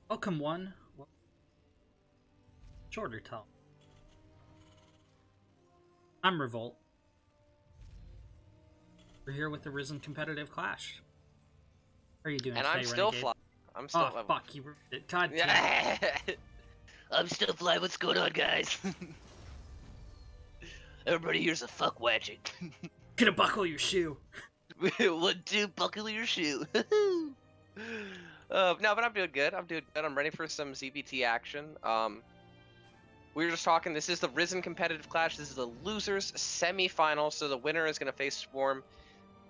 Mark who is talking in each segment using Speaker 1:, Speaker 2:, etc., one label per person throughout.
Speaker 1: Welcome one. Shorter tell. I'm Revolt. We're here with the Ris3n competitive clash. How are you doing
Speaker 2: And
Speaker 1: today,
Speaker 2: I'm still
Speaker 1: Renegade?
Speaker 2: fly. I'm still.
Speaker 1: Oh, fuck, you ruined it. God damn.
Speaker 2: Yeah. I'm still fly. What's going on, guys? Everybody here's a fuck watching.
Speaker 1: Gonna buckle your shoe.
Speaker 2: 1, 2, buckle your shoe. No, but I'm doing good. I'm doing good. I'm ready for some ZBT action. We were just talking. This is the Ris3n competitive clash. This is the losers semi-final. So the winner is going to face Swarm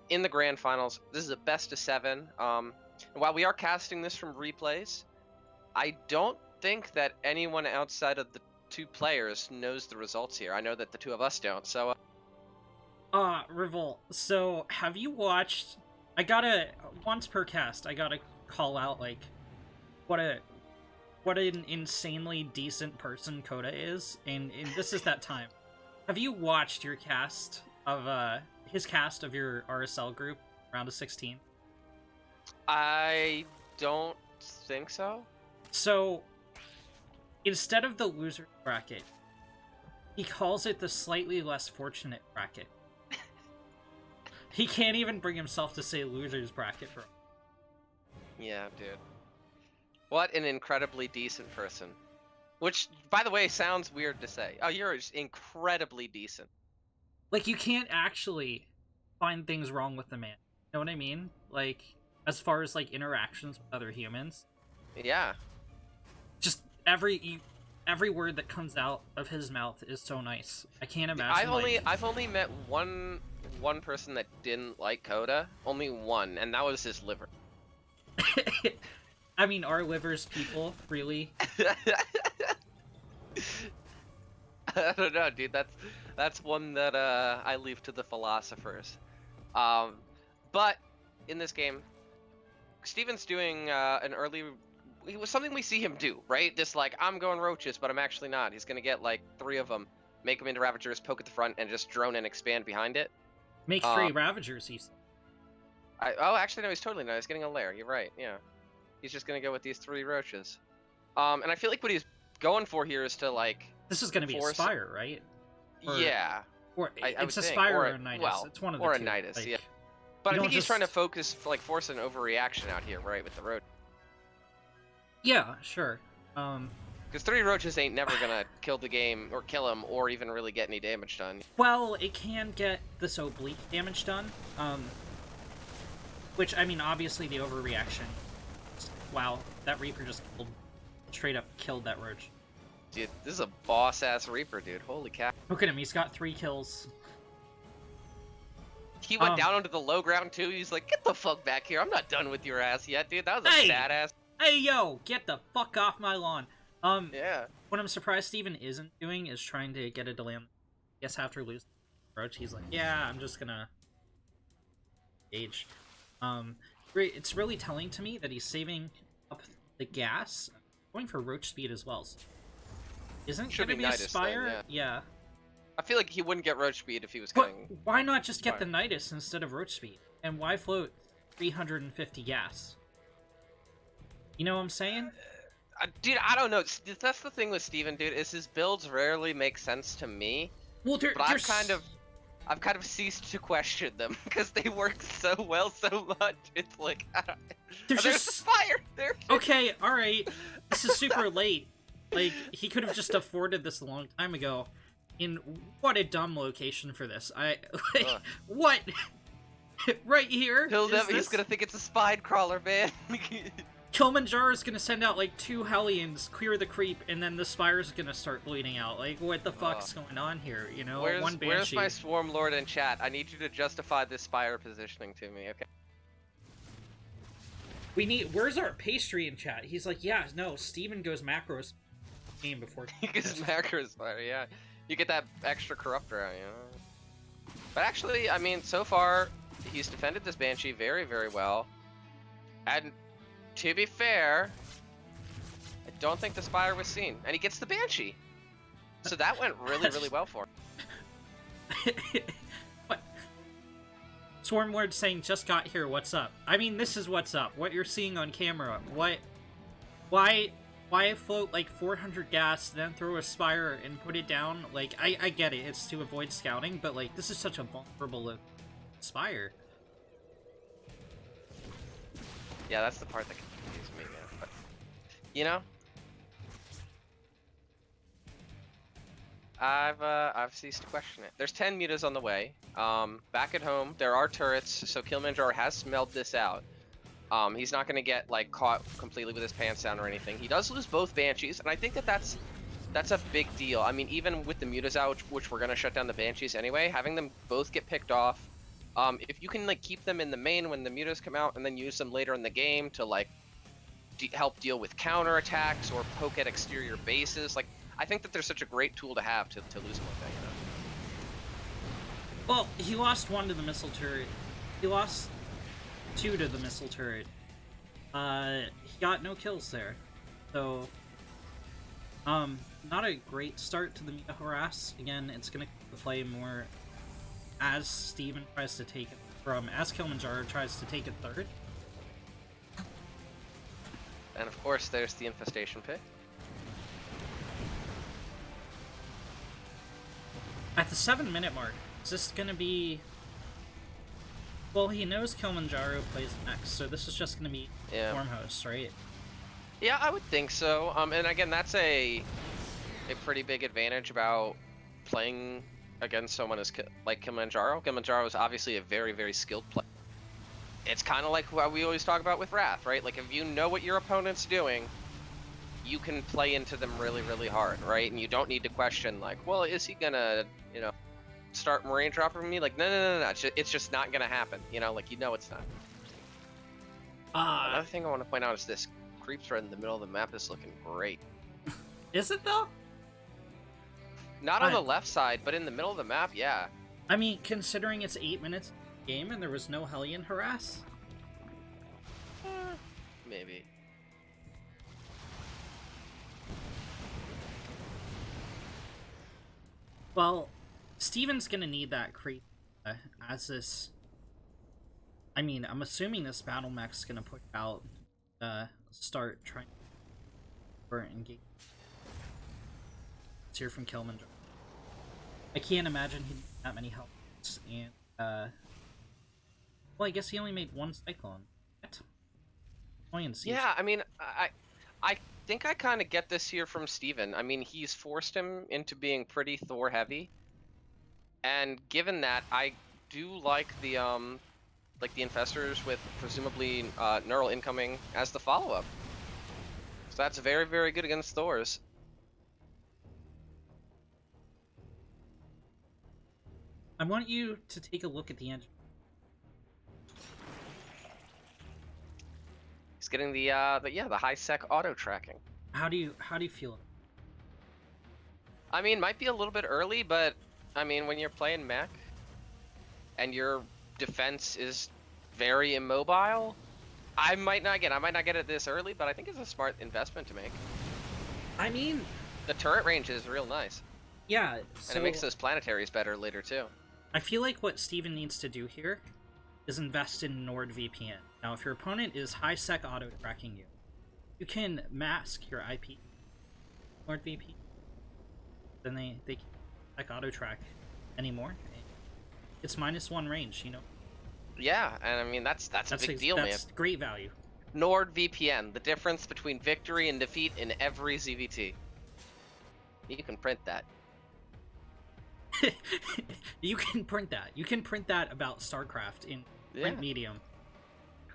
Speaker 2: in the grand finals. This is a best of 7. And while we are casting this from replays, I don't think that anyone outside of the 2 players knows the results here. I know that the 2 of us don't. So.
Speaker 1: Revolt. So have you watched? I gotta once per cast. I gotta call out like what an insanely decent person Coda is, and this is that time. Have you watched your cast of his cast of your RSL group round of 16?
Speaker 2: I don't think so.
Speaker 1: So instead of the loser bracket, he calls it the slightly less fortunate bracket. He can't even bring himself to say losers bracket, bro.
Speaker 2: Yeah, dude. What an incredibly decent person. Which, by the way, sounds weird to say. Oh, you're just incredibly decent.
Speaker 1: Like, you can't actually find things wrong with the man. You know what I mean? Like, as far as, like, interactions with other humans.
Speaker 2: Yeah.
Speaker 1: Just every word that comes out of his mouth is so nice. I can't imagine,
Speaker 2: I've only met one person that didn't like Coda. Only one, and that was his liver.
Speaker 1: I mean, are livers people, really?
Speaker 2: I don't know, dude. That's one that I leave to the philosophers. But in this game, Steven's doing an early. It was something we see him do, right? This like, I'm going roaches, but I'm actually not. He's gonna get like 3 of them, make them into Ravagers, poke at the front, and just drone and expand behind it.
Speaker 1: Make 3 Ravagers, he's...
Speaker 2: Oh, actually, no, he's totally not. He's getting a lair. You're right, yeah. He's just gonna go with these 3 roaches. And I feel like what he's going for here is to, like...
Speaker 1: This is gonna be a Spire, right?
Speaker 2: Yeah.
Speaker 1: Or it's a Spire or a Nidus.
Speaker 2: Well,
Speaker 1: it's one of the
Speaker 2: or
Speaker 1: 2.
Speaker 2: a Nidus,
Speaker 1: like,
Speaker 2: yeah. But I think he's
Speaker 1: just...
Speaker 2: trying to focus, like, force an overreaction out here, right, with the roach.
Speaker 1: Yeah, sure.
Speaker 2: Because 3 roaches ain't never gonna kill the game, or kill him, or even really get any damage done.
Speaker 1: Well, it can get this oblique damage done. Which, I mean, obviously the overreaction. Wow, that Reaper just straight up killed that roach.
Speaker 2: Dude, this is a boss-ass Reaper, dude. Holy cow.
Speaker 1: Look at him, he's got 3 kills.
Speaker 2: He went down onto the low ground, too. He's like, get the fuck back here. I'm not done with your ass yet, dude. That was a badass.
Speaker 1: Hey, yo! Get the fuck off my lawn.
Speaker 2: Yeah.
Speaker 1: What I'm surprised Steven isn't doing is trying to get a delay on... I guess after losing the roach, he's like, yeah, I'm just gonna... Age. It's really telling to me that he's saving up the gas, going for roach speed as well. So isn't
Speaker 2: Should
Speaker 1: gonna
Speaker 2: be
Speaker 1: be a
Speaker 2: Nidus
Speaker 1: Spire?
Speaker 2: then,
Speaker 1: yeah.
Speaker 2: I feel like he wouldn't get roach speed if he was
Speaker 1: But
Speaker 2: getting...
Speaker 1: why not just get the Nidus instead of roach speed? And why float 350 gas? You know what I'm saying?
Speaker 2: Dude, I don't know. That's the thing with Steven, dude, is his builds rarely make sense to me.
Speaker 1: Well,
Speaker 2: but I've kind of ceased to question them because they work so well so much. It's like, there's a Spire there.
Speaker 1: Okay, all right. This is super late. Like, he could have just afforded this a long time ago. In what a dumb location for this. What? Right here?
Speaker 2: He's gonna think it's a spine crawler, man.
Speaker 1: Kilmanjaro is gonna send out like 2 Hellions, clear the creep, and then the Spire's gonna start bleeding out. Like, what the fuck's going on here? You know, one Banshee.
Speaker 2: Where's my Swarm Lord in chat? I need you to justify this Spire positioning to me, okay?
Speaker 1: Where's our pastry in chat? He's like, yeah, no, Steven goes macros game before.
Speaker 2: He goes macros Spire, yeah. You get that extra corruptor out, you know? But actually, I mean, so far, he's defended this Banshee very, very well. And to be fair, I don't think the Spire was seen. And he gets the Banshee. So that went really, really well for him.
Speaker 1: What? Swarmlord saying, just got here, what's up? I mean, this is what's up. What you're seeing on camera, what Why float like 400 gas, then throw a Spire and put it down? Like, I get it, it's to avoid scouting, but like, this is such a vulnerable Spire.
Speaker 2: Yeah, that's the part that confuses me, man. But, you know, I've ceased to question it. There's 10 mutas on the way. Back at home, there are turrets, so Kilmanjaro has smelled this out. He's not going to get like caught completely with his pants down or anything. He does lose both Banshees, and I think that's a big deal. I mean, even with the mutas out, which we're going to shut down the Banshees anyway, having them both get picked off, if you can like keep them in the main when the mutas come out, and then use them later in the game to like help deal with counter attacks or poke at exterior bases, like I think that there's such a great tool to have to lose them like that. You know?
Speaker 1: Well, he lost 1 to the missile turret. He lost 2 to the missile turret. He got no kills there. So, not a great start to the Meta Harass. Again, it's gonna play more as Steven tries to take it as Kilmanjaro tries to take it third.
Speaker 2: And of course, there's the infestation pick.
Speaker 1: At the 7-minute mark, is this gonna be... Well, he knows Kilmanjaro plays next, so this is just gonna be Form Host, right?
Speaker 2: Yeah, I would think so. And again, that's a pretty big advantage about playing against someone like Kilmanjaro. Kilmanjaro is obviously a very, very skilled player. It's kind of like what we always talk about with Wrath, right? Like, if you know what your opponent's doing, you can play into them really, really hard, right? And you don't need to question, like, well, is he gonna, you know, start Marine dropping me? Like, no. It's just not gonna happen, you know? Like, you know it's not. Another thing I want to point out is this creep thread in the middle of the map is looking great.
Speaker 1: Is it, though?
Speaker 2: Not on the left side, but in the middle of the map, yeah.
Speaker 1: I mean, considering it's 8 minutes game and there was no Hellion harass?
Speaker 2: Maybe.
Speaker 1: Well, Steven's gonna need that creep as this... I mean, I'm assuming this battle mech's gonna push out, start trying for engage. Let's hear from Kilmanjaro. I can't imagine he had that many helps, and, well, I guess he only made 1 Cyclone. What?
Speaker 2: Yeah, I mean, I think I kind of get this here from Steven. I mean, he's forced him into being pretty Thor heavy, and given that, I do like the infestors with presumably neural incoming as the follow-up. So that's very, very good against Thors.
Speaker 1: I want you to take a look at the engine.
Speaker 2: He's getting the high sec auto tracking.
Speaker 1: How do you feel?
Speaker 2: I mean, might be a little bit early, but I mean, when you're playing mech and your defense is very immobile, I might not get it this early, but I think it's a smart investment to make.
Speaker 1: I mean,
Speaker 2: the turret range is real nice.
Speaker 1: Yeah,
Speaker 2: and it makes those planetaries better later too.
Speaker 1: I feel like what Steven needs to do here is invest in NordVPN. Now, if your opponent is high-sec auto-tracking you, you can mask your IP NordVPN. Then they can't like auto-track anymore. It's -1 range, you know?
Speaker 2: Yeah, and I mean, that's a big deal, man.
Speaker 1: That's great value.
Speaker 2: NordVPN, the difference between victory and defeat in every ZVT. You can print that.
Speaker 1: You can print that. You can print that about StarCraft in print medium.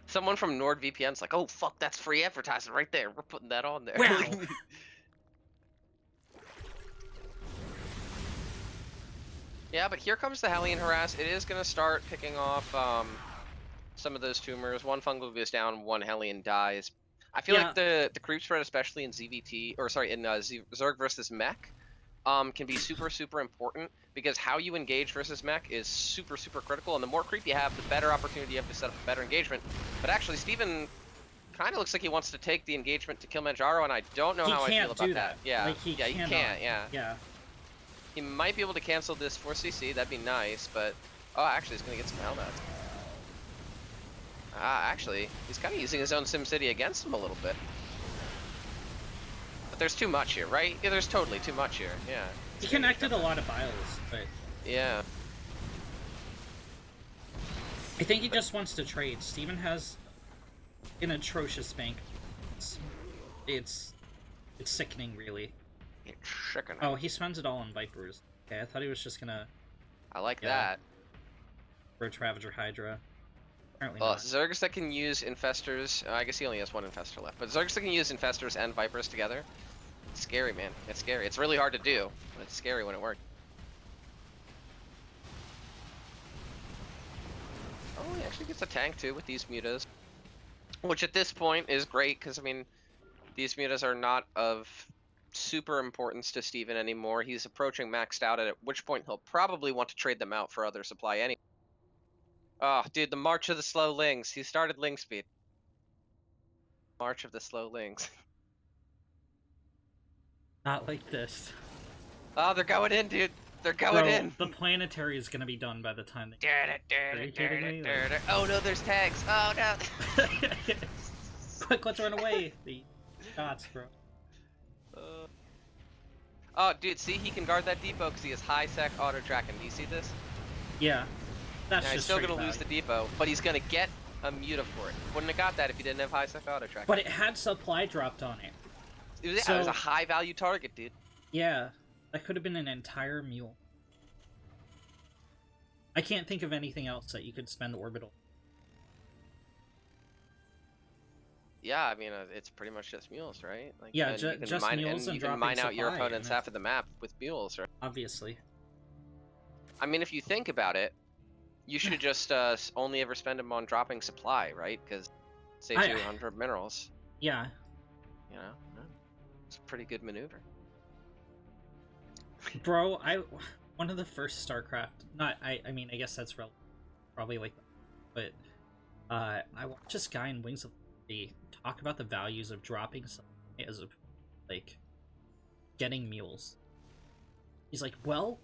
Speaker 2: Someone from NordVPN's like, oh fuck, that's free advertising right there. We're putting that on there.
Speaker 1: Wow.
Speaker 2: Yeah, but here comes the Hellion Harass. It is gonna start picking off some of those tumors. 1 fungal goes down, 1 Hellion dies. I feel like the creep spread, especially in ZVT, or sorry, in Zerg versus Mech, can be super, super important, because how you engage versus Mech is super, super critical, and the more creep you have, the better opportunity you have to set up a better engagement. But actually, Steven kind of looks like he wants to take the engagement to Kilmanjaro, and I don't know how I feel about that. Yeah,
Speaker 1: like he
Speaker 2: can't, yeah.
Speaker 1: Yeah.
Speaker 2: He might be able to cancel this 4CC, that'd be nice, but... Oh, actually, he's gonna get some Hellbats. Actually, he's kind of using his own SimCity against him a little bit. there's too much here, right? Yeah, there's totally too much here. Yeah.
Speaker 1: He connected a lot of biles, but
Speaker 2: yeah.
Speaker 1: I think he just wants to trade. Steven has an atrocious bank. It's sickening, really.
Speaker 2: It's sickening.
Speaker 1: Oh, he spends it all on Vipers. Okay, I thought he was just gonna...
Speaker 2: I like that.
Speaker 1: Roach Ravager Hydra. Apparently
Speaker 2: Well,
Speaker 1: not.
Speaker 2: Zergus that can use Infestors... I guess he only has one Infestor left. But Zergus that can use Infestors and Vipers together. It's scary, man. It's scary. It's really hard to do, but it's scary when it works. Oh, he actually gets a tank too with these mutas. Which at this point is great, because, I mean, these mutas are not of super importance to Steven anymore. He's approaching maxed out, at which point he'll probably want to trade them out for other supply anyway. Oh, dude, the March of the Slow Lings. He started Ling Speed. March of the Slow Lings.
Speaker 1: Not like this.
Speaker 2: Oh, they're going in, dude. They're going in.
Speaker 1: The planetary is gonna be done by the time they...
Speaker 2: Oh no, there's tags. Oh no.
Speaker 1: Quick, let's run away. The shots, bro.
Speaker 2: Oh, dude, see, he can guard that depot because he has high sec auto tracking. Do you see this?
Speaker 1: Yeah. That's
Speaker 2: He's
Speaker 1: just
Speaker 2: still gonna
Speaker 1: value.
Speaker 2: lose the depot, but he's gonna get a muta for it. Wouldn't have got that if he didn't have high sec auto tracking.
Speaker 1: But it had supply dropped on it.
Speaker 2: It was a high value target, dude.
Speaker 1: Yeah. That could have been an entire mule. I can't think of anything else that you could spend orbital.
Speaker 2: Yeah, I mean, it's pretty much just mules, right? Like,
Speaker 1: yeah, just
Speaker 2: mine,
Speaker 1: mules and
Speaker 2: you can mine out your
Speaker 1: supply,
Speaker 2: opponent's half of the map with mules, right?
Speaker 1: Obviously.
Speaker 2: I mean, if you think about it, you should just only ever spend them on dropping supply, right? Because it saves you 100 minerals.
Speaker 1: Yeah.
Speaker 2: You know, it's a pretty good maneuver.
Speaker 1: Bro, one of the first StarCraft, I mean, I guess that's probably like, but I watched this guy in Wings of Liberty talk about the values of dropping something as a, like, getting mules. He's like, well,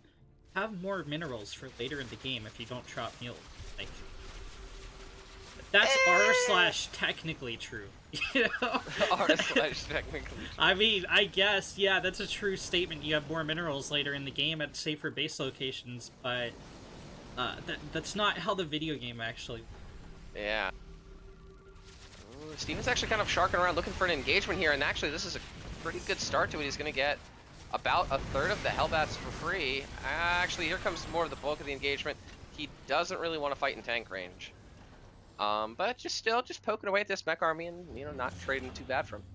Speaker 1: have more minerals for later in the game if you don't drop mules. Like, that's r/technically true. You know?
Speaker 2: r/technically true.
Speaker 1: I mean, I guess, yeah, that's a true statement. You have more minerals later in the game at safer base locations, but that's not how the video game actually...
Speaker 2: Yeah. Ooh, Steven's actually kind of sharking around looking for an engagement here, and actually this is a pretty good start to it. He's going to get about a third of the Hellbats for free. Actually, here comes more of the bulk of the engagement. He doesn't really want to fight in tank range. But just poking away at this mech army and, you know, not trading too bad from him.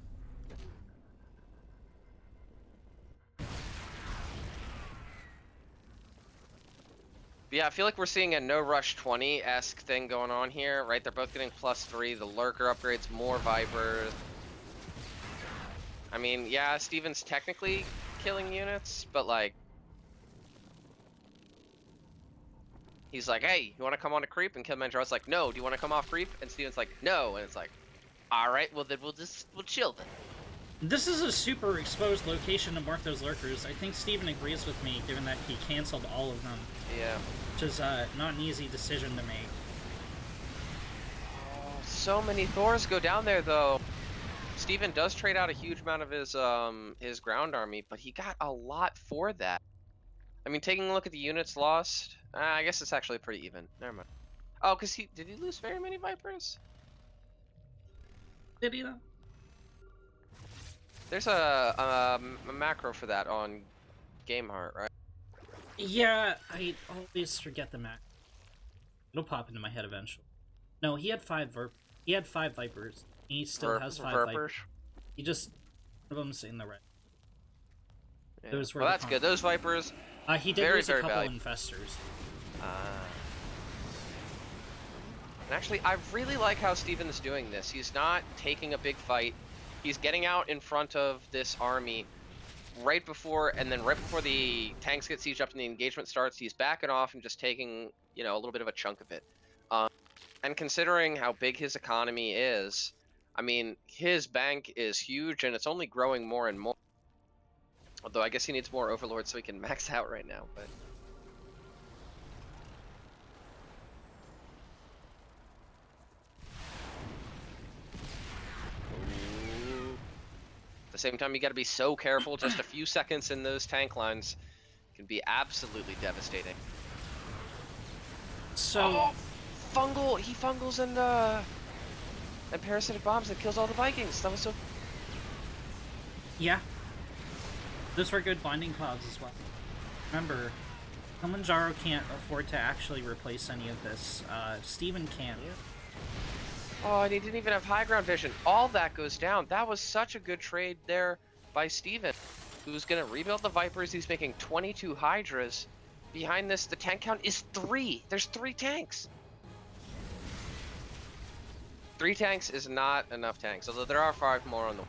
Speaker 2: But yeah, I feel like we're seeing a no rush 20-esque thing going on here, right? They're both getting +3. The lurker upgrades more Vipers. I mean, yeah, Steven's technically killing units, but like, he's like, hey, you want to come on a creep? And Kilmanjaro's like, no. Do you want to come off creep? And Steven's like, no. And it's like, all right, well then we'll chill then.
Speaker 1: This is a super exposed location to mark those lurkers. I think Steven agrees with me, given that he canceled all of them.
Speaker 2: Yeah.
Speaker 1: Which is not an easy decision to make.
Speaker 2: So many Thors go down there though. Steven does trade out a huge amount of his ground army, but he got a lot for that. I mean, taking a look at the units lost, I guess it's actually pretty even. Never mind. Oh, because did he lose very many Vipers?
Speaker 1: Did he though?
Speaker 2: There's a macro for that on Gameheart, right?
Speaker 1: Yeah, I always forget the map. It'll pop into my head eventually. No, he had five Vipers. He still has 5 Vipers. He just one of them's in the red.
Speaker 2: Yeah.
Speaker 1: Those were
Speaker 2: well, that's good. Those Vipers.
Speaker 1: He did lose a couple infestors.
Speaker 2: And actually, I really like how Steven's doing this. He's not taking a big fight. He's getting out in front of this army right before the tanks get sieged up and the engagement starts, he's backing off and just taking, you know, a little bit of a chunk of it. And considering how big his economy is, I mean, his bank is huge and it's only growing more and more. Although I guess he needs more overlords so he can max out right now, but... the same time, you got to be so careful. Just a few seconds in those tank lines can be absolutely devastating.
Speaker 1: So,
Speaker 2: fungal. He fungals and parasitic bombs that kills all the Vikings. That was so.
Speaker 1: yeah. Those were good blinding clouds as well. Remember, Kilmanjaro can't afford to actually replace any of this. Steven can.
Speaker 2: Yeah. Oh, and he didn't even have high ground vision. All that goes down. That was such a good trade there by Steven, who's going to rebuild the Vipers. He's making 22 Hydras. Behind this, the tank count is 3. There's 3 tanks. 3 tanks is not enough tanks, although there are 5 more on the...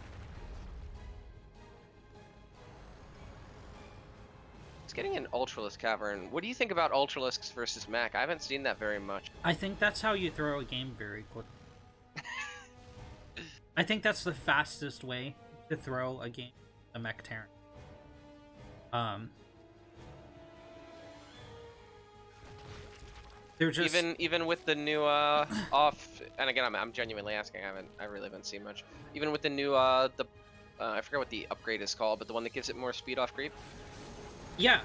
Speaker 2: It's getting an Ultralisk Cavern. What do you think about Ultralisks versus mech? I haven't seen that very much.
Speaker 1: I think that's how you throw a game very quickly. I think that's the fastest way to throw a game, a mech Terran. They're just
Speaker 2: even with the new off, and again I'm genuinely asking. I really haven't seen much. Even with the new I forget what the upgrade is called, but the one that gives it more speed off creep.
Speaker 1: Yeah,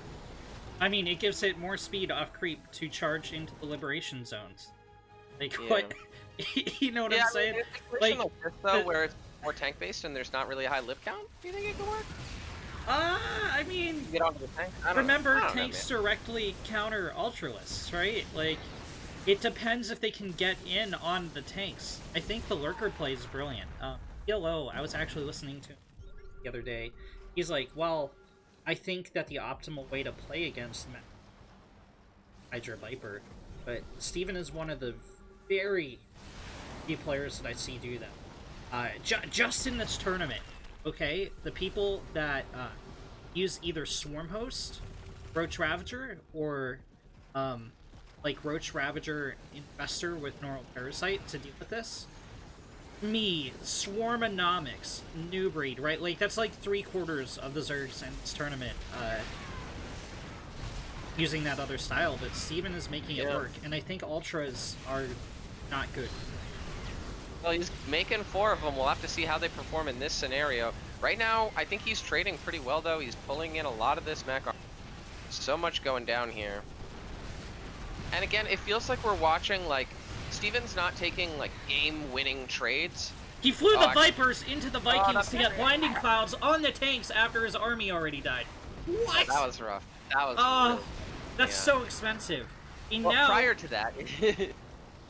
Speaker 1: I mean it gives it more speed off creep to charge into the liberation zones. Like what? You know what I'm saying?
Speaker 2: Like this, though, where it's more tank based and there's not really a high lip count. Do you think it could work?
Speaker 1: I mean,
Speaker 2: get onto the tank.
Speaker 1: Remember, tanks directly counter Ultralisks, right? Like, it depends if they can get in on the tanks. I think the lurker play is brilliant. PLO, I was actually listening to him the other day. He's like, well, I think that the optimal way to play against Hydra Viper, but Steven is one of the very few players that I see do that. Just in this tournament. Okay, the people that use either Swarm Host, Roach Ravager, or like Roach Ravager Infestor with Neural Parasite to deal with this. Me, Swarmonomics, New Breed, right? Like that's like 3/4 of the Zergs in this tournament using that other style, but Steven is making it work, and I think Ultras are not good.
Speaker 2: Well, he's making 4 of them. We'll have to see how they perform in this scenario. Right now, I think he's trading pretty well, though. He's pulling in a lot of this mech. So much going down here. And again, it feels like we're watching, like, Steven's not taking, like, game-winning trades.
Speaker 1: He flew the Vipers into the Vikings to get blinding clouds on the tanks after his army already died. What?
Speaker 2: That was rough. That was really,
Speaker 1: that's so expensive.
Speaker 2: Well, now, prior to that...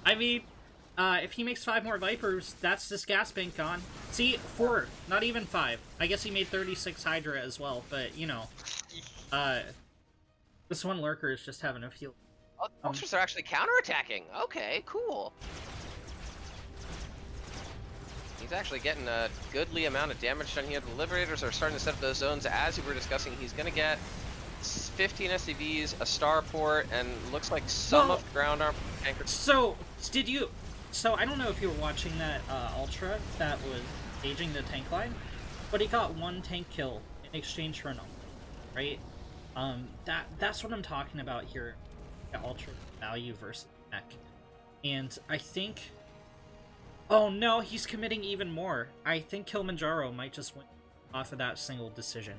Speaker 1: I mean... if he makes 5 more Vipers, that's this gas bank gone. See, 4, not even 5. I guess he made 36 Hydra as well, but, you know. This one Lurker is just having a few...
Speaker 2: Ultras are actually counterattacking. Okay, cool. He's actually getting a goodly amount of damage done here. The Liberators are starting to set up those zones. As we were discussing, he's going to get 15 SCVs, a starport, and looks like some of the ground armor anchored.
Speaker 1: So, So, I don't know if you were watching that Ultra that was engaging the tank line, but he got 1 tank kill in exchange for an Ultra, right? That's what I'm talking about here, the Ultra value versus mech. And I think... Oh no, he's committing even more. I think Kilmanjaro might just win off of that single decision.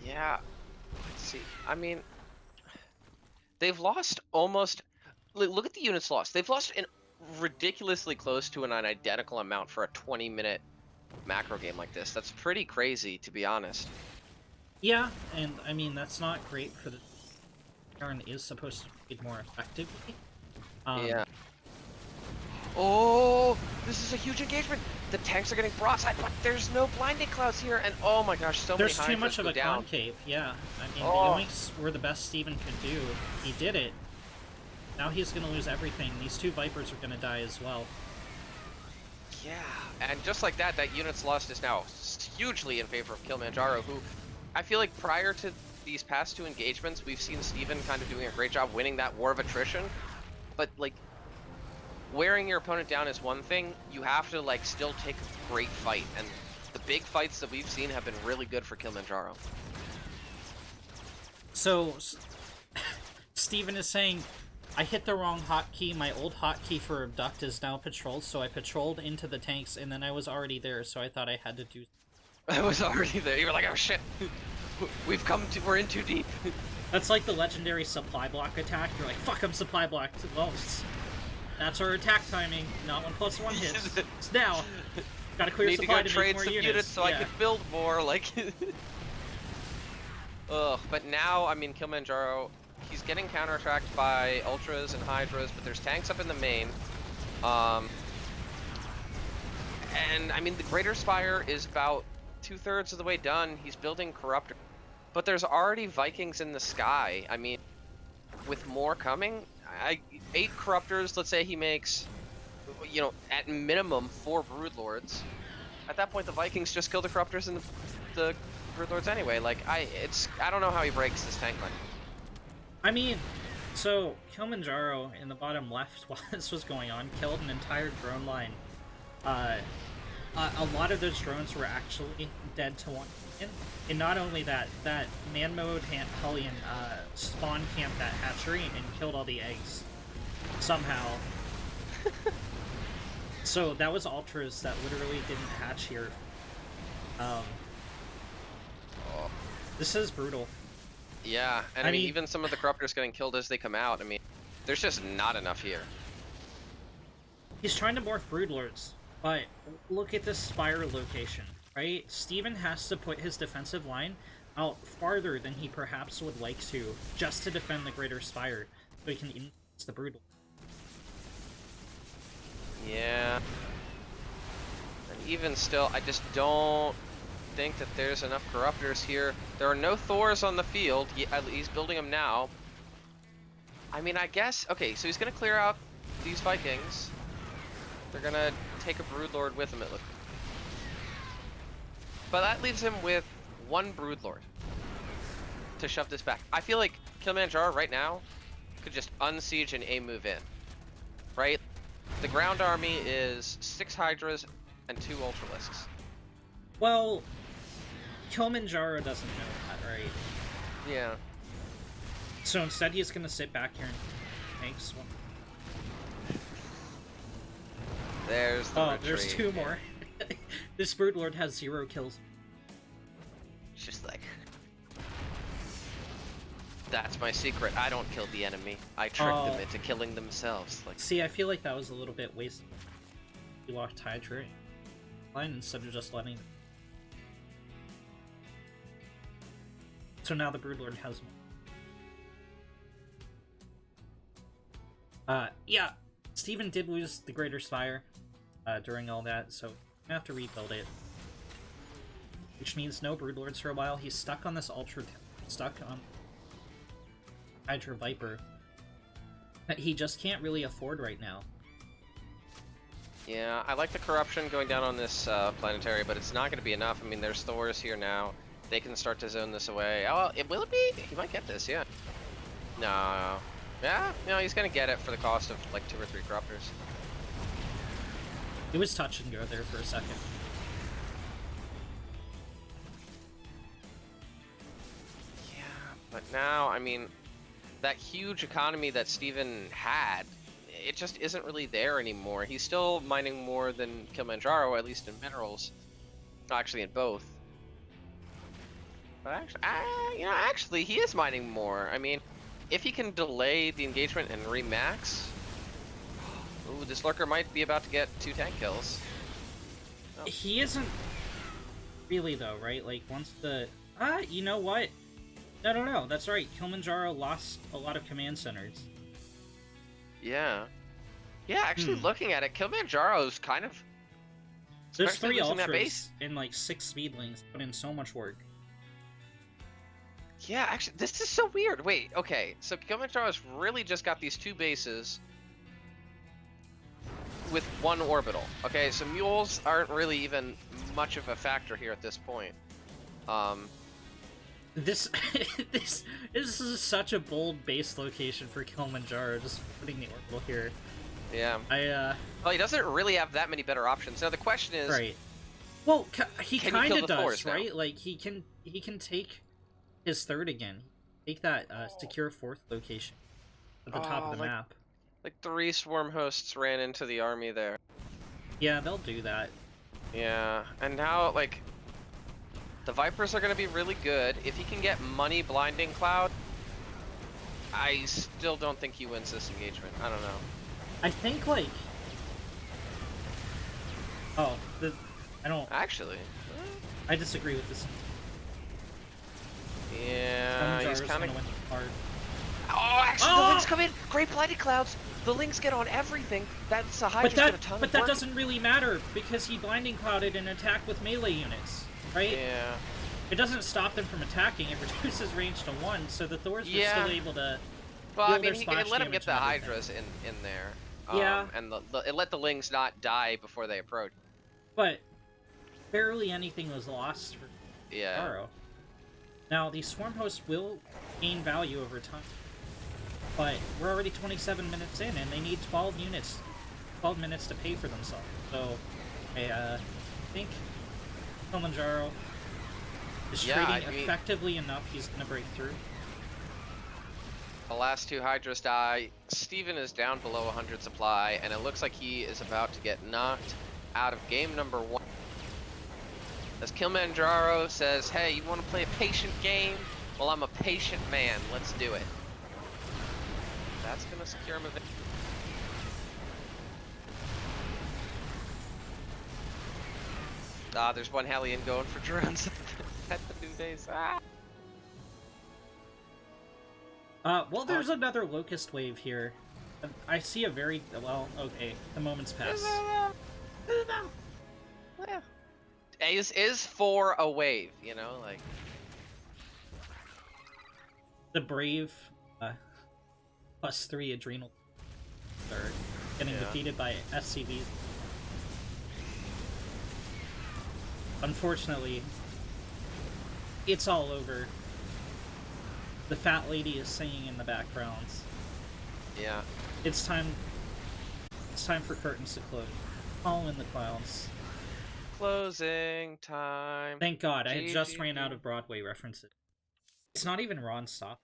Speaker 2: Yeah. Let's see. I mean, they've lost almost... Look at the units lost. They've lost in ridiculously close to an identical amount for a 20-minute macro game like this. That's pretty crazy, to be honest.
Speaker 1: Yeah, and I mean, that's not great for the... Turn is supposed to be more effectively.
Speaker 2: Yeah. Oh, this is a huge engagement. The tanks are getting broadside, but there's no blinding clouds here, and oh my gosh, so
Speaker 1: there's
Speaker 2: many
Speaker 1: too much of a
Speaker 2: down.
Speaker 1: concave. Yeah, I mean, the yoinks were the best Steven could do. He did it. Now he's gonna lose everything. These 2 Vipers are gonna die as well.
Speaker 2: Yeah, and just like that, that unit's lost is now hugely in favor of Kilmanjaro, who I feel like prior to these past 2 engagements, we've seen Steven kind of doing a great job winning that war of attrition, but like wearing your opponent down is one thing. You have to like still take a great fight, and the big fights that we've seen have been really good for Kilmanjaro.
Speaker 1: So Steven is saying, I hit the wrong hotkey. My old hotkey for abduct is now patrol, so I patrolled into the tanks, and then I was already there, so I thought I had to do...
Speaker 2: I was already there. You were like, oh shit, we're in too deep.
Speaker 1: That's like the legendary supply block attack. You're like, fuck, I'm supply blocked. Well, that's our attack timing. Not 1+1 hits. It's now. Gotta clear supply to make more units.
Speaker 2: So I could build more, like... Ugh, but now, I mean, Kilmanjaro... He's getting counterattacked by Ultras and Hydras, but there's tanks up in the main. And, I mean, the Greater Spire is about 2/3 of the way done. He's building Corruptor. But there's already Vikings in the sky. I mean, with more coming, 8 Corruptors, let's say he makes, you know, at minimum 4 Broodlords. At that point, the Vikings just kill the Corruptors and the Broodlords anyway. Like, I don't know how he breaks this tank line.
Speaker 1: I mean, so Kilmanjaro in the bottom left, while this was going on, killed an entire drone line. A lot of those drones were actually dead to one. And not only that, that man mode Hellion spawn camped that hatchery and killed all the eggs. Somehow. So that was Ultras that literally didn't hatch here. This is brutal.
Speaker 2: Yeah, and I mean, even some of the Corruptors getting killed as they come out, I mean, there's just not enough here.
Speaker 1: He's trying to morph Broodlords, but look at this Spire location, right? Steven has to put his defensive line out farther than he perhaps would like to, just to defend the Greater Spire, so he can influence the Broodlord.
Speaker 2: Yeah. And even still, I just don't think that there's enough Corruptors here. There are no Thors on the field. He's building them now. I mean, I guess... Okay, so he's going to clear out these Vikings. They're going to take a Broodlord with him, it looks. But that leaves him with 1 Broodlord to shove this back. I feel like Kilmanjaro right now could just unsiege and A-move in. Right? The ground army is 6 Hydras and 2 Ultralisks.
Speaker 1: Well... Kilmanjaro doesn't know that, right?
Speaker 2: Yeah.
Speaker 1: So instead he's gonna sit back here and makes one.
Speaker 2: There's the retreat.
Speaker 1: There's 2 more. This Broodlord has 0 kills.
Speaker 2: It's just like... That's my secret. I don't kill the enemy. I trick them into killing themselves. Like...
Speaker 1: See, I feel like that was a little bit wasteful. You lost Hydra line instead of just letting... So now the Broodlord has more. Yeah, Steven did lose the Greater Spire during all that, so I have to rebuild it. Which means no Broodlords for a while. He's stuck on this Ultra... stuck on Hydra Viper that he just can't really afford right now.
Speaker 2: Yeah, I like the corruption going down on this planetary, but it's not going to be enough. I mean, there's Thors here now. They can start to zone this away. Oh, well, will it be? He might get this, yeah. No. Yeah, no, he's going to get it for the cost of like 2 or 3 Corruptors.
Speaker 1: It was touch and go there for a second.
Speaker 2: Yeah, but now, I mean, that huge economy that Steven had, it just isn't really there anymore. He's still mining more than Kilmanjaro, at least in minerals. Actually, in both. But actually, he is mining more. I mean, if he can delay the engagement and remax, ooh, this lurker might be about to get 2 tank kills. Oh.
Speaker 1: He isn't really though, right? Like once the you know what? No, that's right. Kilmanjaro lost a lot of command centers.
Speaker 2: Yeah. Yeah, actually looking at it, Kilmanjaro's kind of...
Speaker 1: There's 3 Ultras and like 6 Speedlings put in so much work.
Speaker 2: Yeah, actually, this is so weird. Wait, okay, so Kilmanjaro's really just got these 2 bases with 1 orbital. Okay, so mules aren't really even much of a factor here at this point.
Speaker 1: This is such a bold base location for Kilmanjaro, just putting the orbital here.
Speaker 2: Yeah. Well, he doesn't really have that many better options. Now the question is,
Speaker 1: right? Well, he kind of does,
Speaker 2: now?
Speaker 1: right? Like he can take his 3rd again, take that secure 4th location. at the top of the map.
Speaker 2: Like 3 swarm hosts ran into the army there.
Speaker 1: Yeah, they'll do that.
Speaker 2: Yeah, and now, like, the Vipers are going to be really good. If he can get money blinding Cloud, I still don't think he wins this engagement. I don't know.
Speaker 1: I think, like... Oh, I don't...
Speaker 2: Actually...
Speaker 1: I disagree with this.
Speaker 2: Yeah, he's kind of...
Speaker 1: hard.
Speaker 2: Oh, actually, the Lynx come in! Great blinded Clouds! The Lynx get on everything! That's a Hydra's got a ton of
Speaker 1: But that doesn't really matter, because he blinding clouded and attacked with melee units, right?
Speaker 2: Yeah.
Speaker 1: It doesn't stop them from attacking, it reduces range to 1, so the Thors were still able to...
Speaker 2: Well, I mean, he let him get the Hydras in there.
Speaker 1: Yeah.
Speaker 2: And it let the Lynx not die before they approach.
Speaker 1: But barely anything was lost for Garo. Now, these Swarm Hosts will gain value over time. But we're already 27 minutes in, and they need 12 minutes to pay for themselves. So, I think Kilmanjaro is trading effectively enough. He's going to break through.
Speaker 2: The last 2 Hydras die. Steven is down below 100 supply, and it looks like he is about to get knocked out of game number 1. As Kilmanjaro says, hey, you want to play a patient game? Well, I'm a patient man. Let's do it. That's going to secure him a victory. There's one Hellion going for drones at the new base.
Speaker 1: Well, there's another Locust wave here. I see a very... Well, okay. The moment's passed.
Speaker 2: Is for a wave, you know, like...
Speaker 1: The brave, +3 adrenal are getting defeated by SCVs. Unfortunately, it's all over. The fat lady is singing in the background.
Speaker 2: Yeah.
Speaker 1: It's time for curtains to close. All in the clouds.
Speaker 2: Closing time.
Speaker 1: Thank God, I had just ran out of Broadway references. It's not even Ron Stop.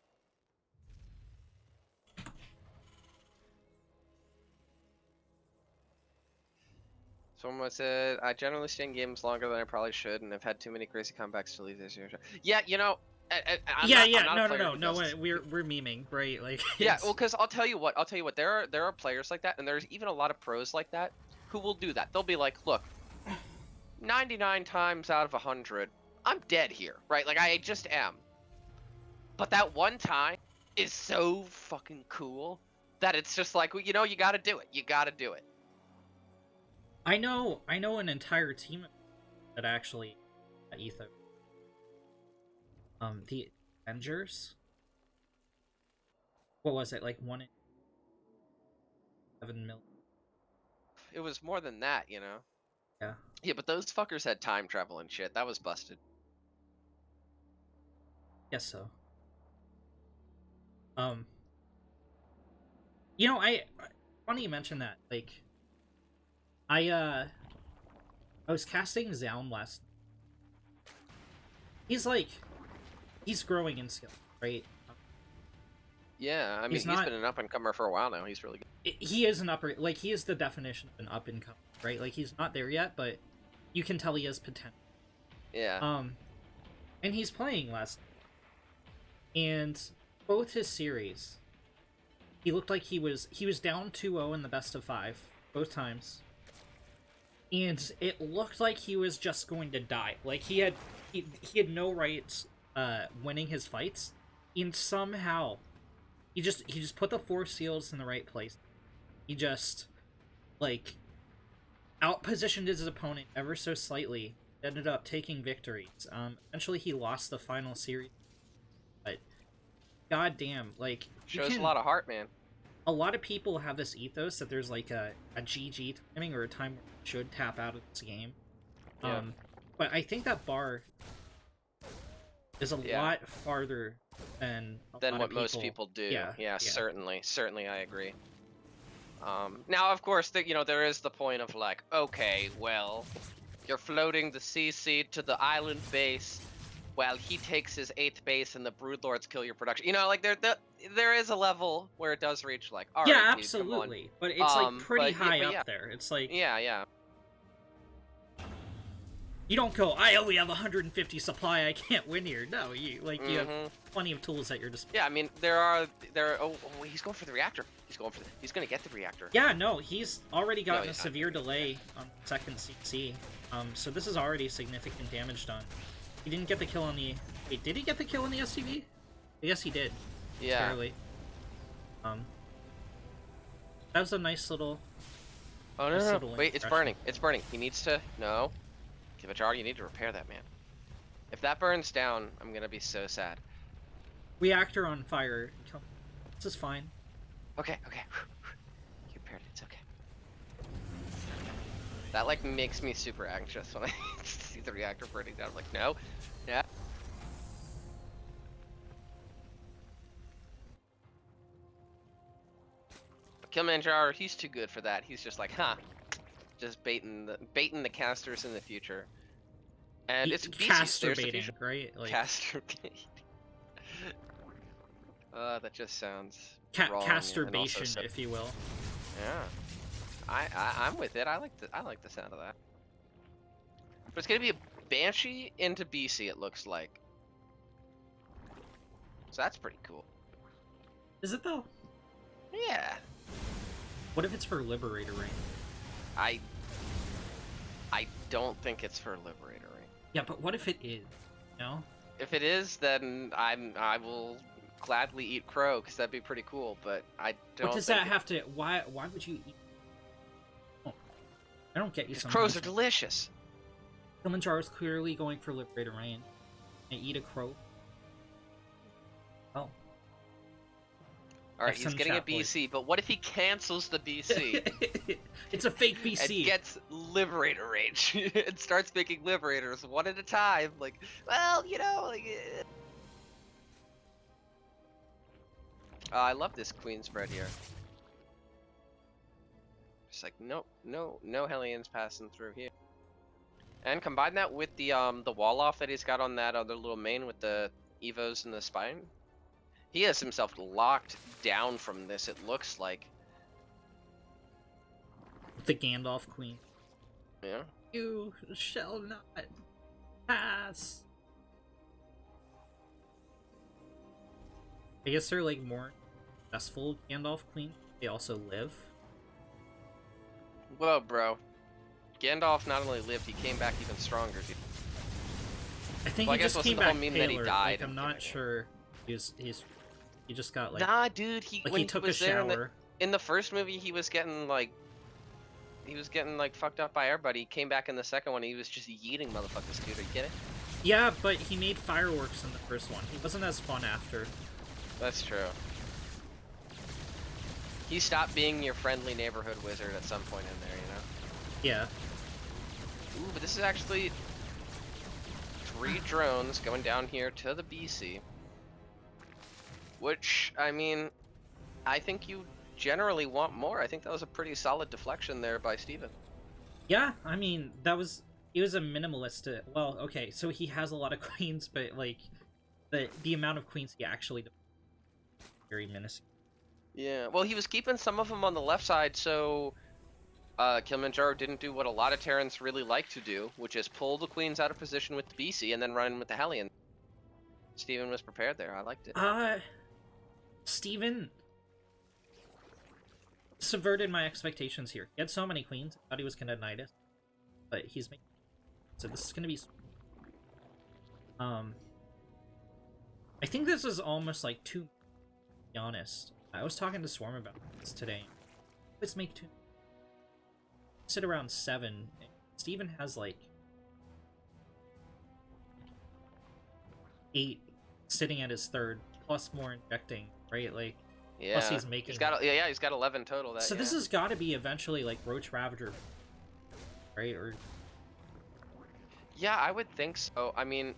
Speaker 2: Someone said, I generally stay in games longer than I probably should, and I've had too many crazy comebacks to leave this year. Yeah, you know,
Speaker 1: no, we're memeing, right? Like,
Speaker 2: yeah, well, because I'll tell you what, there are players like that, and there's even a lot of pros like that who will do that. They'll be like, look, 99 times out of 100, I'm dead here, right? Like, I just am. But that one time is so fucking cool that it's just like, well, you know, you gotta do it. You gotta do it.
Speaker 1: I know an entire team that actually ethos. The Avengers. What was it, like 1 in 7 million?
Speaker 2: It was more than that, you know.
Speaker 1: Yeah.
Speaker 2: Yeah, but those fuckers had time travel and shit. That was busted.
Speaker 1: Guess so. You know, funny you mention that. Like, I was casting Zaun last night. He's growing in skill, right?
Speaker 2: Yeah, I mean, he's been an up-and-comer for a while now. He's really good.
Speaker 1: He is he is the definition of an up-and-comer, right? Like, he's not there yet, but you can tell he has potential.
Speaker 2: Yeah.
Speaker 1: And he's playing last night. And both his series, he looked like he was down 2-0 in the best of 5, both times. And it looked like he was just going to die. Like, he had no rights winning his fights, and somehow he just put the 4 seals in the right place. He just, like, outpositioned his opponent ever so slightly, ended up taking victories. Eventually he lost the final series, but goddamn, like,
Speaker 2: shows a lot of heart, man.
Speaker 1: A lot of people have this ethos that there's like a GG timing or a time where you should tap out of this game.
Speaker 2: Yeah.
Speaker 1: But I think that bar is a lot farther than
Speaker 2: what most people do. Yeah, certainly, I agree. Now, of course, there is the point of like, okay, well, you're floating the CC to the island base. while he takes his 8th base and the Broodlords kill your production. You know, like there is a level where it does reach like, all
Speaker 1: yeah,
Speaker 2: right,
Speaker 1: absolutely.
Speaker 2: dude,
Speaker 1: But it's like pretty
Speaker 2: but
Speaker 1: high
Speaker 2: yeah.
Speaker 1: up there. It's like
Speaker 2: Yeah.
Speaker 1: you don't go, I only have 150 supply, I can't win here. No, you have plenty of tools at your disposal.
Speaker 2: Yeah, I mean there are oh, he's going for the reactor. He's gonna get the reactor.
Speaker 1: Yeah, no, he's already gotten a severe delay on second CC. So this is already significant damage done. He didn't get the kill on the... Wait, did he get the kill on the SCV? I guess he did.
Speaker 2: Yeah.
Speaker 1: Barely. That was a nice little...
Speaker 2: Oh, no. Wait, it's burning. It's burning. He needs to... No. Kilmanjaro, you need to repair that, man. If that burns down, I'm gonna be so sad.
Speaker 1: Reactor on fire. This is fine.
Speaker 2: Okay. You repaired it. It's okay. That, like, makes me super anxious when I see the reactor burning down. I'm like, no. Yeah. But Kilmanjaro, he's too good for that. He's just like, huh. Just baiting the casters in the future. And it's
Speaker 1: caster baiting, right? Like...
Speaker 2: Caster baiting. That just sounds wrong.
Speaker 1: Casturbation, so... if you will.
Speaker 2: Yeah. I'm with it. I like the sound of that. But it's gonna be a Banshee into BC, it looks like. So that's pretty cool.
Speaker 1: Is it though?
Speaker 2: Yeah.
Speaker 1: What if it's for Liberator Ring?
Speaker 2: I don't think it's for Liberator Ring.
Speaker 1: Yeah, but what if it is? No.
Speaker 2: If it is, then I will gladly eat crow because that'd be pretty cool. But I don't.
Speaker 1: What does that have to? Why would you eat? Oh, I don't get you.
Speaker 2: Crows are delicious.
Speaker 1: Kilmanjaro is clearly going for Liberator Rain. And eat a crow. Oh.
Speaker 2: Alright, he's getting a BC, but what if he cancels the BC?
Speaker 1: It's a fake BC.
Speaker 2: And gets Liberator Rage. And starts making Liberators one at a time. Like, well, you know, like... I love this queen spread here. Just like, nope, no Hellions passing through here. And combine that with the wall off that he's got on that other little main with the Evos and the spine. He has himself locked down from this, it looks like.
Speaker 1: The Gandalf Queen.
Speaker 2: Yeah.
Speaker 1: You shall not pass. I guess they're like more successful Gandalf Queen. They also live.
Speaker 2: Whoa, bro. Gandalf not only lived, he came back even stronger.
Speaker 1: I think
Speaker 2: well,
Speaker 1: he just came back paler.
Speaker 2: That he died.
Speaker 1: Like, I'm not sure. He just got like...
Speaker 2: Nah, dude.
Speaker 1: When he took a shower.
Speaker 2: In the first movie, he was getting like fucked up by everybody. He came back in the second one. He was just yeeting motherfuckers, dude. Are you kidding?
Speaker 1: Yeah, but he made fireworks in the first one. He wasn't as fun after.
Speaker 2: That's true. He stopped being your friendly neighborhood wizard at some point in there, you know?
Speaker 1: Yeah.
Speaker 2: Ooh, but this is actually 3 drones going down here to the BC. Which, I mean, I think you generally want more. I think that was a pretty solid deflection there by Steven.
Speaker 1: Yeah, I mean, he was a minimalist. Well, okay, so he has a lot of queens, but, like, the amount of queens he actually very minuscule.
Speaker 2: Yeah, well, he was keeping some of them on the left side, so Kilmanjaro didn't do what a lot of Terrans really like to do, which is pull the queens out of position with the BC and then run with the Hellion. Steven was prepared there. I liked it.
Speaker 1: Steven subverted my expectations here. He had so many queens. I thought he was gonna knight it, but he's making... So this is gonna be... I think this is almost like too... To be honest. I was talking to Swarm about this today. Let's make 2. Sit around 7. Steven has like 8 sitting at his 3rd, plus more injecting, right? Like,
Speaker 2: yeah.
Speaker 1: Plus he's making...
Speaker 2: He's got 11 total.
Speaker 1: So this has got to be eventually like Roach Ravager, right? Or...
Speaker 2: Yeah, I would think so. I mean...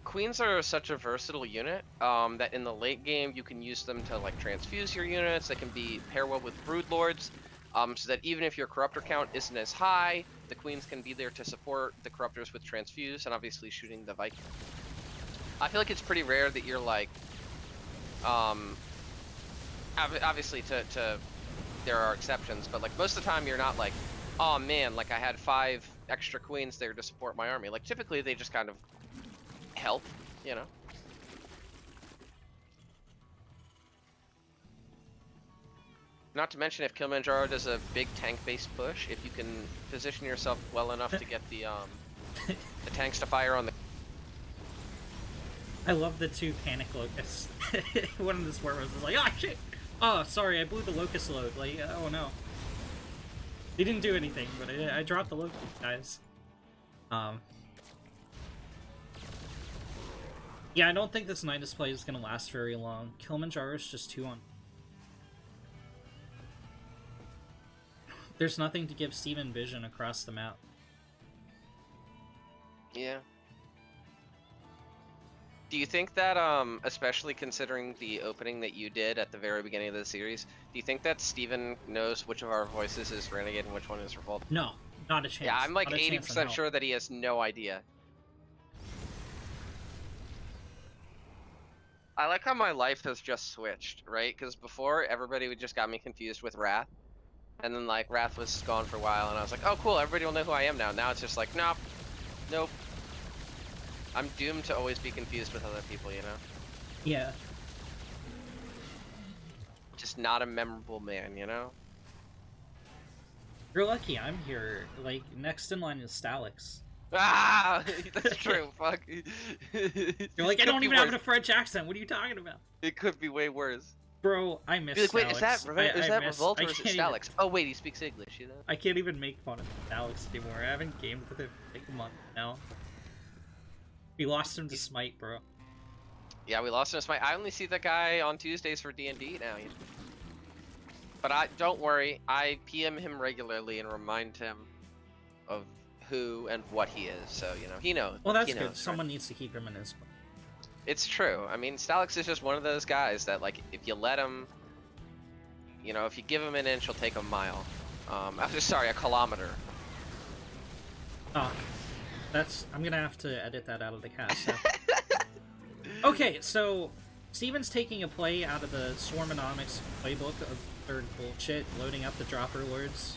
Speaker 2: Queens are such a versatile unit that in the late game you can use them to like transfuse your units. They can be pair well with Broodlords. so that even if your corruptor count isn't as high, the queens can be there to support the corruptors with transfuse and obviously shooting the Viking. I feel like it's pretty rare that you're like, obviously there are exceptions, but like most of the time you're not like, oh man, like I had 5 extra queens there to support my army. Like typically they just kind of help, you know? Not to mention if Kilmanjaro does a big tank-based push, if you can position yourself well enough to get the tanks to fire on the...
Speaker 1: I love the 2 panic locusts. One of the swarmers is like, oh shit! Oh, sorry, I blew the locust load. Like, oh no. They didn't do anything, but I dropped the locust, guys. Yeah, I don't think this night display is gonna last very long. Kilmanjaro is just too on. There's nothing to give Steven vision across the map.
Speaker 2: Yeah. Do you think that, especially considering the opening that you did at the very beginning of the series, do you think that Steven knows which of our voices is Renegade and which one is Revolt?
Speaker 1: No, not a chance.
Speaker 2: Yeah, I'm like
Speaker 1: Not a
Speaker 2: 80% sure that he has no idea. I like how my life has just switched, right? Because before, everybody would just got me confused with Wrath. And then, like, Wrath was gone for a while, and I was like, oh, cool, everybody will know who I am now. Now it's just like, nope. Nope. I'm doomed to always be confused with other people, you know?
Speaker 1: Yeah.
Speaker 2: Just not a memorable man, you know?
Speaker 1: You're lucky I'm here. Like, next in line is Stalix.
Speaker 2: Ah! That's true, fuck.
Speaker 1: You're like, I don't even have a French accent. What are you talking about?
Speaker 2: It could be way worse.
Speaker 1: Bro, I miss
Speaker 2: Like, wait,
Speaker 1: Stalix.
Speaker 2: is that Revolt or is it Stalix? Oh wait, he speaks English, you know?
Speaker 1: I can't even make fun of Stalix anymore. I haven't gamed with him for like a month now. We lost him to Smite, bro.
Speaker 2: Yeah, we lost him to Smite. I only see that guy on Tuesdays for D&D now. You know? But don't worry, I PM him regularly and remind him of who and what he is, so, you know, he knows.
Speaker 1: Well, that's good. Someone needs to keep him in his...
Speaker 2: It's true. I mean, Stalix is just one of those guys that, like, if you let him, you know, if you give him an inch, he'll take a mile. Sorry, a kilometer.
Speaker 1: Oh, I'm gonna have to edit that out of the cast. So. Okay, so Steven's taking a play out of the Swarmonomics playbook of third bullshit, loading up the dropper lords.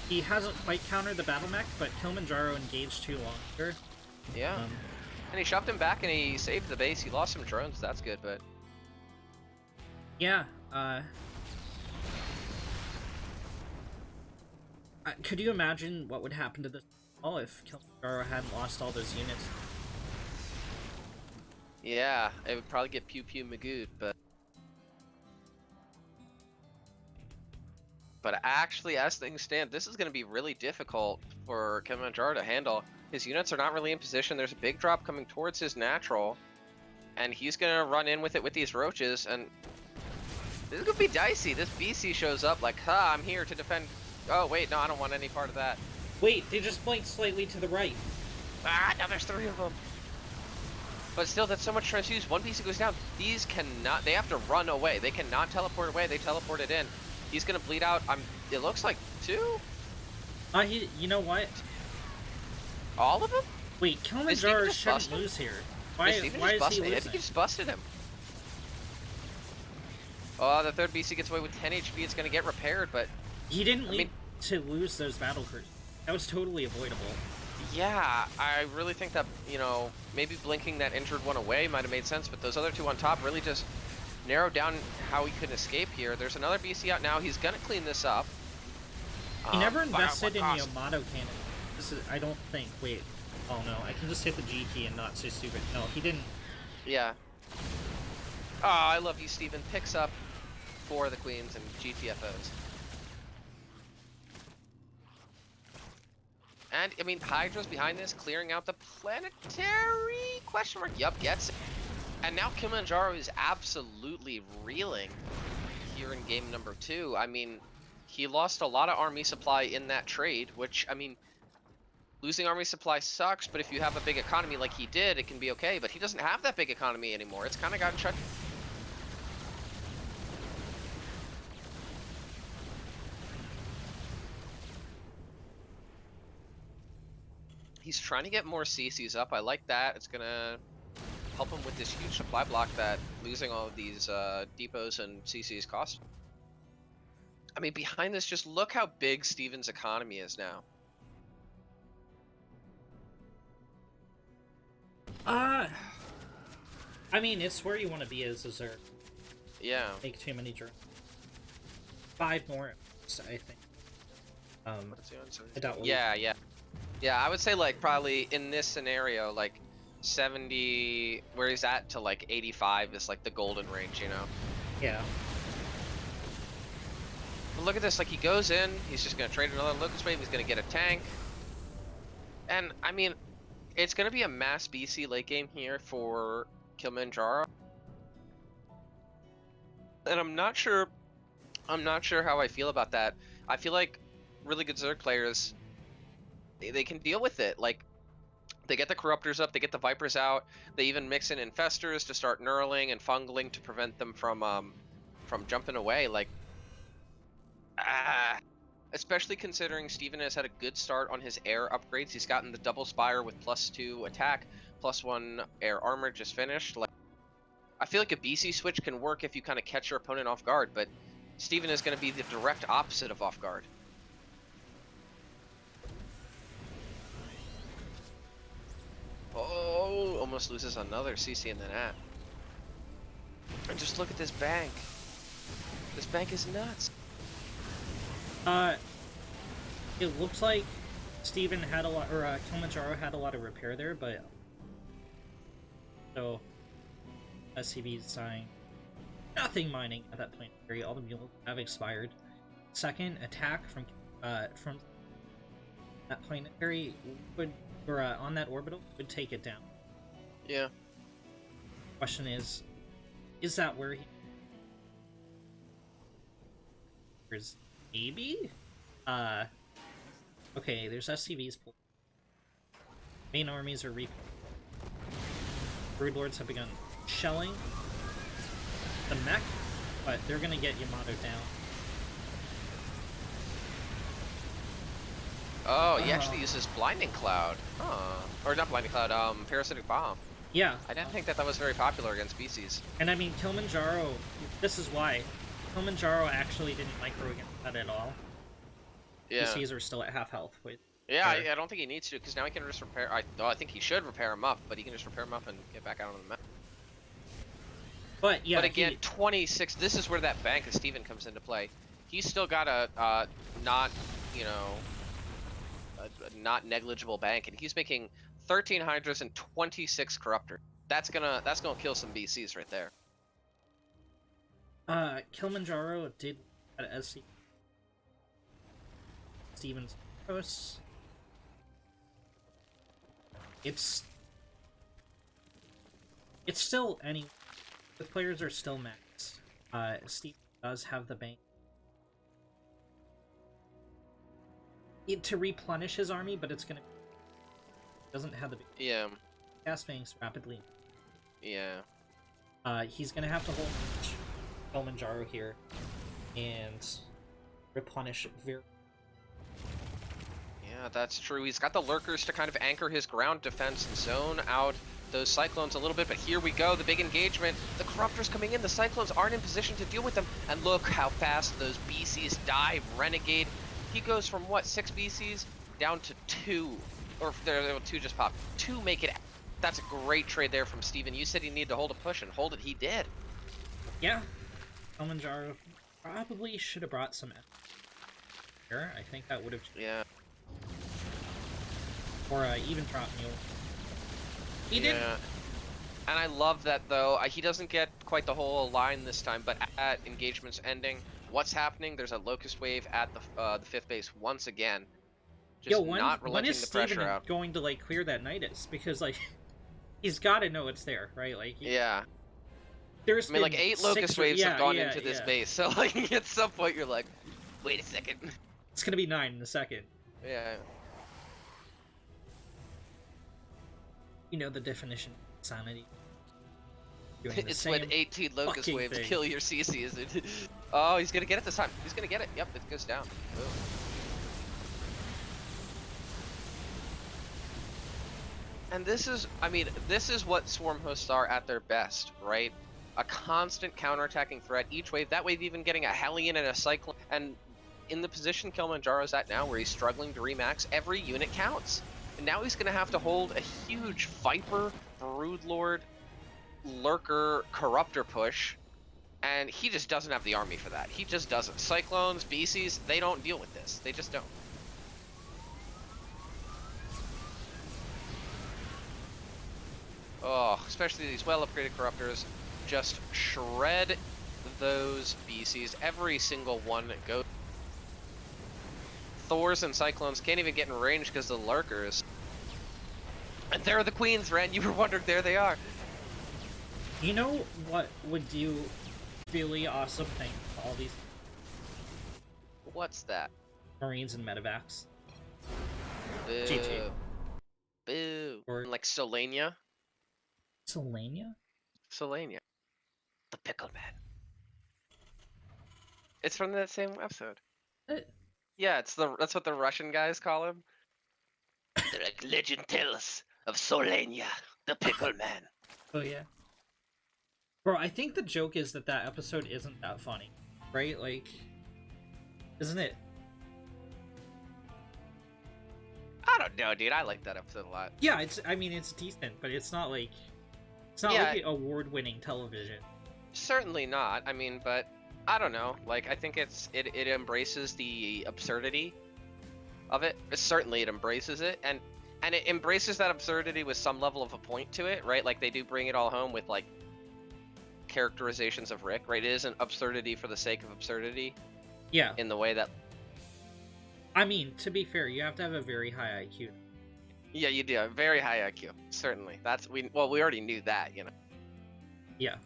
Speaker 1: He hasn't quite countered the battle mech, but Kilmanjaro engaged too longer.
Speaker 2: Yeah. And he shoved him back and he saved the base. He lost some drones, that's good, but...
Speaker 1: Yeah, could you imagine what would happen to this all if Kilmanjaro hadn't lost all those units?
Speaker 2: Yeah, it would probably get pew pew magooed, but... But actually, as things stand, this is going to be really difficult for Kilmanjaro to handle. His units are not really in position. There's a big drop coming towards his natural, and he's going to run in with it with these roaches, and this is going to be dicey. This BC shows up like, ha, I'm here to defend. Oh, wait, no, I don't want any part of that.
Speaker 1: Wait, they just blinked slightly to the right.
Speaker 2: Ah, now there's 3 of them. But still, that's so much transfuse. One BC goes down. These cannot, they have to run away. They cannot teleport away. They teleported in. He's going to bleed out. It looks like 2.
Speaker 1: You know what?
Speaker 2: All of them?
Speaker 1: Wait, Kilmanjaro shouldn't lose here. Why is he losing?
Speaker 2: I think he just busted him. Oh, the 3rd BC gets away with 10 HP. It's going to get repaired, but...
Speaker 1: He didn't need to lose those battle crews. That was totally avoidable.
Speaker 2: Yeah, I really think that, you know, maybe blinking that injured one away might have made sense, but those other 2 on top really just narrowed down how he could escape here. There's another BC out now. He's going to clean this up.
Speaker 1: He never invested in the Yamato cannon. This is, I don't think. Wait. Oh no, I can just hit the G key and not say stupid. No, he didn't.
Speaker 2: Yeah. Oh, I love you, Steven. Picks up for the queens and GTFOs. And, I mean, Hydra's behind this, clearing out the planetary question mark. Yup, gets it. And now Kilmanjaro is absolutely reeling here in game number 2. I mean, he lost a lot of army supply in that trade, which, I mean, losing army supply sucks, but if you have a big economy like he did, it can be okay. But he doesn't have that big economy anymore. It's kind of gotten shut. He's trying to get more CCs up. I like that. It's gonna help him with this huge supply block that losing all of these depots and CCs cost. I mean, behind this, just look how big Steven's economy is now.
Speaker 1: I mean, it's where you want to be as a Zerg.
Speaker 2: Yeah.
Speaker 1: Make too many drones. 5 more, I think. I doubt
Speaker 2: yeah. Yeah, I would say, like, probably in this scenario, like, 70, where he's at, to, like, 85 is, like, the golden range, you know?
Speaker 1: Yeah.
Speaker 2: But look at this, like, he goes in, he's just gonna trade another Locust Wave, he's gonna get a tank. And, I mean, it's gonna be a mass BC late game here for Kilmanjaro. And I'm not sure how I feel about that. I feel like really good Zerg players, they can deal with it. Like, they get the Corruptors up, they get the Vipers out, they even mix in Infestors to start knurling and fungling to prevent them from jumping away. Like, especially considering Steven has had a good start on his air upgrades. He's gotten the double spire with +2 attack, +1 air armor just finished. Like, I feel like a BC switch can work if you kind of catch your opponent off guard, but Steven is going to be the direct opposite of off guard. Oh, almost loses another CC in the net. And just look at this bank. This bank is nuts.
Speaker 1: It looks like Steven had a lot, or Kilmanjaro had a lot of repair there, but so SCV's dying. Nothing mining at that point. All the mules have expired. Second attack from that planetary would, or on that orbital, would take it down.
Speaker 2: Yeah.
Speaker 1: Question is that where he is? Maybe? Okay, there's SCVs. Main armies are reaping. Brood Lords have begun shelling the mech, but they're gonna get Yamato down.
Speaker 2: Oh, he actually uses Blinding Cloud. Huh. Or not Blinding Cloud, Parasitic Bomb.
Speaker 1: Yeah.
Speaker 2: I didn't think that was very popular against species.
Speaker 1: And I mean, Kilmanjaro, this is why. Kilmanjaro actually didn't micro against that at all.
Speaker 2: Yeah.
Speaker 1: PCs are still at half health.
Speaker 2: Yeah, I don't think he needs to, because now he can just repair. I think he should repair him up, but he can just repair him up and get back out on the map.
Speaker 1: But yeah.
Speaker 2: But again, 26. This is where that bank of Steven comes into play. He's still got a not, you know, a not negligible bank, and he's making 13 Hydras and 26 Corruptor. That's gonna kill some BCs right there.
Speaker 1: Kilmanjaro did at SC Steven's posts. It's still any. The players are still max. Steve does have the bank to replenish his army, but it's gonna doesn't have the gas banks rapidly.
Speaker 2: Yeah.
Speaker 1: He's gonna have to hold Kilmanjaro here and replenish very.
Speaker 2: Yeah, that's true. He's got the lurkers to kind of anchor his ground defense and zone out those Cyclones a little bit, but here we go, the big engagement. The Corruptors coming in, the Cyclones aren't in position to deal with them, and look how fast those BCs dive. Renegade, he goes from, what, 6 BCs down to 2, or there 2 just popped. 2 make it. That's a great trade there from Steven. You said he needed to hold a push, and hold it he did.
Speaker 1: Yeah, Kilmanjaro probably should have brought some here. I think that would have.
Speaker 2: Yeah.
Speaker 1: Or even drop mule. He didn't.
Speaker 2: And I love that, though. He doesn't get quite the whole line this time, but at engagement's ending, what's happening? There's a Locust Wave at the 5th base once again. Just not relenting the pressure out.
Speaker 1: Going to, like, clear that Nidus? Because, like, he's got to know it's there, right? Like,
Speaker 2: yeah.
Speaker 1: There's
Speaker 2: I mean, like, 8 Locust Waves have gone into this base, so, like, at some point you're like, wait a second.
Speaker 1: It's gonna be 9 in a second.
Speaker 2: Yeah.
Speaker 1: You know the definition of sanity.
Speaker 2: It's when 18 Locust Waves kill your CC, is it? Oh, he's gonna get it this time. He's gonna get it. Yep, it goes down. Boom. And this is, I mean, this is what Swarm hosts are at their best, right? A constant counterattacking threat each wave. That wave even getting a Hellion and a Cyclone. And in the position Kilmanjaro's at now, where he's struggling to remax, every unit counts. And now he's going to have to hold a huge Viper, Broodlord, Lurker, Corruptor push. And he just doesn't have the army for that. He just doesn't. Cyclones, BCs, they don't deal with this. They just don't. Oh, especially these well-upgraded Corruptors. Just shred those BCs. Every single one goes. Thors and Cyclones can't even get in range because of the Lurkers. And there are the Queens, Ren. You were wondering, there they are.
Speaker 1: You know what would do really awesome thing to all these
Speaker 2: What's that?
Speaker 1: Marines and medevacs?
Speaker 2: Boo.
Speaker 1: GG.
Speaker 2: Boo.
Speaker 1: Or
Speaker 2: Like Solania?
Speaker 1: Solania?
Speaker 2: Solania. The Pickle Man. It's from that same episode. Yeah, that's what the Russian guys call him. The legend tells of Solania, the Pickle Man.
Speaker 1: Oh yeah. Bro, I think the joke is that that episode isn't that funny, right? Like, isn't it?
Speaker 2: I don't know, dude. I like that episode a lot.
Speaker 1: Yeah, I mean, it's decent, but it's not like award-winning television.
Speaker 2: Certainly not. I mean, but I don't know. Like, I think it embraces the absurdity of it. Certainly, it embraces it, and it embraces that absurdity with some level of a point to it, right? Like, they do bring it all home with like characterizations of Rick, right? It isn't absurdity for the sake of absurdity.
Speaker 1: Yeah.
Speaker 2: In the way that.
Speaker 1: I mean, to be fair, you have to have a very high IQ.
Speaker 2: Yeah, you do. A very high IQ. Certainly. We already knew that, you know.
Speaker 1: Yeah.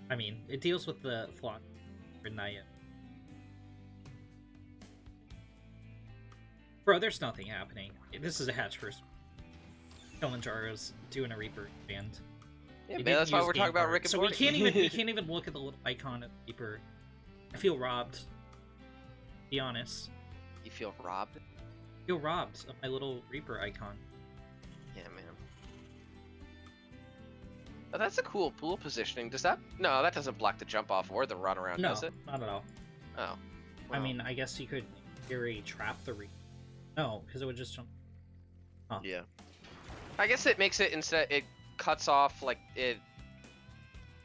Speaker 1: I mean, it deals with the flaw for not yet. Bro, there's nothing happening. This is a hatch first. Kilmanjaro's doing a Reaper band.
Speaker 2: Yeah, man, that's why we're talking about Rick and
Speaker 1: So
Speaker 2: Morty.
Speaker 1: we can't even look at the little icon of Reaper. I feel robbed. To be honest.
Speaker 2: You feel robbed?
Speaker 1: I feel robbed of my little Reaper icon.
Speaker 2: Yeah, man. Oh, that's a cool pool positioning. Does that? No, that doesn't block the jump off or the run around,
Speaker 1: No,
Speaker 2: does it?
Speaker 1: not at all.
Speaker 2: Oh. Well.
Speaker 1: I mean, I guess you could, in theory, trap the Reaper. No, because it would just jump. Huh.
Speaker 2: Yeah. I guess it makes it it cuts off like it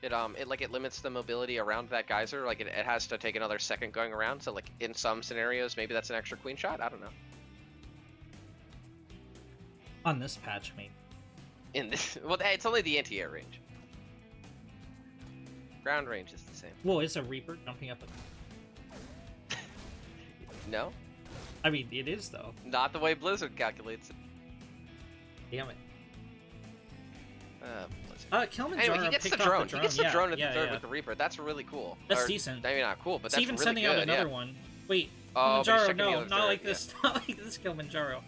Speaker 2: limits the mobility around that geyser. Like it has to take another second going around. So like in some scenarios, maybe that's an extra queen shot. I don't know.
Speaker 1: On this patch, maybe.
Speaker 2: In this, well, it's only the anti-air range. Ground range is the same.
Speaker 1: Well, is a Reaper jumping up?
Speaker 2: No.
Speaker 1: I mean, it is though.
Speaker 2: Not the way Blizzard calculates it.
Speaker 1: Damn it. Kilmanjaro
Speaker 2: Anyway, he gets the
Speaker 1: picked off
Speaker 2: drone. He gets the drone at the third
Speaker 1: yeah.
Speaker 2: with the Reaper. That's really cool.
Speaker 1: That's decent.
Speaker 2: Maybe not cool, but
Speaker 1: it's
Speaker 2: that's
Speaker 1: even
Speaker 2: really
Speaker 1: sending
Speaker 2: good,
Speaker 1: out another
Speaker 2: yeah.
Speaker 1: one. Wait,
Speaker 2: Oh, but he's
Speaker 1: Kilmanjaro,
Speaker 2: checking the
Speaker 1: no,
Speaker 2: other
Speaker 1: not
Speaker 2: third,
Speaker 1: like this. Not like this, Kilmanjaro.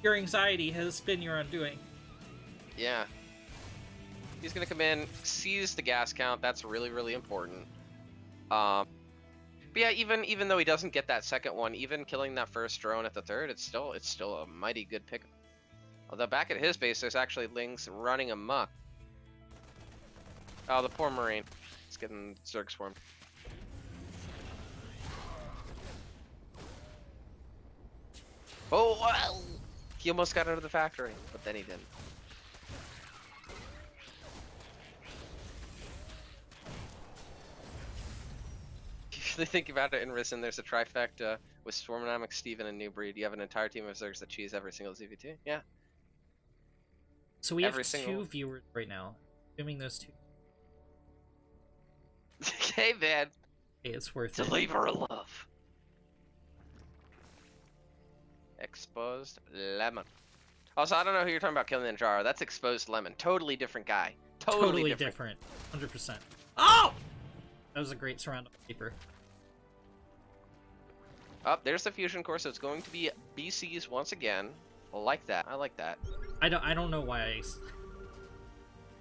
Speaker 1: Your anxiety has been your undoing.
Speaker 2: Yeah. He's gonna come in, seize the gas count. That's really, really important. But yeah, even though he doesn't get that second one, even killing that first drone at the third, it's still a mighty good pick. Although back at his base, there's actually Lings running amok. Oh, the poor Marine. It's getting Zerg swarmed. Oh, well! He almost got out of the factory, but then he didn't. If you think about it in Ris3n, there's a trifecta with Swarmonomics, Steven, and New Breed. You have an entire team of Zergs that cheese every single ZVT. Yeah.
Speaker 1: So we have
Speaker 2: Every single
Speaker 1: two
Speaker 2: one.
Speaker 1: viewers right now. Assuming those two.
Speaker 2: Hey, man.
Speaker 1: Hey, it's worth
Speaker 2: It's
Speaker 1: it.
Speaker 2: a labor of love. Exposed Lemon. Also, I don't know who you're talking about killing Kilmanjaro. That's Exposed Lemon. Totally different guy. Totally different.
Speaker 1: 100%. Oh! That was a great surround paper.
Speaker 2: Oh, there's the fusion core, so it's going to be BCs once again. I like that. I like that.
Speaker 1: I don't know why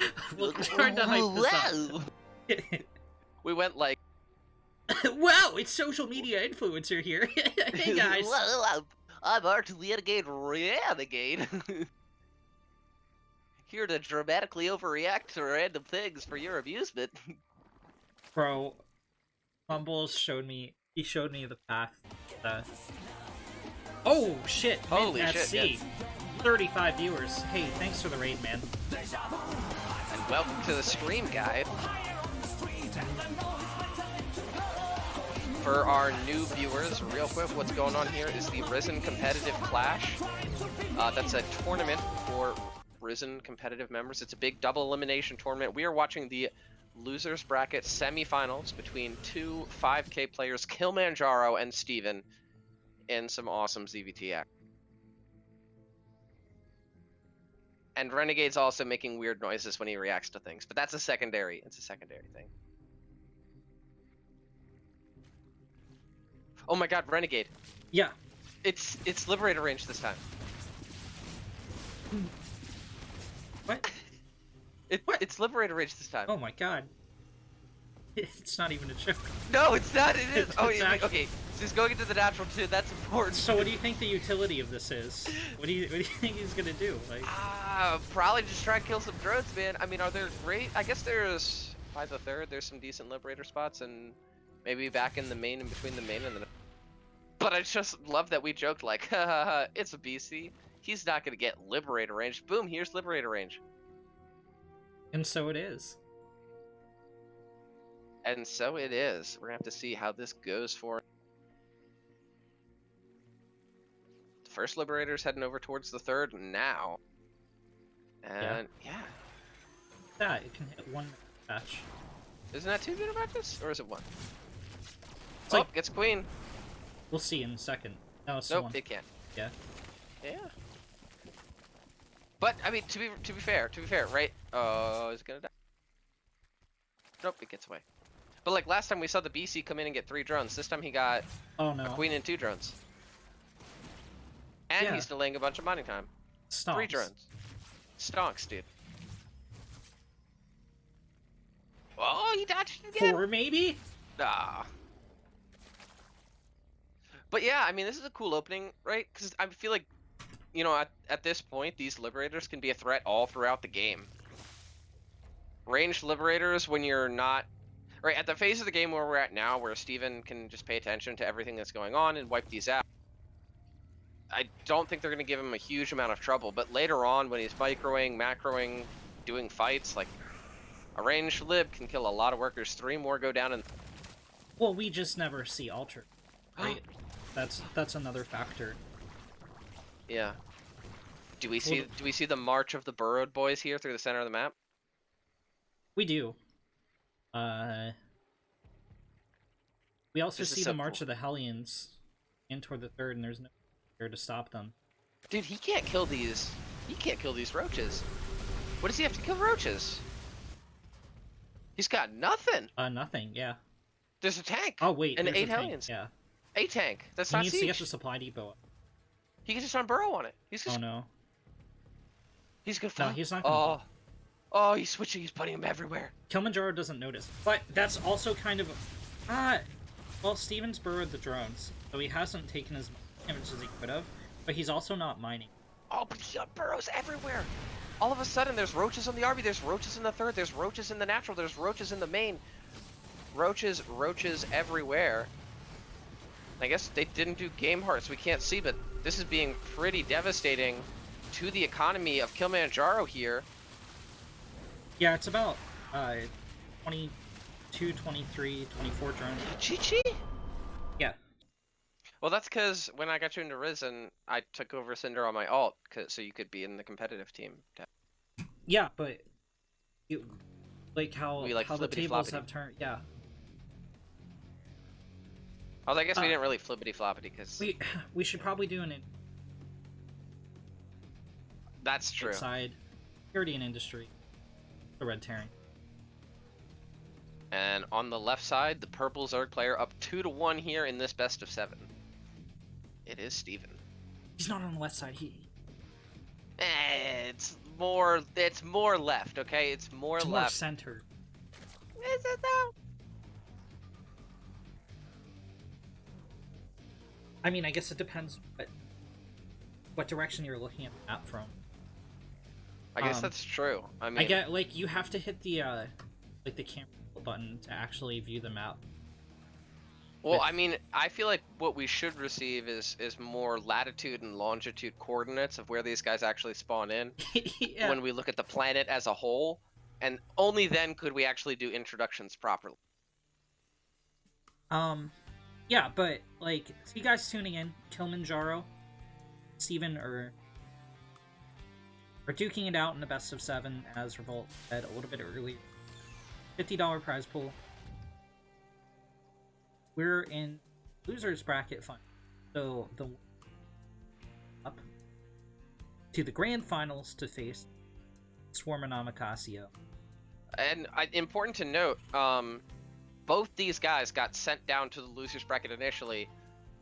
Speaker 1: I... We're trying to hype this up.
Speaker 2: We went like...
Speaker 1: Wow, it's social media influencer here. Hey guys.
Speaker 2: I'm Renegade. Here to dramatically overreact to random things for your amusement.
Speaker 1: Bro, Mumbles showed me. He showed me the path. Oh shit!
Speaker 2: Holy
Speaker 1: Mid at
Speaker 2: shit!
Speaker 1: sea.
Speaker 2: Yeah.
Speaker 1: 35 viewers. Hey, thanks for the raid, man.
Speaker 2: And welcome to the stream, guide. For our new viewers, real quick, what's going on here is the Ris3n Competitive Clash. That's a tournament for Ris3n competitive members. It's a big double elimination tournament. We are watching the losers bracket semifinals between two 5K players, Kilmanjaro and Ris3n, in some awesome ZVT act. And Renegade's also making weird noises when he reacts to things, but that's a secondary. It's a secondary thing. Oh my god, Renegade.
Speaker 1: Yeah.
Speaker 2: It's Liberator range this time.
Speaker 1: What?
Speaker 2: What? It's Liberator range this time.
Speaker 1: Oh my god. It's not even a joke.
Speaker 2: No, it's not. It is. Oh,
Speaker 1: It's actually...
Speaker 2: okay. So he's going into the natural too. That's important.
Speaker 1: So what do you think the utility of this is? What do you think he's gonna do? Like,
Speaker 2: probably just try and kill some drones, man. I mean, are there great? I guess there's by the third. There's some decent Liberator spots, and maybe back in the main, in between the main and the. But I just love that we joked like, ha ha ha, it's a BC. He's not gonna get Liberator range. Boom, here's Liberator range.
Speaker 1: and so it is.
Speaker 2: And so it is. We're gonna have to see how this goes for him. The first Liberator's heading over towards the third now. And yeah.
Speaker 1: Yeah, it can hit one match.
Speaker 2: Isn't that 2 minute matches? Or is it 1?
Speaker 1: It's
Speaker 2: Oh,
Speaker 1: like...
Speaker 2: gets queen.
Speaker 1: We'll see in a second. No, it's
Speaker 2: Nope,
Speaker 1: one.
Speaker 2: it can't.
Speaker 1: Yeah.
Speaker 2: Yeah. But I mean, to be fair, right? Oh, is it gonna die? Nope, it gets away. But like last time we saw the BC come in and get 3 drones. This time he got
Speaker 1: Oh no.
Speaker 2: a queen and 2 drones. And
Speaker 1: Yeah.
Speaker 2: he's delaying a bunch of mining time.
Speaker 1: Stomps.
Speaker 2: 3 drones. Stonks, dude. Oh, he dodged it again.
Speaker 1: 4 maybe?
Speaker 2: Ah. But yeah, I mean, this is a cool opening, right? Because I feel like, you know, at this point, these Liberators can be a threat all throughout the game. Ranged Liberators, when you're not... Right, at the phase of the game where we're at now, where Ris3n can just pay attention to everything that's going on and wipe these out, I don't think they're going to give him a huge amount of trouble. But later on, when he's microing, macroing, doing fights, like, a ranged Lib can kill a lot of workers. 3 more go down and...
Speaker 1: Well, we just never see Alter, right? That's another factor.
Speaker 2: Yeah. Do we see the march of the burrowed boys here through the center of the map?
Speaker 1: We do. We also
Speaker 2: This is
Speaker 1: see
Speaker 2: so
Speaker 1: the march
Speaker 2: cool.
Speaker 1: of the Hellions in toward the third, and there's no there to stop them.
Speaker 2: Dude, he can't kill these. He can't kill these roaches. What does he have to kill roaches? He's got nothing.
Speaker 1: Nothing. Yeah.
Speaker 2: There's a tank.
Speaker 1: Oh wait,
Speaker 2: and
Speaker 1: there's
Speaker 2: 8
Speaker 1: a tank,
Speaker 2: Hellions.
Speaker 1: Yeah.
Speaker 2: A tank. That's
Speaker 1: He
Speaker 2: not
Speaker 1: needs
Speaker 2: siege.
Speaker 1: to get the supply depot.
Speaker 2: He can just unburrow on it. He's just.
Speaker 1: Oh no.
Speaker 2: He's good.
Speaker 1: No, he's not gonna.
Speaker 2: Oh, he's switching. He's putting him everywhere.
Speaker 1: Kilmanjaro doesn't notice, but that's also kind of well, Steven's burrowed the drones, so he hasn't taken as much damage as he could have, but he's also not mining.
Speaker 2: Oh, but he unburrows everywhere. All of a sudden, there's roaches on the RB. There's roaches in the third. There's roaches in the natural. There's roaches in the main. Roaches everywhere. I guess they didn't do game hearts. We can't see, but this is being pretty devastating to the economy of Kilmanjaro here.
Speaker 1: Yeah, it's about 22, 23, 24 drones.
Speaker 2: Chi-chi?
Speaker 1: Yeah.
Speaker 2: Well, that's because when I got you into Ris3n, I took over Cinder on my alt, so you could be in the competitive team.
Speaker 1: Yeah, but you, like how
Speaker 2: We, like,
Speaker 1: the tables
Speaker 2: flippity-floppity.
Speaker 1: have turned. Yeah.
Speaker 2: Although I guess we didn't really flippity-floppity, because...
Speaker 1: We should probably do an
Speaker 2: That's true.
Speaker 1: inside security and industry. The red tearing.
Speaker 2: And on the left side, the purple Zerg player up 2-1 here in this best of 7. It is Steven.
Speaker 1: He's not on the left side.
Speaker 2: It's more left, okay? It's more
Speaker 1: It's more
Speaker 2: left.
Speaker 1: center.
Speaker 2: Is it though?
Speaker 1: I mean, I guess it depends what what direction you're looking at the map from.
Speaker 2: I guess that's true. I mean,
Speaker 1: I get, like, you have to hit the, like, the camera button to actually view the map.
Speaker 2: well, I mean, I feel like what we should receive is more latitude and longitude coordinates of where these guys actually spawn in
Speaker 1: Yeah.
Speaker 2: when we look at the planet as a whole, and only then could we actually do introductions properly.
Speaker 1: Yeah, but, like, so you guys tuning in, Kilmanjaro, Steven are duking it out in the best of 7, as Revolt said a little bit earlier. $50 prize pool. We're in losers bracket final, so the up to the grand finals to face Swarm and Amakasio.
Speaker 2: And important to note, both these guys got sent down to the losers bracket initially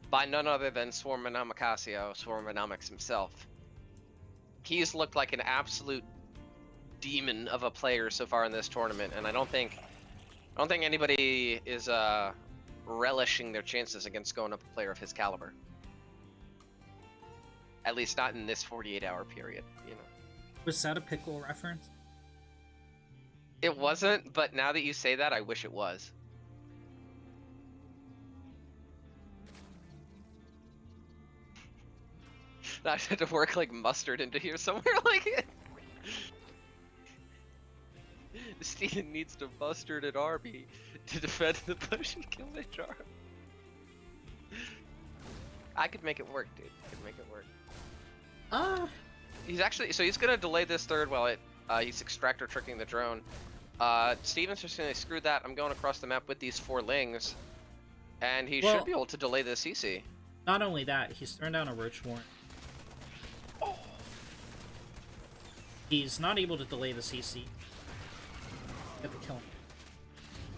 Speaker 2: by none other than Swarm and Amakasio, Swarmonomics himself. He's looked like an absolute demon of a player so far in this tournament, and I don't think anybody is relishing their chances against going up a player of his caliber. At least not in this 48-hour period, you know.
Speaker 1: Was that a pickle reference?
Speaker 2: It wasn't, but now that you say that, I wish it was. I had to work like mustard into here somewhere like it. Steven needs to mustard an army to defend the push and Kilmanjaro. I could make it work, dude. I could make it work. He's actually, so he's gonna delay this third while he's extractor tricking the drone. Steven's just gonna screw that. I'm going across the map with these 4 lings, and he should be able to delay the CC.
Speaker 1: Not only that, he's thrown down a roach warrant.
Speaker 2: Oh.
Speaker 1: He's not able to delay the CC. Get the kill.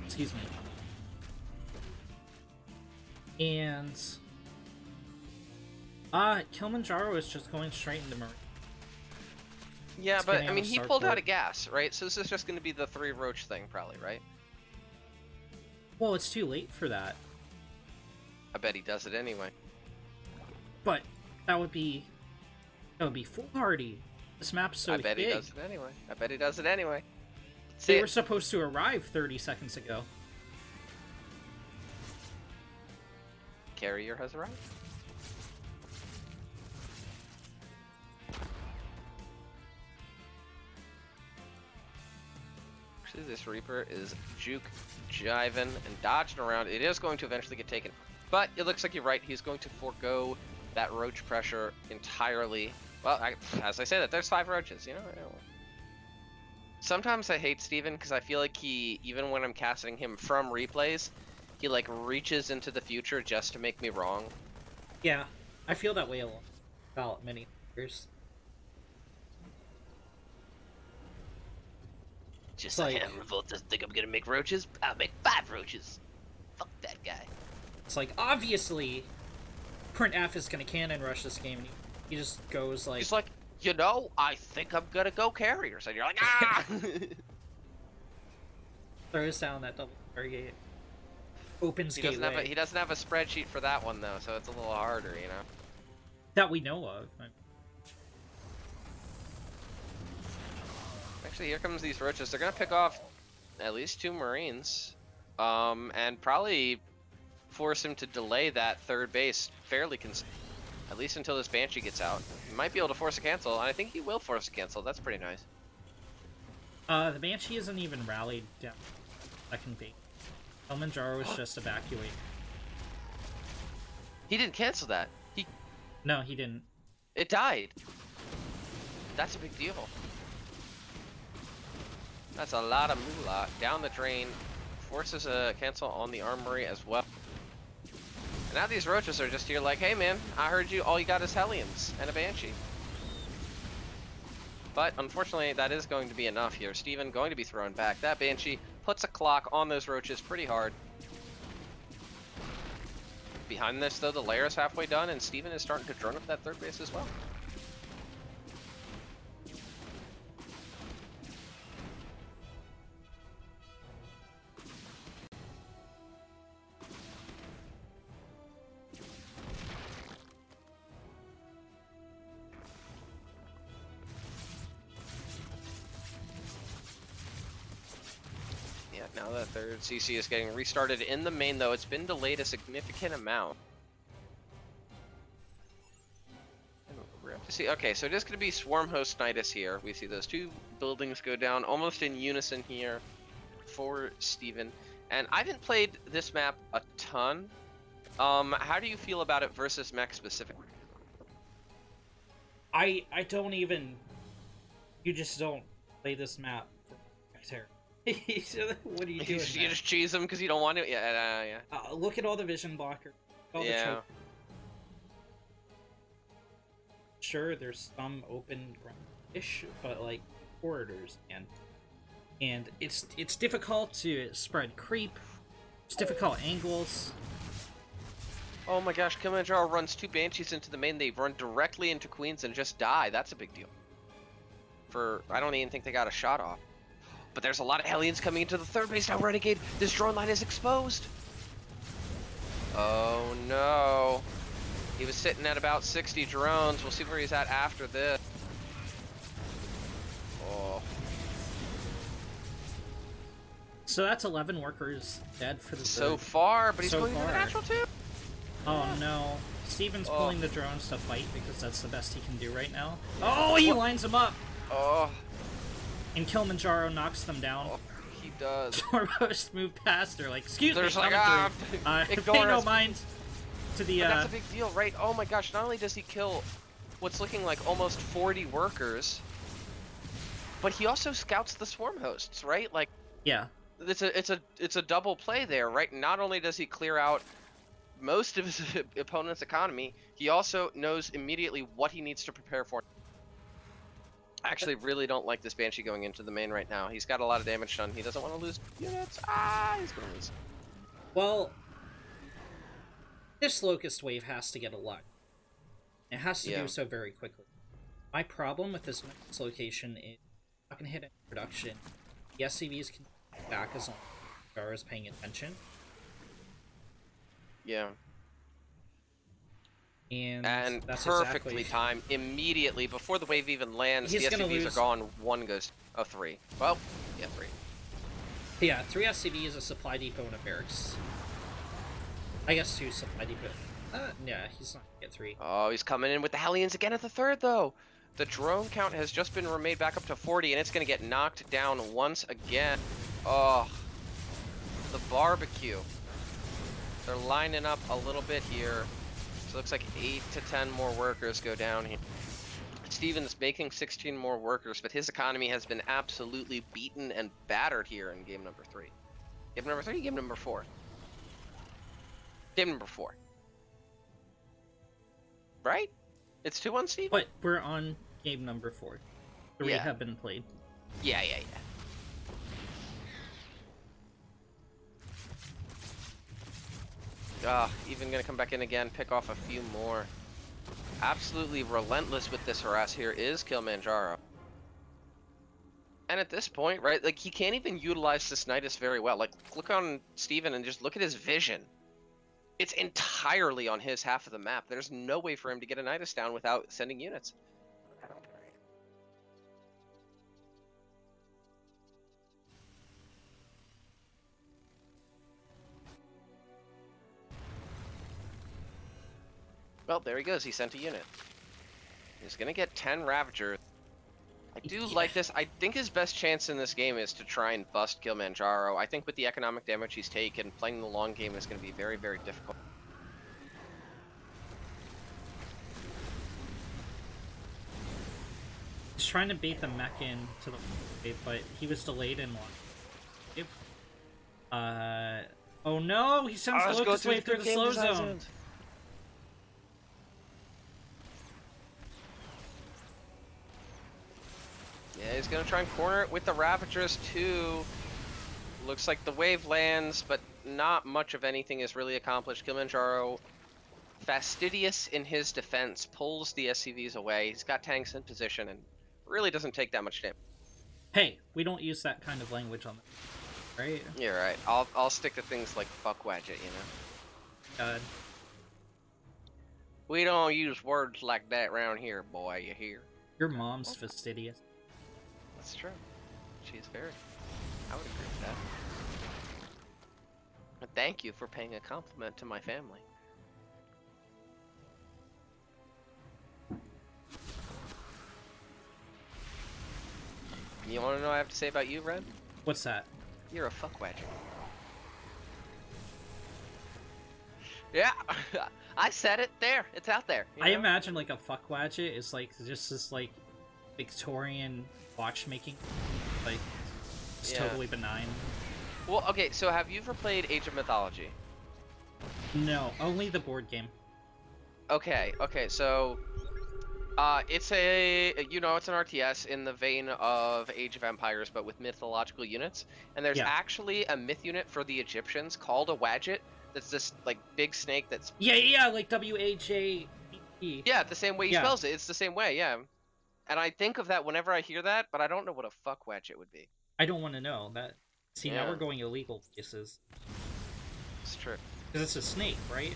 Speaker 1: Excuse me. And Kilmanjaro is just going straight into Marine.
Speaker 2: Yeah,
Speaker 1: It's
Speaker 2: but
Speaker 1: getting
Speaker 2: I
Speaker 1: out
Speaker 2: mean,
Speaker 1: of
Speaker 2: he
Speaker 1: Starport.
Speaker 2: pulled out a gas, right? So this is just going to be the 3 roach thing, probably, right?
Speaker 1: Well, it's too late for that.
Speaker 2: I bet he does it anyway.
Speaker 1: But that would be foolhardy. This map's so big.
Speaker 2: I bet he does it anyway. I bet he does it anyway.
Speaker 1: They were supposed to arrive 30 seconds ago.
Speaker 2: Carrier has arrived. Actually, this Reaper is juke, jiving, and dodging around. It is going to eventually get taken. But it looks like you're right. He's going to forego that roach pressure entirely. Well, as I say that, there's 5 roaches, you know? Sometimes I hate Steven because I feel like he, even when I'm casting him from replays, he like reaches into the future just to make me wrong.
Speaker 1: Yeah, I feel that way a lot about many players.
Speaker 2: Just
Speaker 1: like,
Speaker 2: like, Revolt doesn't think I'm gonna make roaches. I'll make 5 roaches. Fuck that guy.
Speaker 1: It's like, obviously, Print F is gonna cannon rush this game, and he just goes like...
Speaker 2: He's like, you know, I think I'm gonna go carriers. And you're like, ah!
Speaker 1: Throws down that double target. Opens
Speaker 2: he
Speaker 1: gateway.
Speaker 2: he doesn't have a spreadsheet for that one, though, so it's a little harder, you know?
Speaker 1: That we know of.
Speaker 2: Actually, here comes these roaches. They're gonna pick off at least 2 Marines. And probably force him to delay that 3rd base fairly at least until this Banshee gets out. He might be able to force a cancel, and I think he will force a cancel. That's pretty nice.
Speaker 1: The Banshee isn't even rallied down second base. Kilmanjaro was just evacuating.
Speaker 2: He didn't cancel that.
Speaker 1: No, he didn't.
Speaker 2: It died. That's a big deal. That's a lot of moolah. Down the drain. Forces a cancel on the armory as well. And now these roaches are just here like, hey man, I heard you, all you got is Hellions and a Banshee. But unfortunately, that is going to be enough here. Steven going to be thrown back. That Banshee puts a clock on those roaches pretty hard. Behind this, though, the lair is halfway done, and Steven is starting to drone up that 3rd base as well. Now that third CC is getting restarted in the main, though. It's been delayed a significant amount. We're up to see. Okay, so it is going to be Swarm Host Nidus here. We see those two buildings go down almost in unison here for Steven. And I haven't played this map a ton. How do you feel about it versus mech specifically?
Speaker 1: I don't even... You just don't play this map for terror. What are you doing?
Speaker 2: You just cheese them because you don't want to? Yeah.
Speaker 1: Look at all the vision blocker. All the choke. Sure, there's some open ground-ish, but like corridors, and it's difficult to spread creep. It's difficult angles.
Speaker 2: Oh my gosh, Kilmanjaro runs 2 Banshees into the main. They run directly into Queens and just die. That's a big deal. I don't even think they got a shot off. But there's a lot of Hellions coming into the third base now. Renegade, this drone line is exposed. Oh no. He was sitting at about 60 drones. We'll see where he's at after this. Oh.
Speaker 1: So that's 11 workers dead for the
Speaker 2: So
Speaker 1: third.
Speaker 2: far, but he's
Speaker 1: so
Speaker 2: going
Speaker 1: far.
Speaker 2: to the natural too.
Speaker 1: Oh no. Steven's pulling the drones to fight because that's the best he can do right now. Oh, he lines them up!
Speaker 2: Oh.
Speaker 1: And Kilmanjaro knocks them down.
Speaker 2: Oh, he does.
Speaker 1: Foremost move past her, like, excuse
Speaker 2: There's
Speaker 1: me,
Speaker 2: like,
Speaker 1: pay no mind to the,
Speaker 2: But that's a big deal, right? Oh my gosh, not only does he kill what's looking like almost 40 workers, but he also scouts the swarm hosts, right? Like,
Speaker 1: yeah.
Speaker 2: It's a double play there, right? Not only does he clear out most of his opponent's economy, he also knows immediately what he needs to prepare for. I actually really don't like this Banshee going into the main right now. He's got a lot of damage done. He doesn't want to lose units. He's going to lose.
Speaker 1: Well, this Locust Wave has to get a lot. It has to do so very quickly. My problem with this location is not going to hit any production. The SCVs can get back as long as Gar is paying attention.
Speaker 2: Yeah.
Speaker 1: And that's
Speaker 2: perfectly timed immediately before the wave even lands. The SCVs are gone. 1 goes. Oh, 3. Well, yeah, 3.
Speaker 1: Yeah, 3 SCVs, a supply depot, and a barracks. I guess 2 supply depot. Yeah, he's not gonna get 3.
Speaker 2: Oh, he's coming in with the Hellions again at the third, though. The drone count has just been remade back up to 40, and it's going to get knocked down once again. Oh, the barbecue. They're lining up a little bit here. So it looks like 8 to 10 more workers go down here. Steven's making 16 more workers, but his economy has been absolutely beaten and battered here in game number 3. Game number 3? Game number 4. Game number 4. Right? It's 2-1, Steve?
Speaker 1: But we're on game number 4. 3 have been played.
Speaker 2: Yeah. Even gonna come back in again, pick off a few more. Absolutely relentless with this harass here is Kilmanjaro. And at this point, right, like, he can't even utilize this Nidus very well. Like, look on Steven and just look at his vision. It's entirely on his half of the map. There's no way for him to get a Nidus down without sending units. Well, there he goes. He sent a unit. He's going to get 10 Ravagers. I do like this. I think his best chance in this game is to try and bust Kilmanjaro. I think with the economic damage he's taken, playing the long game is going to be very, very difficult.
Speaker 1: He's trying to bait the mech in to the wave, but he was delayed in one. Oh no! He sends the Locust Wave through the slow zone.
Speaker 2: Yeah, he's going to try and corner it with the Ravagers too. Looks like the wave lands, but not much of anything is really accomplished. Kilmanjaro, fastidious in his defense, pulls the SCVs away. He's got tanks in position and really doesn't take that much damage.
Speaker 1: Hey, we don't use that kind of language on the right?
Speaker 2: You're right. I'll stick to things like fuck wedget, you know?
Speaker 1: God.
Speaker 2: We don't use words like that around here, boy, you hear?
Speaker 1: Your mom's fastidious.
Speaker 2: That's true. She's very... I would agree with that. thank you for paying a compliment to my family. You want to know what I have to say about you, Red?
Speaker 1: What's that?
Speaker 2: You're a fuckwedger. Yeah, I said it. There, it's out there.
Speaker 1: I imagine like a fuck wadget is like just this like Victorian watchmaking, like it's totally benign.
Speaker 2: Well, okay, so have you ever played Age of Mythology?
Speaker 1: No, only the board game.
Speaker 2: Okay, so it's it's an RTS in the vein of Age of Empires, but with mythological units. And there's actually a myth unit for the Egyptians called a Wadjet. That's this like big snake that's
Speaker 1: like WHAE.
Speaker 2: Yeah, the same way he spells it. It's the same way, yeah. And I think of that whenever I hear that, but I don't know what a fuck Wadjet would be.
Speaker 1: I don't want to know that. See, now we're going illegal places.
Speaker 2: It's true.
Speaker 1: Because it's a snake, right?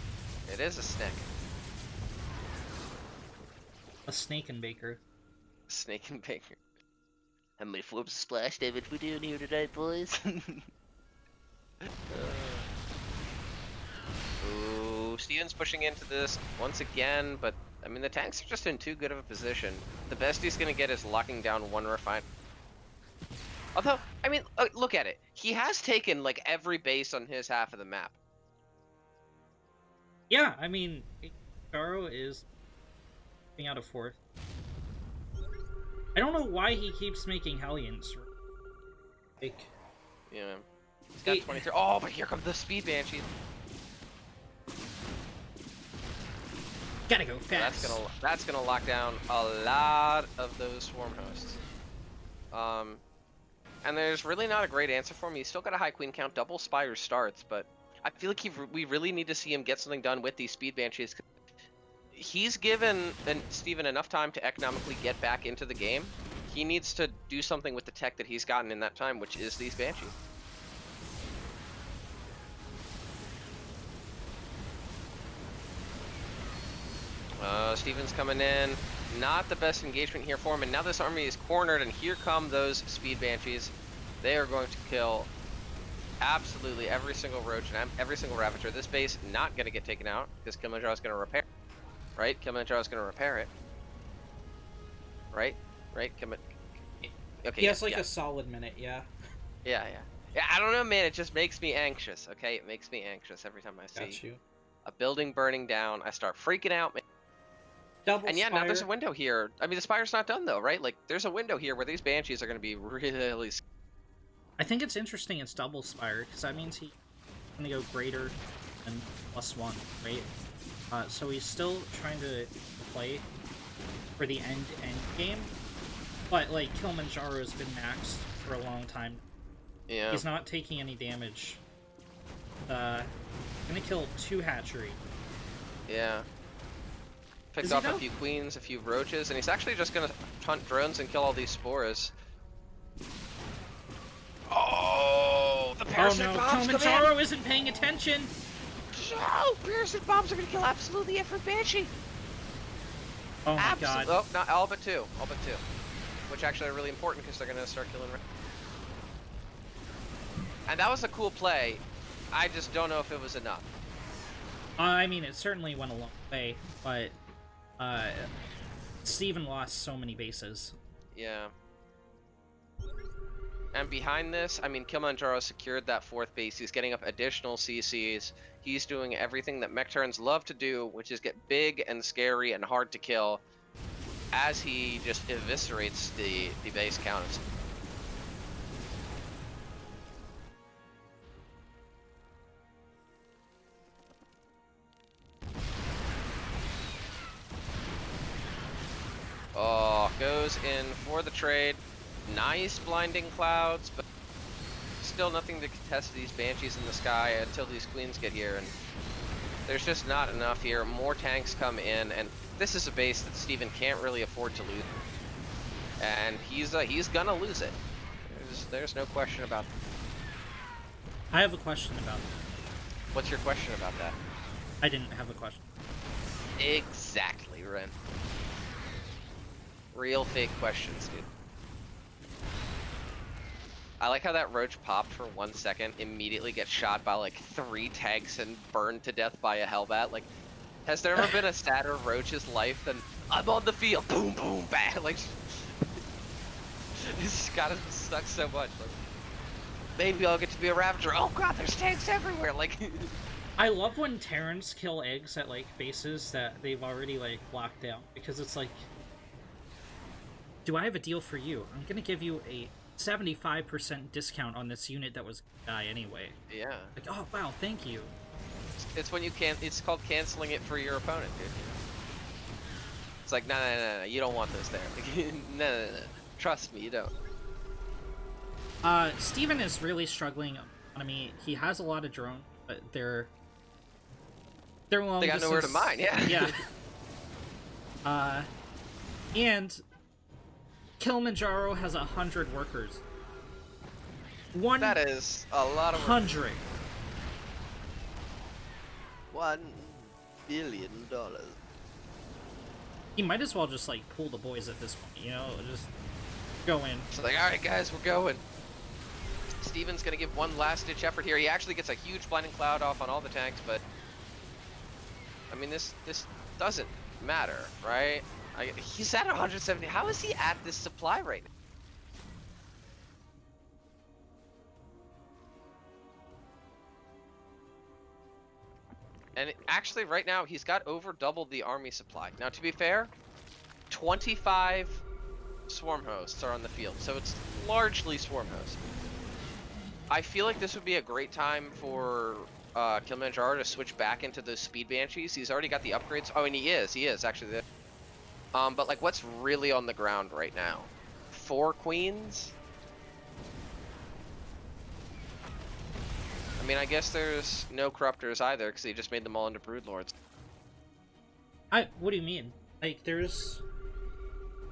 Speaker 2: It is a snake.
Speaker 1: A snake and baker.
Speaker 2: Snake and baker. How many forms of splash damage we doing here tonight, boys? Ooh, Steven's pushing into this once again, but I mean the tanks are just in too good of a position. The best he's gonna get is locking down one refine. Although, I mean, look at it. He has taken like every base on his half of the map.
Speaker 1: Yeah, I mean, Garo is being out of 4th. I don't know why he keeps making Hellions. Like,
Speaker 2: yeah, he's got 23. Oh, but here comes the speed banshee.
Speaker 1: Gotta go fast.
Speaker 2: That's gonna lock down a lot of those swarm hosts. And there's really not a great answer for him. He's still got a high queen count, double spire starts, but I feel like we really need to see him get something done with these speed banshees. He's given Steven enough time to economically get back into the game. He needs to do something with the tech that he's gotten in that time, which is these banshees. Steven's coming in. Not the best engagement here for him, and now this army is cornered, and here come those speed banshees. They are going to kill absolutely every single roach and every single ravager. This base not going to get taken out because Kilmanjaro is going to repair. Right? Kilmanjaro is going to repair it. Right? Okay.
Speaker 1: He has a solid minute, yeah.
Speaker 2: Yeah. I don't know, man. It just makes me anxious. Okay, it makes me anxious every time I see a building burning down. I start freaking out, man. And yeah, now there's a window here. I mean, the spire's not done though, right? Like, there's a window here where these banshees are going to be really.
Speaker 1: I think it's interesting it's double spire because that means he's going to go greater than +1, right? So he's still trying to play for the end game, but like Kilmanjaro has been maxed for a long time.
Speaker 2: Yeah.
Speaker 1: He's not taking any damage. Gonna kill 2 hatchery.
Speaker 2: Yeah. Picked off a few queens, a few roaches, and he's actually just gonna hunt drones and kill all these spores. Oh, the parasitic bombs come in!
Speaker 1: Kilmanjaro isn't paying attention!
Speaker 2: No! Parasitic bombs are gonna kill absolutely every banshee!
Speaker 1: Oh my god.
Speaker 2: Oh, not all but 2. All but 2. Which actually are really important because they're gonna start killing. And that was a cool play. I just don't know if it was enough.
Speaker 1: I mean, it certainly went a long way, but Steven lost so many bases.
Speaker 2: Yeah. And behind this, I mean, Kilmanjaro secured that 4th base. He's getting up additional CCs. He's doing everything that mech turns love to do, which is get big and scary and hard to kill as he just eviscerates the base counts. Oh, goes in for the trade. Nice blinding clouds, but still nothing to contest these banshees in the sky until these queens get here. And there's just not enough here. More tanks come in, and this is a base that Steven can't really afford to lose. And he's gonna lose it. There's no question about that.
Speaker 1: I have a question about that.
Speaker 2: What's your question about that?
Speaker 1: I didn't have a question.
Speaker 2: Exactly, Ren. Real fake questions, dude. I like how that roach popped for 1 second, immediately gets shot by like 3 tanks and burned to death by a hellbat. Like, has there ever been a sadder roach's life than I'm on the field, boom, boom, bang? Like, this gotta suck so much. Like, maybe I'll get to be a Ravager. Oh god, there's tanks everywhere. Like,
Speaker 1: I love when Terrans kill eggs at, like, bases that they've already, like, locked down. Because it's like, do I have a deal for you? I'm gonna give you a 75% discount on this unit that was gonna die anyway.
Speaker 2: yeah.
Speaker 1: Like, oh, wow, thank you.
Speaker 2: It's when you can't. It's called canceling it for your opponent, dude. It's like, no, you don't want this there. Like, no. Trust me, you don't.
Speaker 1: Steven is really struggling. I mean, he has a lot of drones, but they're long
Speaker 2: They got nowhere to mine, yeah.
Speaker 1: Yeah. And Kilmanjaro has 100 workers.
Speaker 2: That is a lot of work.
Speaker 1: 100.
Speaker 2: $1 billion.
Speaker 1: He might as well just, like, pull the boys at this point, you know? Just go in.
Speaker 2: So like, alright guys, we're going. Steven's gonna give one last ditch effort here. He actually gets a huge blinding cloud off on all the tanks, but I mean, this doesn't matter, right? He's at 170. How is he at this supply right now? And actually, right now, he's got over doubled the army supply. Now, to be fair, 25 swarm hosts are on the field, so it's largely swarm hosts. I feel like this would be a great time for Kilmanjaro to switch back into those speed banshees. He's already got the upgrades. Oh, and he is actually. But like, what's really on the ground right now? 4 queens. I mean, I guess there's no corruptors either, because he just made them all into broodlords.
Speaker 1: What do you mean? Like, there's...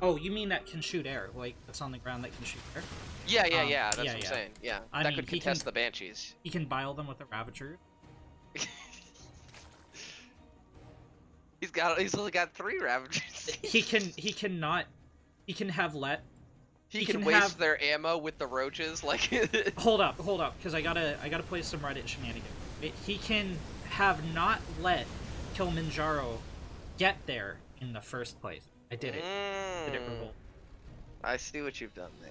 Speaker 1: Oh, you mean that can shoot air? Like, that's on the ground that can shoot air?
Speaker 2: Yeah, that's what I'm saying. Yeah,
Speaker 1: I
Speaker 2: that
Speaker 1: mean,
Speaker 2: could contest the banshees.
Speaker 1: He can bile them with a Ravager.
Speaker 2: He's only got 3 Ravagers.
Speaker 1: He can have let.
Speaker 2: He can waste their ammo with the roaches, like.
Speaker 1: Hold up, because I gotta play some Reddit shenanigans. He can have not let Kilmanjaro get there in the first place. I did it. Did it revolt.
Speaker 2: I see what you've done there.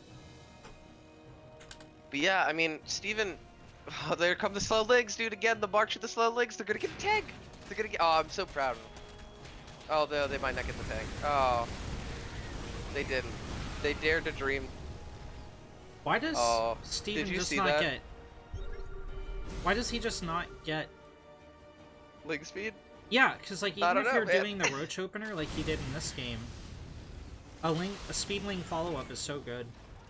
Speaker 2: But yeah, I mean, Steven. Oh, there come the slow legs, dude. Again, the march of the slow legs. They're gonna get a tank. They're gonna get. Oh, I'm so proud of them. Oh, they might not get the tank. Oh, they didn't. They dared to dream.
Speaker 1: Why does Steven just not get? Why does he just not get
Speaker 2: leg speed?
Speaker 1: Yeah, because like even if you're doing the roach opener like he did in this game, a speedling follow up is so good.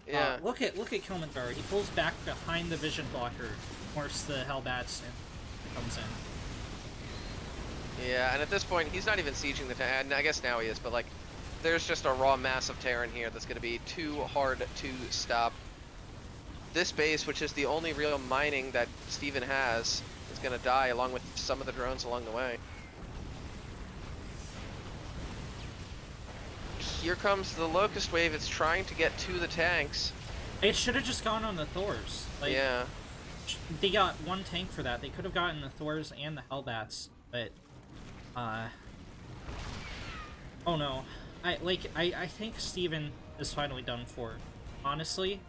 Speaker 2: Yeah.
Speaker 1: Look at Kilmanjaro. He pulls back behind the vision blocker, force the hellbats, and comes in.
Speaker 2: Yeah, and at this point, he's not even sieging the tank. I guess now he is, but like, there's just a raw mass of Terran here that's going to be too hard to stop. This base, which is the only real mining that Steven has, is going to die along with some of the drones along the way. Here comes the Locust Wave. It's trying to get to the tanks.
Speaker 1: It should have just gone on the Thors. Like,
Speaker 2: yeah.
Speaker 1: They got 1 tank for that. They could have gotten the Thors and the Hellbats, but... Oh no. I think Steven is finally done for. Honestly,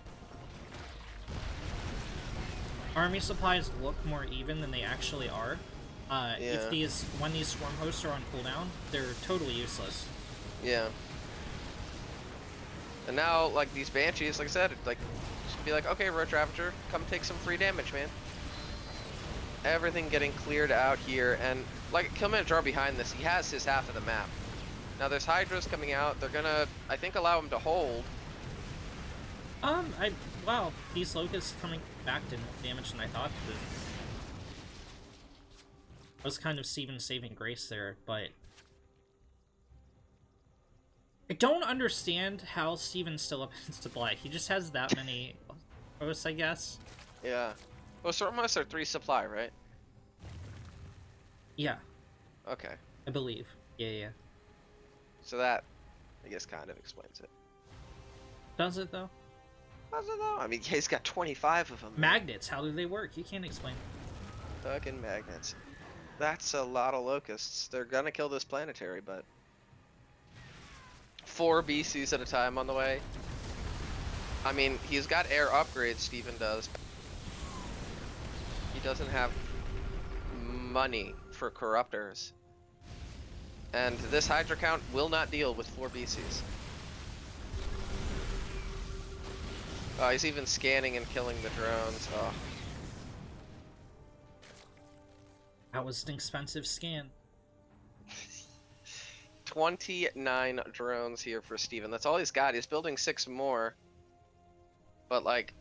Speaker 1: army supplies look more even than they actually are. When these swarm hosts are on cooldown, they're totally useless.
Speaker 2: Yeah. And now, like, these banshees, like I said, like, just be like, okay, Roach Ravager, come take some free damage, man. Everything getting cleared out here, and like Kilmanjaro behind this, he has his half of the map. Now there's Hydras coming out. They're gonna, I think, allow him to hold.
Speaker 1: Wow, these locusts coming back did more damage than I thought. I was kind of Steven's saving grace there, but I don't understand how Steven's still up in supply. He just has that many hosts, I guess.
Speaker 2: Yeah. Well, swarm hosts are 3 supply, right?
Speaker 1: Yeah.
Speaker 2: Okay.
Speaker 1: I believe. Yeah.
Speaker 2: So that, I guess, kind of explains it.
Speaker 1: Does it, though?
Speaker 2: don't know. I mean, he's got 25 of them.
Speaker 1: Magnets, how do they work? You can't explain.
Speaker 2: Fucking magnets. That's a lot of locusts. They're gonna kill this planetary, but 4 BCs at a time on the way. I mean, he's got air upgrades, Steven does. He doesn't have money for corruptors. And this Hydra count will not deal with 4 BCs. Oh, he's even scanning and killing the drones. Oh.
Speaker 1: That was an expensive scan.
Speaker 2: 29 drones here for Steven. That's all he's got. He's building 6 more. But, like,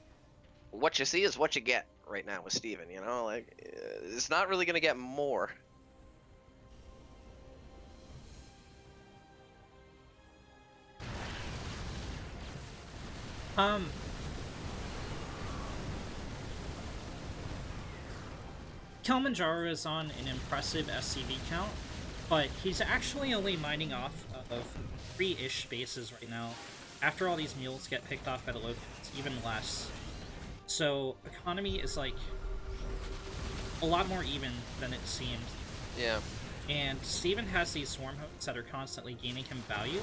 Speaker 2: what you see is what you get right now with Steven, you know? Like, it's not really going to get more.
Speaker 1: Kilmanjaro is on an impressive SCV count, but he's actually only mining off of 3-ish bases right now. After all these mules get picked off by the locusts, even less. So, economy is, like, a lot more even than it seemed.
Speaker 2: Yeah.
Speaker 1: And Steven has these swarm hosts that are constantly gaining him value.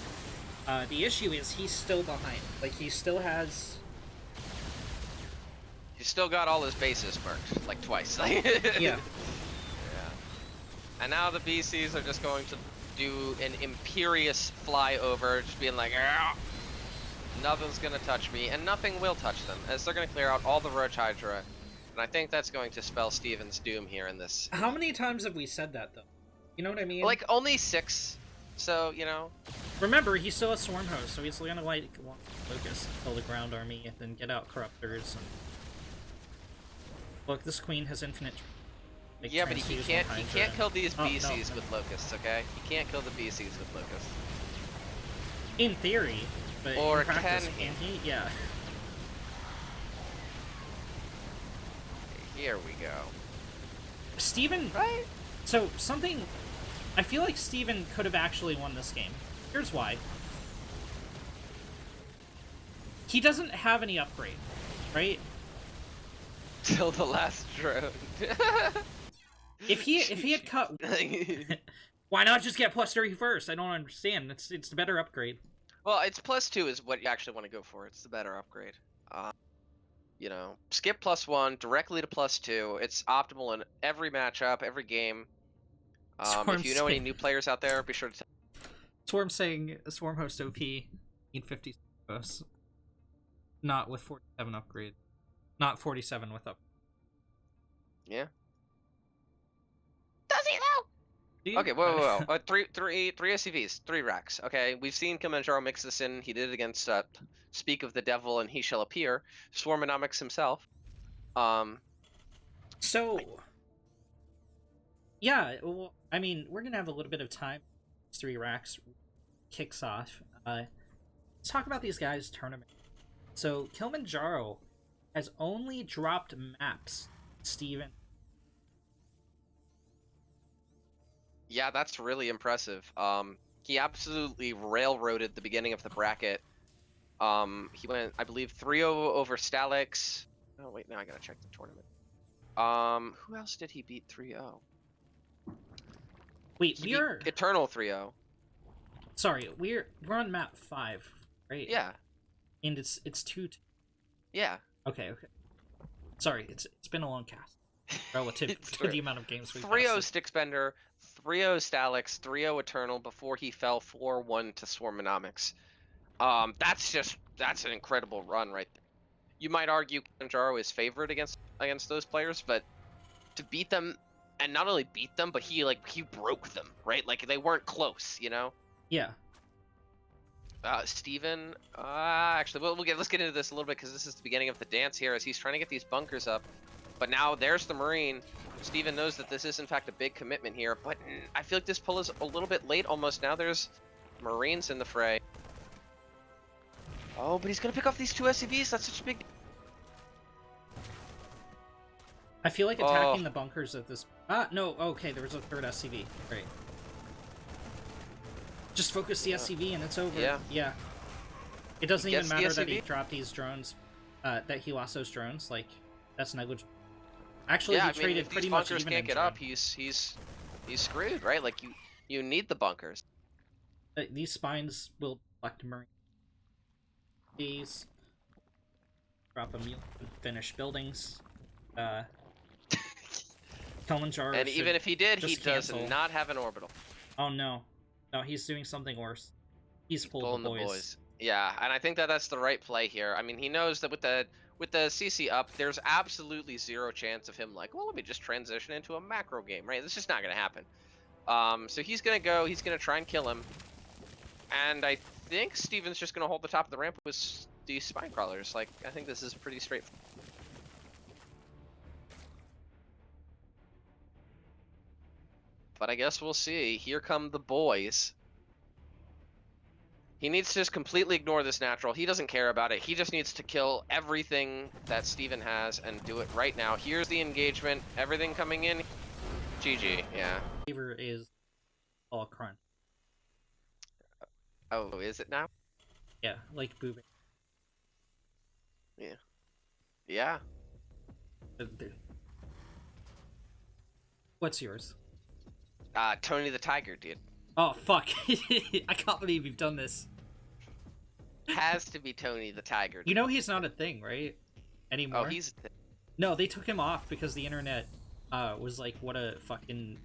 Speaker 1: The issue is he's still behind. Like, he still has...
Speaker 2: He's still got all his bases marked, like, twice.
Speaker 1: Yeah.
Speaker 2: Yeah. And now the BCs are just going to do an imperious flyover, just being like, "Argh! Nothing's gonna touch me," and nothing will touch them, as they're gonna clear out all the Roach Hydra. And I think that's going to spell Steven's doom here in this.
Speaker 1: How many times have we said that, though? You know what I mean?
Speaker 2: Like, only 6, so, you know.
Speaker 1: Remember, he's still a swarm host, so he's gonna, like, focus, kill the ground army, and then get out corruptors. And... Look, this queen has infinite... Like,
Speaker 2: yeah, but he can't kill these BCs
Speaker 1: no.
Speaker 2: with locusts, okay? He can't kill the BCs with locusts.
Speaker 1: In theory, but
Speaker 2: or
Speaker 1: in practice,
Speaker 2: can
Speaker 1: he? Yeah.
Speaker 2: Here we go.
Speaker 1: Steven...
Speaker 2: Right?
Speaker 1: So, something... I feel like Steven could have actually won this game. Here's why. He doesn't have any upgrade, right?
Speaker 2: Till the last drone.
Speaker 1: If he had cut... Why not just get +3 first? I don't understand. It's the better upgrade.
Speaker 2: Well, it's +2 is what you actually want to go for. It's the better upgrade. You know, skip +1 directly to +2. It's optimal in every matchup, every game. If you know any new players out there, be sure to.
Speaker 1: Swarm saying Swarm host OP need 50 hosts, not with 47 upgrade, not 47 with up.
Speaker 2: Yeah. Does he though? Okay, whoa. 3 SCVs, 3 racks. Okay, we've seen Kilmanjaro mix this in. He did it against Speak of the Devil and He Shall Appear. Swarmonomics himself.
Speaker 1: So, yeah, well, I mean, we're gonna have a little bit of time. 3 racks kicks off. Let's talk about these guys' tournament. So, Kilmanjaro has only dropped maps, Steven.
Speaker 2: Yeah, that's really impressive. He absolutely railroaded the beginning of the bracket. He went, I believe, 3-0 over Stalix. Oh, wait, now I gotta check the tournament. Who else did he beat 3-0?
Speaker 1: Wait, we're...
Speaker 2: Eternal 3-0.
Speaker 1: Sorry, we're on map 5, right?
Speaker 2: Yeah.
Speaker 1: And it's 2-2.
Speaker 2: Yeah.
Speaker 1: Okay. Sorry, it's been a long cast. Relative to the amount of games we've
Speaker 2: 3-0 Sticksbender, 3-0 Stalix, 3-0 Eternal before he fell 4-1 to Swarmonomics. That's an incredible run right there. You might argue Kilmanjaro is favored against those players, but to beat them, and not only beat them, but he broke them, right? Like, they weren't close, you know?
Speaker 1: Yeah.
Speaker 2: Steven, actually, let's get into this a little bit, because this is the beginning of the dance here, as he's trying to get these bunkers up. But now there's the Marine. Steven knows that this is, in fact, a big commitment here, but I feel like this pull is a little bit late almost. Now there's Marines in the fray. Oh, but he's going to pick off these 2 SCVs. That's such a big...
Speaker 1: I feel like attacking the bunkers at this... no, okay, there was a 3rd SCV. Great. Just focus the SCV and it's over.
Speaker 2: Yeah.
Speaker 1: It doesn't even matter that he dropped these drones. that he lost those drones. Like, that's negligible. Actually,
Speaker 2: Yeah,
Speaker 1: he
Speaker 2: I mean,
Speaker 1: traded
Speaker 2: if
Speaker 1: pretty
Speaker 2: these
Speaker 1: much
Speaker 2: bunkers
Speaker 1: even
Speaker 2: can't
Speaker 1: in
Speaker 2: get
Speaker 1: drone.
Speaker 2: up, he's screwed, right? Like you need the bunkers.
Speaker 1: These spines will collect marine. These drop a meal, finish buildings. Kilmanjaro
Speaker 2: And even if he did, he
Speaker 1: just
Speaker 2: does
Speaker 1: cancel.
Speaker 2: not have an orbital.
Speaker 1: Oh no, no, he's doing something worse. He's pulled
Speaker 2: Pulling
Speaker 1: the boys.
Speaker 2: Yeah, and I think that that's the right play here. I mean, he knows that with the CC up, there's absolutely zero chance of him like, well, let me just transition into a macro game, right? This is just not gonna happen. So he's gonna go. He's gonna try and kill him. And I think Steven's just gonna hold the top of the ramp with these spine crawlers. Like, I think this is pretty straightforward. But I guess we'll see. Here come the boys. He needs to just completely ignore this natural. He doesn't care about it. He just needs to kill everything that Steven has and do it right now. Here's the engagement. Everything coming in. GG, yeah.
Speaker 1: Flavor is all crunch.
Speaker 2: Oh, is it now?
Speaker 1: Yeah, like boobing.
Speaker 2: Yeah. Yeah.
Speaker 1: What's yours?
Speaker 2: Tony the Tiger, dude.
Speaker 1: Oh fuck! I can't believe you've done this.
Speaker 2: Has to be Tony the Tiger.
Speaker 1: You know he's not a thing, right? Anymore.
Speaker 2: Oh, he's.
Speaker 1: No, they took him off because the internet was like, what a fucking.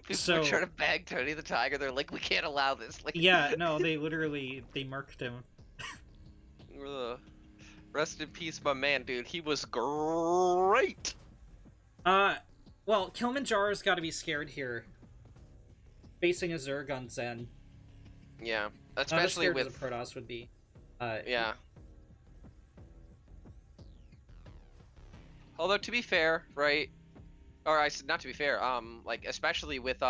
Speaker 2: People are trying to bag Tony the Tiger. They're like, we can't allow this. Like,
Speaker 1: yeah, no, they murked him.
Speaker 2: Ugh. Rest in peace, my man, dude. He was great.
Speaker 1: Well, Kilmanjaro's got to be scared here. Facing a Zerg on Zen.
Speaker 2: Yeah,
Speaker 1: Not as
Speaker 2: especially
Speaker 1: scared
Speaker 2: with
Speaker 1: as a Protoss would be.
Speaker 2: yeah. Although to be fair, right? Or I said not to be fair. Like especially with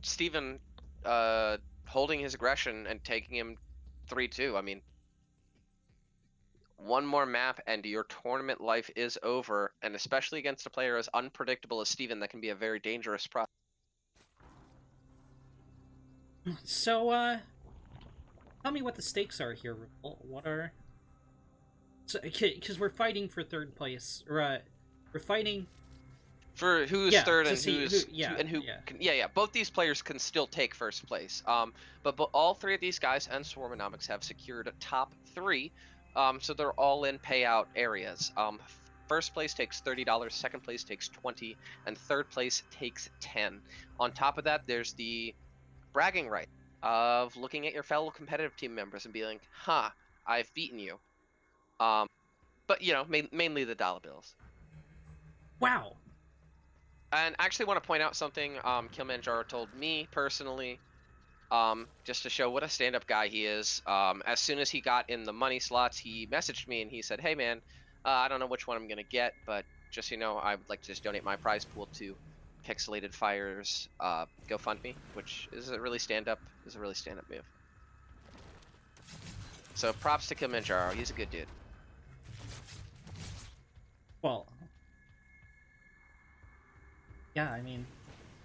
Speaker 2: Steven holding his aggression and taking him 3-2. I mean, one more map and your tournament life is over, and especially against a player as unpredictable as Steven, that can be a very dangerous process.
Speaker 1: So, tell me what the stakes are here, Ripple. What are... Because we're fighting for third place. We're fighting...
Speaker 2: For who's third and who's...
Speaker 1: Yeah.
Speaker 2: Both these players can still take first place. But all three of these guys and Swarmonomics have secured a top 3. So they're all in payout areas. First place takes $30, second place takes $20, and third place takes $10. On top of that, there's the bragging right of looking at your fellow competitive team members and being like, huh, I've beaten you. But, you know, mainly the dollar bills.
Speaker 1: Wow.
Speaker 2: And I actually want to point out something Kilmanjaro told me personally, just to show what a stand-up guy he is. As soon as he got in the money slots, he messaged me and he said, hey man, I don't know which one I'm going to get, but just so you know, I would like to just donate my prize pool to Pixelated Fire's GoFundMe, which is a really stand-up move. So props to Kilmanjaro, he's a good dude.
Speaker 1: Well, yeah, I mean,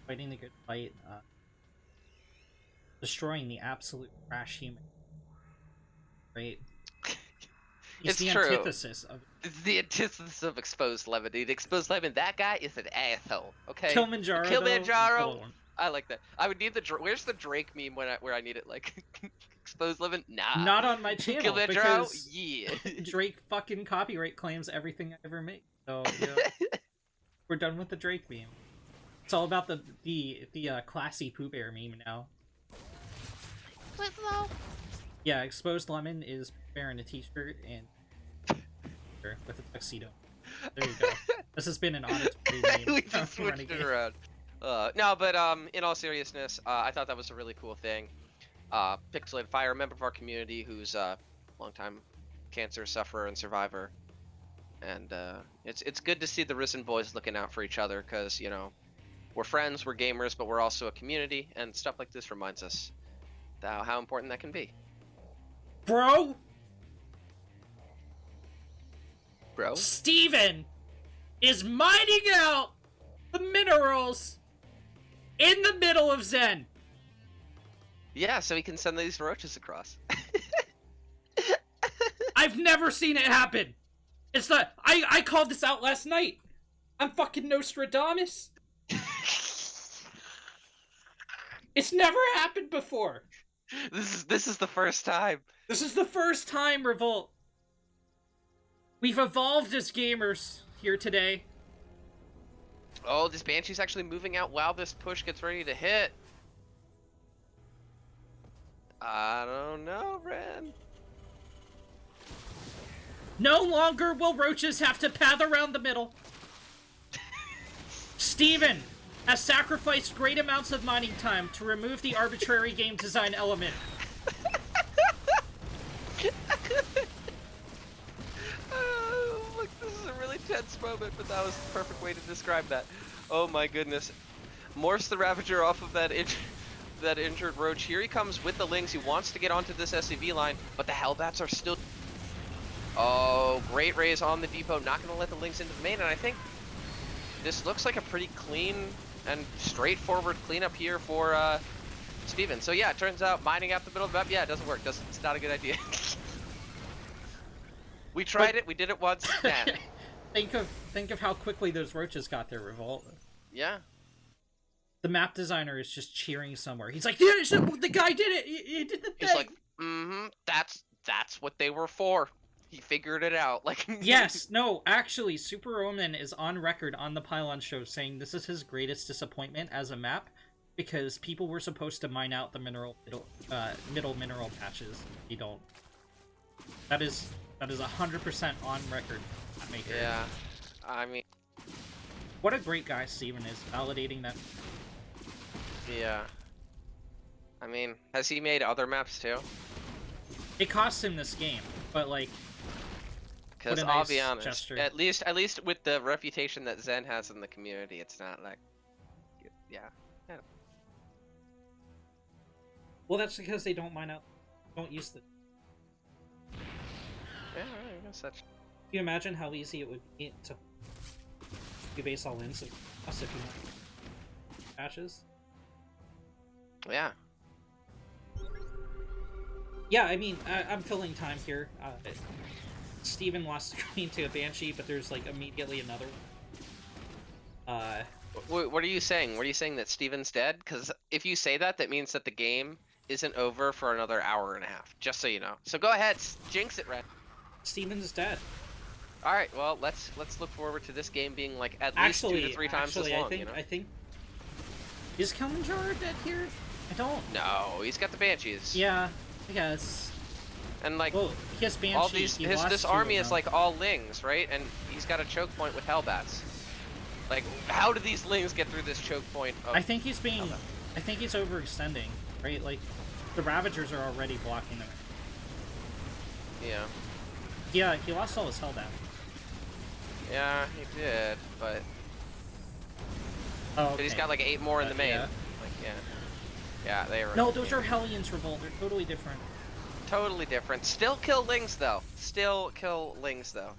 Speaker 1: fighting the good fight, destroying the absolute trash human, right? He's
Speaker 2: It's
Speaker 1: the
Speaker 2: true.
Speaker 1: antithesis of...
Speaker 2: It's the antithesis of Exposed Lemon, dude. Exposed Lemon, that guy is an asshole, okay?
Speaker 1: Kilmanjaro,
Speaker 2: Kilmanjaro, I like that. I would need the... Where's the Drake meme where I need it, like... Exposed Lemon? Nah.
Speaker 1: Not on my channel,
Speaker 2: Kilmanjaro?
Speaker 1: because
Speaker 2: Yeah.
Speaker 1: Drake fucking copyright claims everything I ever make. So, yeah, we're done with the Drake meme. It's all about the classy Pooh Bear meme now. Yeah, Exposed Lemon is Bear in a t-shirt and with a tuxedo. There you go. This has been an auditory meme.
Speaker 2: We just switched it around. No, but in all seriousness, I thought that was a really cool thing. Pixelated Fire, a member of our community who's a longtime cancer sufferer and survivor. And it's good to see the Ris3n boys looking out for each other, because, you know, we're friends, we're gamers, but we're also a community, and stuff like this reminds us how important that can be.
Speaker 1: Bro,
Speaker 2: Bro?
Speaker 1: Steven is mining out the minerals in the middle of Zen.
Speaker 2: Yeah, so he can send these roaches across.
Speaker 1: I've never seen it happen. It's the I called this out last night. I'm fucking Nostradamus. It's never happened before.
Speaker 2: This is the first time.
Speaker 1: This is the first time, Revolt. We've evolved as gamers here today.
Speaker 2: Oh, this Banshee's actually moving out while this push gets ready to hit. I don't know, Ren.
Speaker 1: No longer will roaches have to path around the middle. Steven has sacrificed great amounts of mining time to remove the arbitrary game design element.
Speaker 2: Look, this is a really tense moment, but that was the perfect way to describe that. Oh my goodness. Morphs the Ravager off of that injured roach. Here he comes with the Lings. He wants to get onto this SCV line, but the Hellbats are still... Oh, great raise on the depot. Not going to let the Lings into the main, and I think this looks like a pretty clean and straightforward cleanup here for Steven. So yeah, it turns out mining out the middle of the map, yeah, it doesn't work. It's not a good idea. We tried it. We did it once. Nah.
Speaker 1: Think of how quickly those roaches got their Revolt.
Speaker 2: Yeah.
Speaker 1: The map designer is just cheering somewhere. He's like, yeah, the guy did it. He did the thing.
Speaker 2: He's like, that's what they were for. He figured it out. Like,
Speaker 1: yes, no, actually, Super Omen is on record on the Pylon show saying this is his greatest disappointment as a map because people were supposed to mine out the middle mineral patches. You don't. That is 100% on record. Maker.
Speaker 2: Yeah, I mean,
Speaker 1: what a great guy Steven is, validating that.
Speaker 2: Yeah. I mean, has he made other maps too?
Speaker 1: It cost him this game, but like.
Speaker 2: Because I'll be honest, gesture. at least with the reputation that Zen has in the community, it's not like, yeah.
Speaker 1: Well, that's because they don't mine out, don't use the.
Speaker 2: Yeah, I guess that's.
Speaker 1: Can you imagine how easy it would be to do base all in so if you want patches?
Speaker 2: Yeah.
Speaker 1: Yeah, I mean, I'm filling time here. Steven lost the queen to a Banshee, but there's like immediately another one.
Speaker 2: What are you saying? What are you saying, that Steven's dead? Because if you say that, that means that the game isn't over for another hour and a half. Just so you know. So go ahead, jinx it, Red.
Speaker 1: Steven's dead.
Speaker 2: All right, well, let's look forward to this game being like at least 2 to 3 times as long.
Speaker 1: I think is Kilmanjaro dead here? I don't.
Speaker 2: No, he's got the Banshees.
Speaker 1: Yeah, I guess.
Speaker 2: And like,
Speaker 1: well, he has Banshee.
Speaker 2: all these, this army is like all Lings, right? And he's got a choke point with Hellbats. Like, how do these Lings get through this choke point?
Speaker 1: I think he's being, I think he's overextending, right? Like, the Ravagers are already blocking them.
Speaker 2: Yeah.
Speaker 1: Yeah, he lost all his Hellbat.
Speaker 2: Yeah, he did, but.
Speaker 1: Oh, okay.
Speaker 2: But he's got like 8 more in the main.
Speaker 1: Yeah.
Speaker 2: Like, yeah. Yeah, they were.
Speaker 1: No, those are Hellions Revolt. They're totally different.
Speaker 2: Totally different. Still kill Lings though. Still kill Lings though.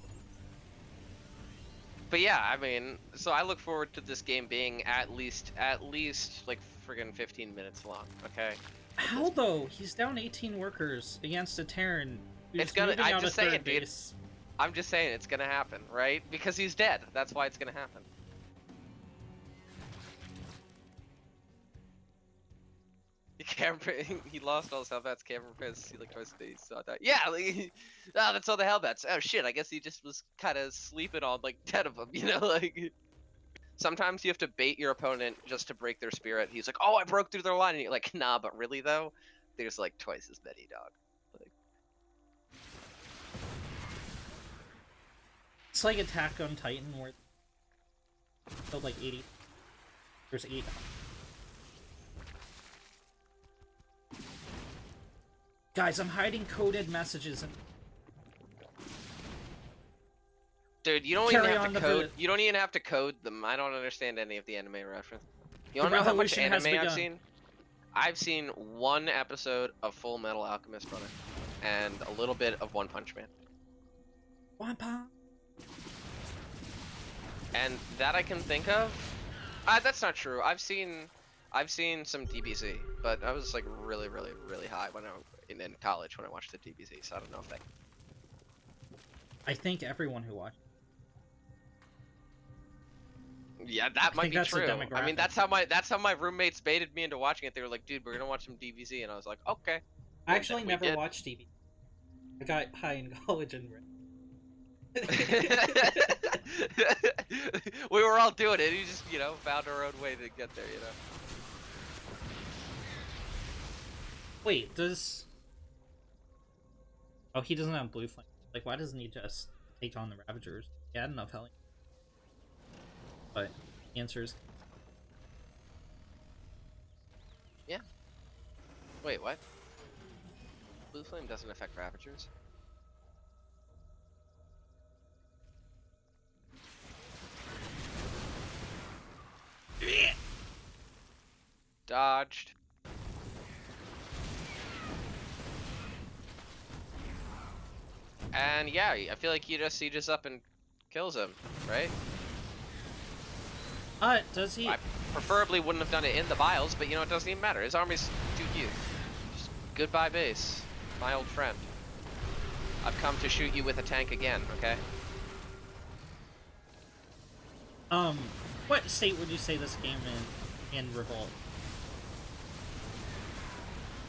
Speaker 2: But yeah, I mean, so I look forward to this game being at least like friggin' 15 minutes long. Okay.
Speaker 1: How though? He's down 18 workers against a Terran.
Speaker 2: It's gonna. I'm just saying, dude. I'm just saying it's gonna happen, right? Because he's dead. That's why it's gonna happen. He lost all his Hellbats. Cameron Prince, he like twice a day saw that. Yeah, like, oh, that's all the Hellbats. Oh shit, I guess he just was kind of sleeping on like 10 of them, you know? Like, sometimes you have to bait your opponent just to break their spirit. He's like, oh, I broke through their line, and you're like, nah, but really though, there's like twice as many, dog. Like,
Speaker 1: it's like Attack on Titan where killed like 80. There's 8. Guys, I'm hiding coded messages and
Speaker 2: dude, you don't even have to code. You don't even have to code them. I don't understand any of the anime reference. You don't know how much anime I've seen? I've seen 1 episode of Full Metal Alchemist, brother, and a little bit of One Punch Man.
Speaker 1: One Punch.
Speaker 2: And that I can think of. That's not true. I've seen some DBZ, but I was like really high when in college when I watched the DBZ, so I don't know if that.
Speaker 1: I think everyone who watched.
Speaker 2: Yeah, that might be
Speaker 1: that's the
Speaker 2: true. I mean,
Speaker 1: demographic.
Speaker 2: that's how my roommates baited me into watching it. They were like, "Dude, we're gonna watch some DBZ," and I was like, "Okay."
Speaker 1: I
Speaker 2: And
Speaker 1: actually
Speaker 2: then we
Speaker 1: never
Speaker 2: did.
Speaker 1: watched TV. I got high in college and.
Speaker 2: We were all doing it. You just, found our own way to get there.
Speaker 1: Wait, does... Oh, he doesn't have blue flame. Like, why doesn't he just take on the Ravagers? He had enough healing. But the answer is...
Speaker 2: Yeah. Wait, what? Blue flame doesn't affect Ravagers. Dodged. And yeah, I feel like he just sieges up and kills him, right?
Speaker 1: Does he?
Speaker 2: I preferably wouldn't have done it in the vials, but it doesn't even matter. His army's too cute. Just goodbye base, my old friend. I've come to shoot you with a tank again, okay?
Speaker 1: What state would you say this game in Revolt?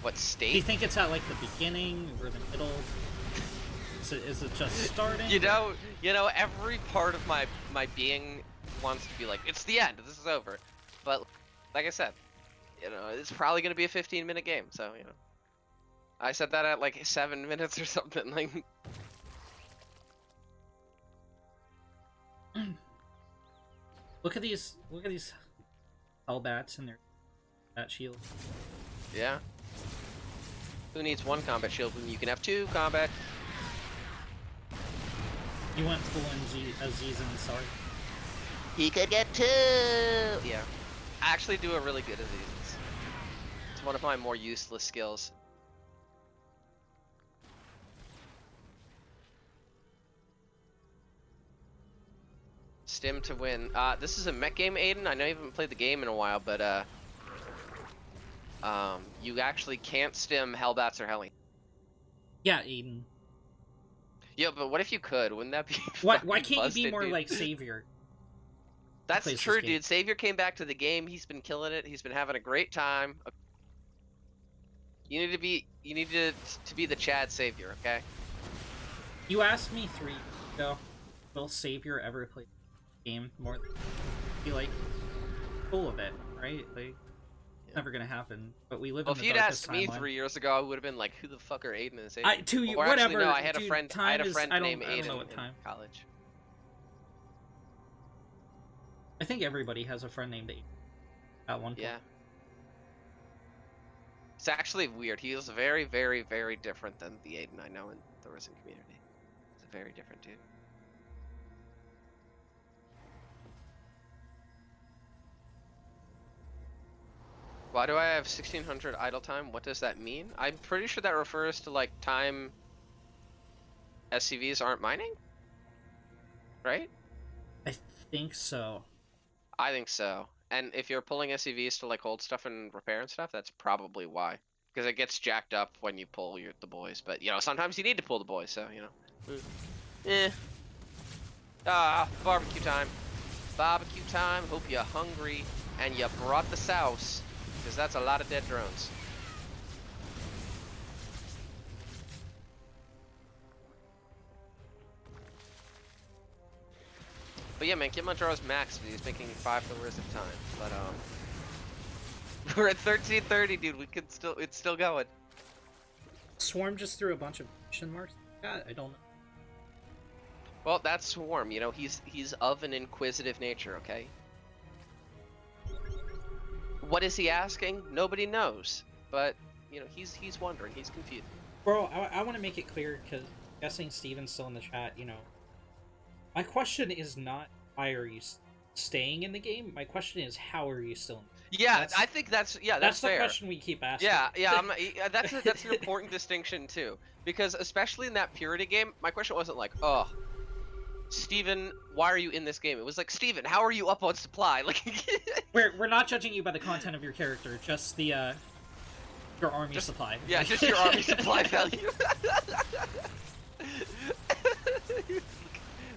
Speaker 2: What
Speaker 1: Do you
Speaker 2: state?
Speaker 1: think it's at, like, the beginning or the middle? Is it just starting?
Speaker 2: Every part of my being wants to be like, it's the end, this is over. But, like I said, it's probably going to be a 15-minute game, so, I said that at, like, 7 minutes or something, like...
Speaker 1: Look at these Hellbats and their bat shields.
Speaker 2: Yeah. Who needs one combat shield when you can have 2 combat?
Speaker 1: You went full Aziz and sorry.
Speaker 2: He could get 2! Yeah. I actually do a really good Aziz. It's one of my more useless skills. Stim to win. This is a mech game, Aiden. I know you haven't played the game in a while, but you actually can't stim Hellbats or Helly.
Speaker 1: Yeah, Aiden.
Speaker 2: Yeah, but what if you could? Wouldn't that be
Speaker 1: Why
Speaker 2: fucking
Speaker 1: can't you
Speaker 2: busted,
Speaker 1: be more
Speaker 2: dude?
Speaker 1: like Savior?
Speaker 2: That's
Speaker 1: plays this
Speaker 2: true,
Speaker 1: game?
Speaker 2: dude. Savior came back to the game. He's been killing it. He's been having a great time. You need to be the Chad Savior, okay?
Speaker 1: You asked me 3 years ago, will Savior ever play the game more than be like full of it, right? Like never gonna happen. But we live
Speaker 2: Well,
Speaker 1: in
Speaker 2: if
Speaker 1: the
Speaker 2: you'd
Speaker 1: darkest
Speaker 2: asked me
Speaker 1: timeline.
Speaker 2: 3 years ago, I would have been like, "Who the fuck are Aiden and Savior?" Or
Speaker 1: whatever.
Speaker 2: actually, no, I had
Speaker 1: dude,
Speaker 2: a friend.
Speaker 1: Time
Speaker 2: I had a friend named
Speaker 1: I don't
Speaker 2: Aiden
Speaker 1: know what time.
Speaker 2: in college.
Speaker 1: I think everybody has a friend named Aiden at one point.
Speaker 2: Yeah. It's actually weird. He is very, very, very different than the Aiden I know in the Ris3n community. He's a very different dude. Why do I have 1600 idle time? What does that mean? I'm pretty sure that refers to like time SCVs aren't mining? Right?
Speaker 1: I think so.
Speaker 2: I think so. And if you're pulling SCVs to like hold stuff and repair and stuff, that's probably why. Because it gets jacked up when you pull the boys. But sometimes you need to pull the boys, so barbecue time. Barbecue time. Hope you're hungry and you brought the sauce. Because that's a lot of dead drones. But yeah, man, Kilmanjaro's maxed. He's making 5 for the rest of time. But we're at 1330, dude. It's still going.
Speaker 1: Swarm just threw a bunch of question marks. God, I don't know.
Speaker 2: Well, that's Swarm. He's of an inquisitive nature. Okay. What is he asking? Nobody knows. But he's wondering. He's confused.
Speaker 1: Bro, I want to make it clear because guessing Steven's still in the chat. My question is not why are you staying in the game. My question is how are you still in the game?
Speaker 2: Yeah, I think that's
Speaker 1: that's
Speaker 2: fair.
Speaker 1: the question we keep asking.
Speaker 2: Yeah. That's an important distinction too, because especially in that Purity game, my question wasn't like, oh, Steven, why are you in this game? It was like, Steven, how are you up on supply? Like,
Speaker 1: we're not judging you by the content of your character, just the your army supply.
Speaker 2: Yeah, just your army supply value.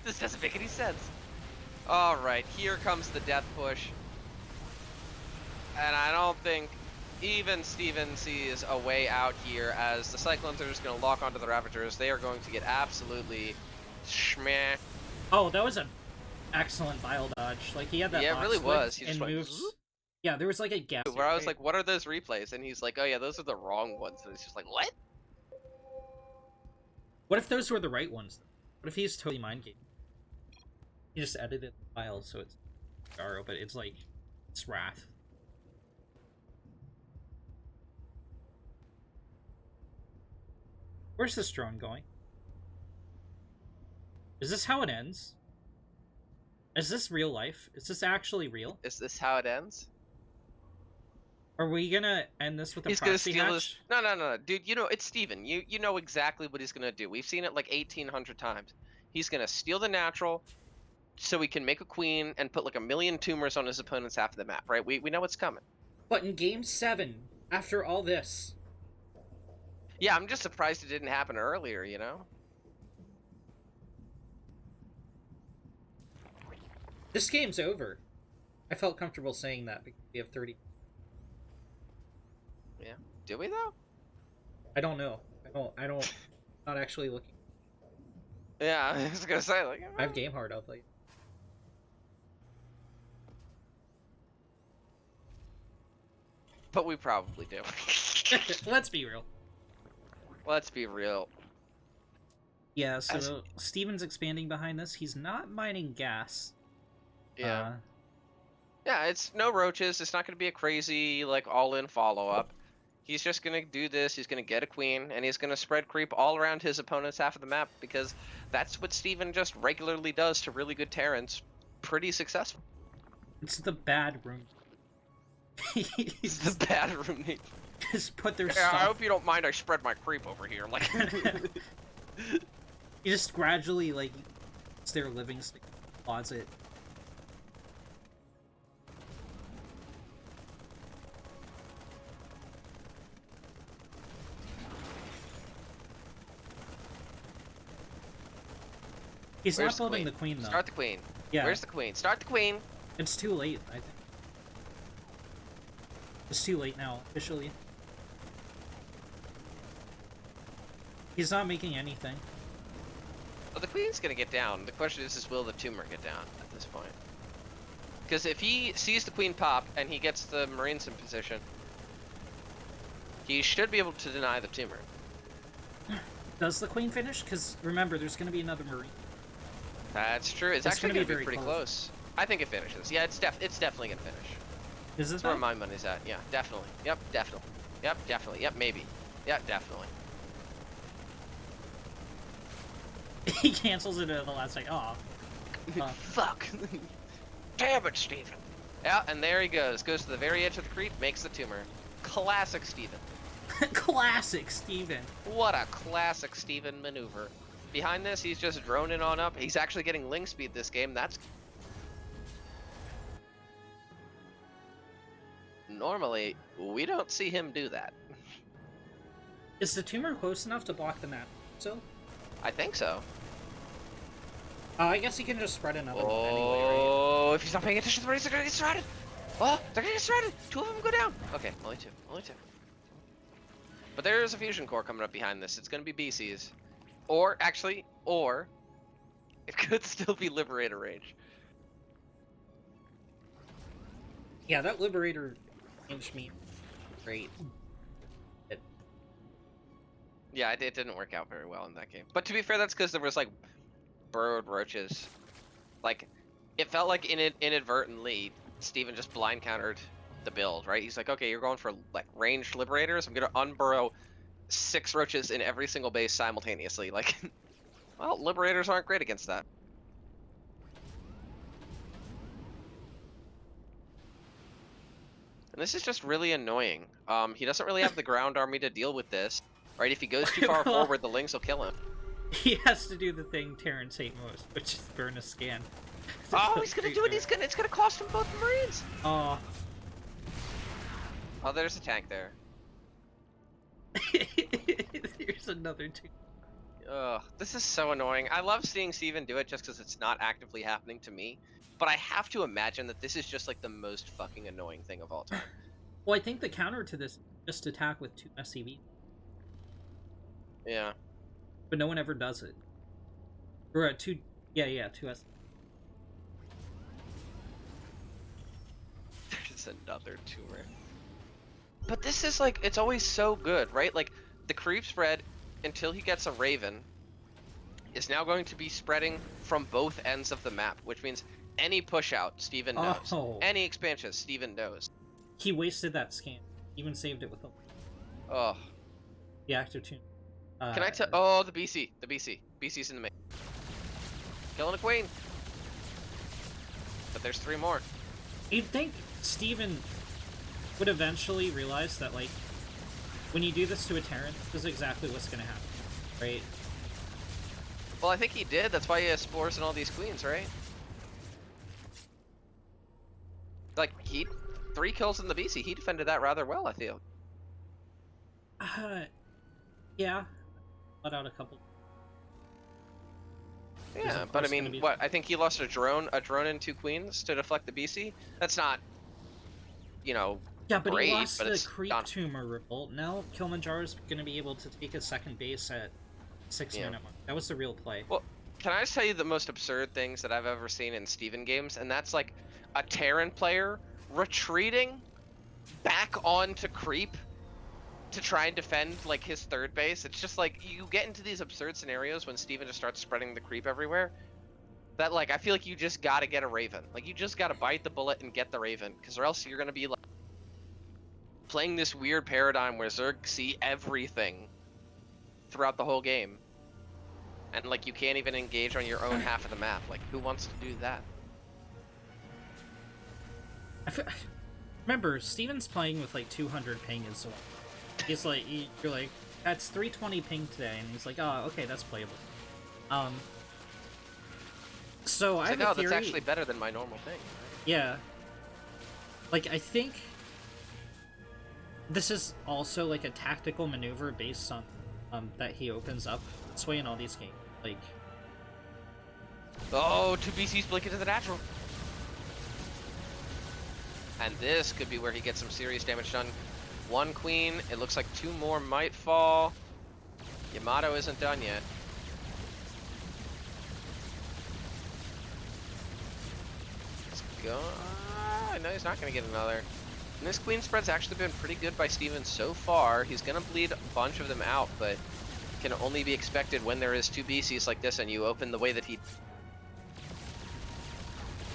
Speaker 2: This doesn't make any sense. All right, here comes the death push. And I don't think even Steven sees a way out here, as the Cyclones are just going to lock onto the Ravagers. They are going to get absolutely schmeh.
Speaker 1: Oh, that was an excellent Vile dodge. Like, he had that
Speaker 2: Yeah, it really was. He
Speaker 1: and
Speaker 2: just went,
Speaker 1: moves. Yeah, there was like a gap.
Speaker 2: where I was like, what are those replays? And he's like, oh yeah, those are the wrong ones. And it's just like, what?
Speaker 1: What if those were the right ones? What if he's totally mind game? He just edited the file so it's Garo, but it's like, it's Wrath. Where's this drone going? Is this how it ends? Is this real life? Is this actually real?
Speaker 2: Is this how it ends?
Speaker 1: Are we gonna end this with a
Speaker 2: He's gonna
Speaker 1: proxy
Speaker 2: steal
Speaker 1: hatch?
Speaker 2: his... No, dude. You know it's Steven. You know exactly what he's gonna do. We've seen it like 1,800 times. He's gonna steal the natural, so he can make a queen and put like 1,000,000 tumors on his opponent's half of the map. Right? We know what's coming.
Speaker 1: But in Game 7, after all this...
Speaker 2: Yeah, I'm just surprised it didn't happen earlier. You know.
Speaker 1: This game's over. I felt comfortable saying that because we have 30...
Speaker 2: Yeah. Do we though?
Speaker 1: I don't know. I don't... not actually looking.
Speaker 2: Yeah, I was gonna say like.
Speaker 1: I have Game Hard, I'll tell you.
Speaker 2: But we probably do.
Speaker 1: Let's be real.
Speaker 2: Let's be real.
Speaker 1: Yeah, so Steven's expanding behind this. He's not mining gas.
Speaker 2: Yeah. Yeah, it's no roaches. It's not going to be a crazy, like, all-in follow-up. He's just going to do this. He's going to get a queen, and he's going to spread creep all around his opponent's half of the map, because that's what Steven just regularly does to really good Terrans. Pretty successful.
Speaker 1: It's the bad room.
Speaker 2: It's the bad room.
Speaker 1: Just put their
Speaker 2: Yeah,
Speaker 1: stuff...
Speaker 2: I hope you don't mind I spread my creep over here. Like,
Speaker 1: You just gradually, like, it's their living closet. He's
Speaker 2: Where's
Speaker 1: not
Speaker 2: the
Speaker 1: building
Speaker 2: queen?
Speaker 1: the queen, though.
Speaker 2: Start the queen.
Speaker 1: Yeah.
Speaker 2: Where's the queen? Start the queen.
Speaker 1: It's too late, I think. It's too late now, officially. He's not making anything.
Speaker 2: Well, the queen's gonna get down. The question is will the tumor get down at this point? Because if he sees the queen pop and he gets the Marines in position, he should be able to deny the tumor.
Speaker 1: Does the queen finish? Because remember, there's going to be another Marine.
Speaker 2: That's true. It's actually
Speaker 1: gonna
Speaker 2: gonna be
Speaker 1: very
Speaker 2: pretty close. I think it finishes. Yeah, it's definitely gonna finish.
Speaker 1: Is it
Speaker 2: That's where my money's at. Yeah, definitely. Yep, definitely. Yep, definitely. Yep, maybe. Yeah, definitely.
Speaker 1: He cancels it at the last second. Aw.
Speaker 2: Fuck. Damn it, Steven. Yeah, and there he goes. Goes to the very edge of the creep, makes the tumor. Classic Steven.
Speaker 1: Classic Steven.
Speaker 2: What a classic Steven maneuver. Behind this, he's just droning on up. He's actually getting link speed this game. That's... Normally, we don't see him do that.
Speaker 1: Is the tumor close enough to block the map? So?
Speaker 2: I think so.
Speaker 1: I guess he can just spread another one anyway, right?
Speaker 2: Oh, if he's not paying attention to the Marines, they're gonna get surrounded. Oh, they're gonna get surrounded. 2 of them go down. Okay, only 2. Only 2. But there's a fusion core coming up behind this. It's gonna be BCs. Or, actually, it could still be Liberator range.
Speaker 1: Yeah, that Liberator changed me. Great.
Speaker 2: Yeah, it didn't work out very well in that game. But to be fair, that's because there was, like, burrowed roaches. Like, it felt like inadvertently, Steven just blind countered the build, right? He's like, okay, you're going for, like, ranged Liberators. I'm gonna unburrow 6 roaches in every single base simultaneously. Like, well, Liberators aren't great against that. And this is just really annoying. He doesn't really have the ground army to deal with this. Right, if he goes too far forward, the Lynx will kill him.
Speaker 1: He has to do the thing Terrans hate most, which is burn a scan.
Speaker 2: Oh, he's gonna do it! It's gonna cost him both the Marines!
Speaker 1: Oh.
Speaker 2: Oh, there's a tank there.
Speaker 1: There's another two.
Speaker 2: Ugh, this is so annoying. I love seeing Steven do it just because it's not actively happening to me. But I have to imagine that this is just like the most fucking annoying thing of all time.
Speaker 1: Well, I think the counter to this is just attack with 2 SCV,
Speaker 2: Yeah.
Speaker 1: but no one ever does it. Or 2, yeah, 2 SCV.
Speaker 2: There's another tumor. But this is like, it's always so good, right? Like, the creep spread, until he gets a Raven, is now going to be spreading from both ends of the map, which means any push out, Steven knows.
Speaker 1: Oh.
Speaker 2: Any expansion, Steven knows.
Speaker 1: He wasted that scan. Even saved it with
Speaker 2: Oh.
Speaker 1: the active tune.
Speaker 2: Can I tell? Oh, the BC. The BC. BC's in the main. Killing a queen. But there's 3 more.
Speaker 1: You'd think Steven would eventually realize that, like, when you do this to a Terran, this is exactly what's gonna happen, right?
Speaker 2: Well, I think he did. That's why he has spores and all these queens, right? Like, 3 kills in the BC. He defended that rather well, I feel.
Speaker 1: Yeah. Let out a couple.
Speaker 2: Yeah, but I mean, what? I think he lost a drone and 2 queens to deflect the BC. That's not, you know,
Speaker 1: yeah, but
Speaker 2: great,
Speaker 1: he lost
Speaker 2: but
Speaker 1: the
Speaker 2: it's
Speaker 1: creep
Speaker 2: not...
Speaker 1: tumor revolt. Now Kilmanjaro's gonna be able to take a second base at 6 minute mark. That was the real play.
Speaker 2: Well, can I just tell you the most absurd things that I've ever seen in Steven games? And that's like a Terran player retreating back onto creep to try and defend like his 3rd base. It's just like, you get into these absurd scenarios when Steven just starts spreading the creep everywhere, that like, I feel like you just gotta get a Raven. Like, you just gotta bite the bullet and get the Raven, because or else you're gonna be like playing this weird paradigm where Zerg see everything throughout the whole game, and like you can't even engage on your own half of the map. Like, who wants to do that?
Speaker 1: Remember, Steven's playing with like 200 ping as well. He's like, you're like, that's 320 ping today, and he's like, oh, okay, that's playable. So I have a theory.
Speaker 2: That's actually better than my normal thing. Right?
Speaker 1: Yeah. Like, I think this is also like a tactical maneuver based on that he opens up this way in all these games. Like,
Speaker 2: oh, 2 BCs blink into the natural. And this could be where he gets some serious damage done. 1 queen, it looks like 2 more might fall. Yamato isn't done yet. Let's go. No, he's not gonna get another. And this queen spread's actually been pretty good by Steven so far. He's gonna bleed a bunch of them out, but can only be expected when there is 2 BCs like this and you open the way that he...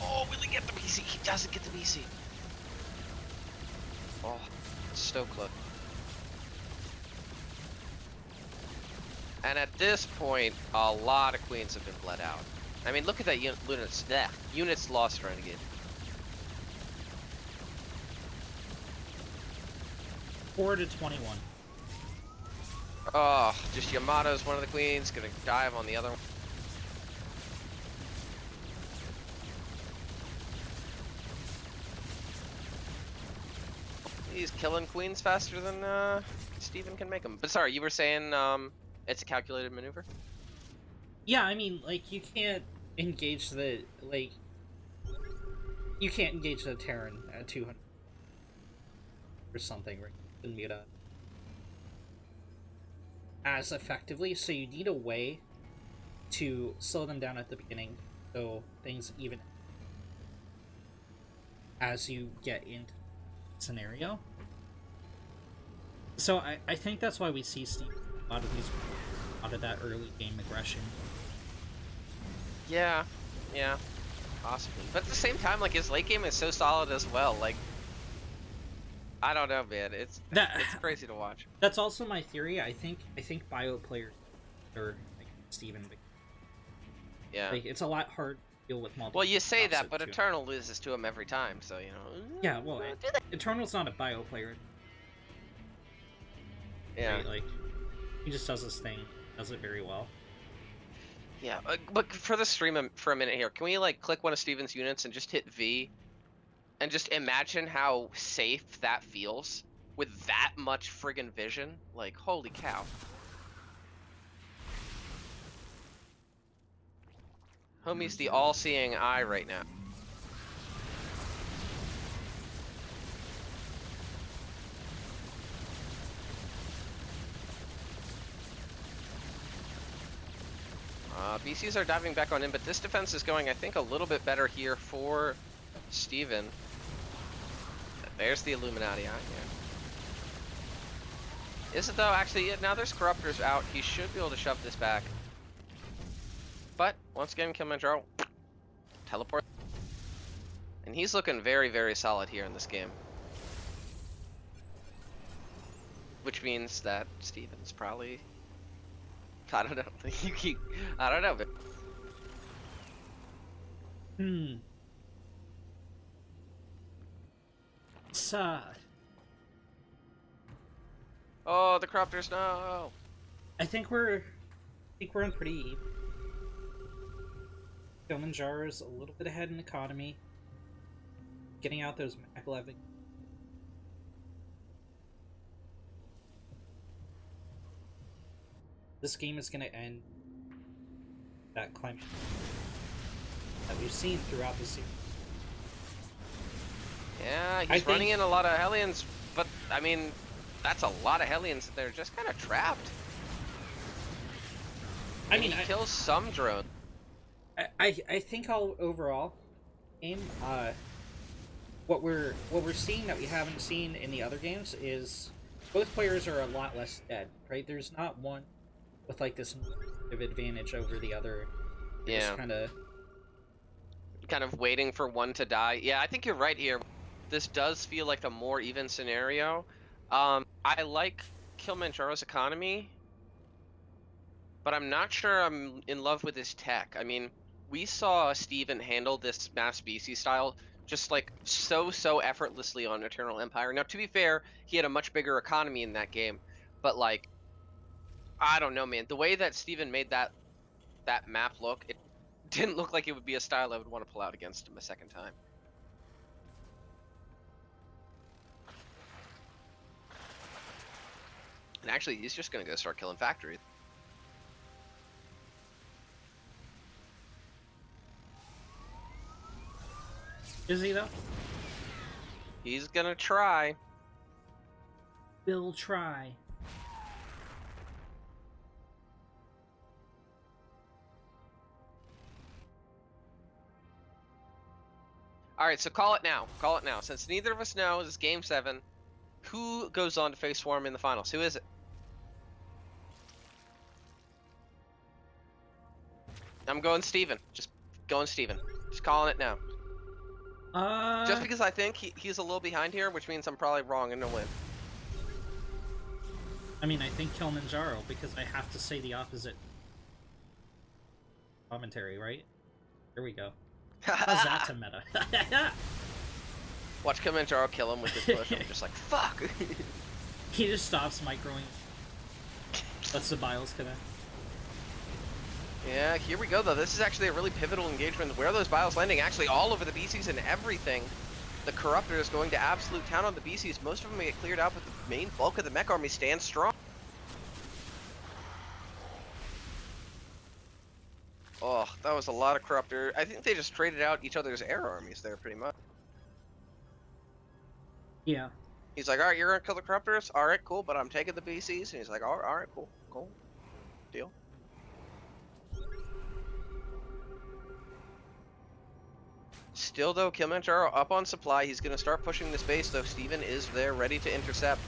Speaker 2: Oh, will he get the BC? He doesn't get the BC. Oh, so close. And at this point, a lot of queens have been bled out. I mean, look at that units lost Renegade.
Speaker 1: $4 to 21.
Speaker 2: Oh, just Yamato's one of the queens, gonna dive on the other one. He's killing queens faster than Steven can make them. But sorry, you were saying it's a calculated maneuver?
Speaker 1: Yeah, I mean, like, you can't engage the, like, you can't engage the Terran at 200 or something, right? In Muta as effectively, so you need a way to slow them down at the beginning, so things even as you get into the scenario. So I think that's why we see Steve a lot of that early game aggression.
Speaker 2: Yeah, possibly. But at the same time, like, his late game is so solid as well. Like, I don't know, man. It's crazy to watch.
Speaker 1: That's also my theory. I think bio players are like Steven.
Speaker 2: Yeah.
Speaker 1: Like, it's a lot hard to deal with multiple.
Speaker 2: Well, you say that, but Eternal loses to him every time, so you know.
Speaker 1: Yeah, well, Eternal's not a bio player.
Speaker 2: Yeah.
Speaker 1: Right? Like, he just does his thing, does it very well.
Speaker 2: Yeah, but for the stream for a minute here, can we like click one of Steven's units and just hit V? And just imagine how safe that feels with that much friggin' vision. Like, holy cow. Homie's the all-seeing eye right now. BCs are diving back on in, but this defense is going, I think, a little bit better here for Steven. There's the Illuminati eye. Yeah. Is it though? Actually, yeah, now there's Corruptors out. He should be able to shove this back. But once again, Kilmanjaro teleport. And he's looking very, very solid here in this game. Which means that Steven's probably... I don't know. I don't know. But...
Speaker 1: It's,
Speaker 2: Oh, the Corruptors, no!
Speaker 1: I think we're in pretty even. Kilmanjaro's a little bit ahead in economy. Getting out those maglev. This game is going to end that climate that we've seen throughout the series.
Speaker 2: Yeah, he's running in a lot of Hellions, but, I mean, that's a lot of Hellions that they're just kind of trapped. I mean, he kills some drones.
Speaker 1: I think overall, game, what we're seeing that we haven't seen in the other games is both players are a lot less dead, right? There's not one with like this advantage over the other.
Speaker 2: Yeah.
Speaker 1: Just kind of
Speaker 2: waiting for one to die. Yeah, I think you're right here. This does feel like a more even scenario. I like Kilmanjaro's economy, but I'm not sure I'm in love with his tech. I mean, we saw Steven handle this mass BC style just like so effortlessly on Eternal Empire. Now, to be fair, he had a much bigger economy in that game, but like, I don't know, man. The way that Steven made that map look, it didn't look like it would be a style I would want to pull out against him a second time. And actually, he's just going to go start killing factories.
Speaker 1: Is he, though?
Speaker 2: He's going to try.
Speaker 1: Will try.
Speaker 2: All right, so call it now. Call it now. Since neither of us know, this is Game 7. Who goes on to face Swarm in the finals? Who is it? I'm going Steven. Just going Steven. Just calling it now. Just because I think he's a little behind here, which means I'm probably wrong and he'll win.
Speaker 1: I mean, I think Kilmanjaro, because I have to say the opposite commentary, right? Here we go. How's that to meta?
Speaker 2: Watch Kilmanjaro kill him with his push. I'm just like, fuck!
Speaker 1: He just stops microing. Lets the bios connect.
Speaker 2: Yeah, here we go, though. This is actually a really pivotal engagement. Where are those bios landing? Actually, all over the BCs and everything. The Corruptor is going to absolute town on the BCs. Most of them get cleared out, but the main bulk of the mech army stands strong. Oh, that was a lot of Corruptor. I think they just traded out each other's air armies there, pretty much.
Speaker 1: Yeah.
Speaker 2: He's like, all right, you're going to kill the Corruptors? All right, cool, but I'm taking the BCs. And he's like, all right, cool. Deal. Still, though, Kilmanjaro up on supply. He's going to start pushing this base, though. Steven is there, ready to intercept.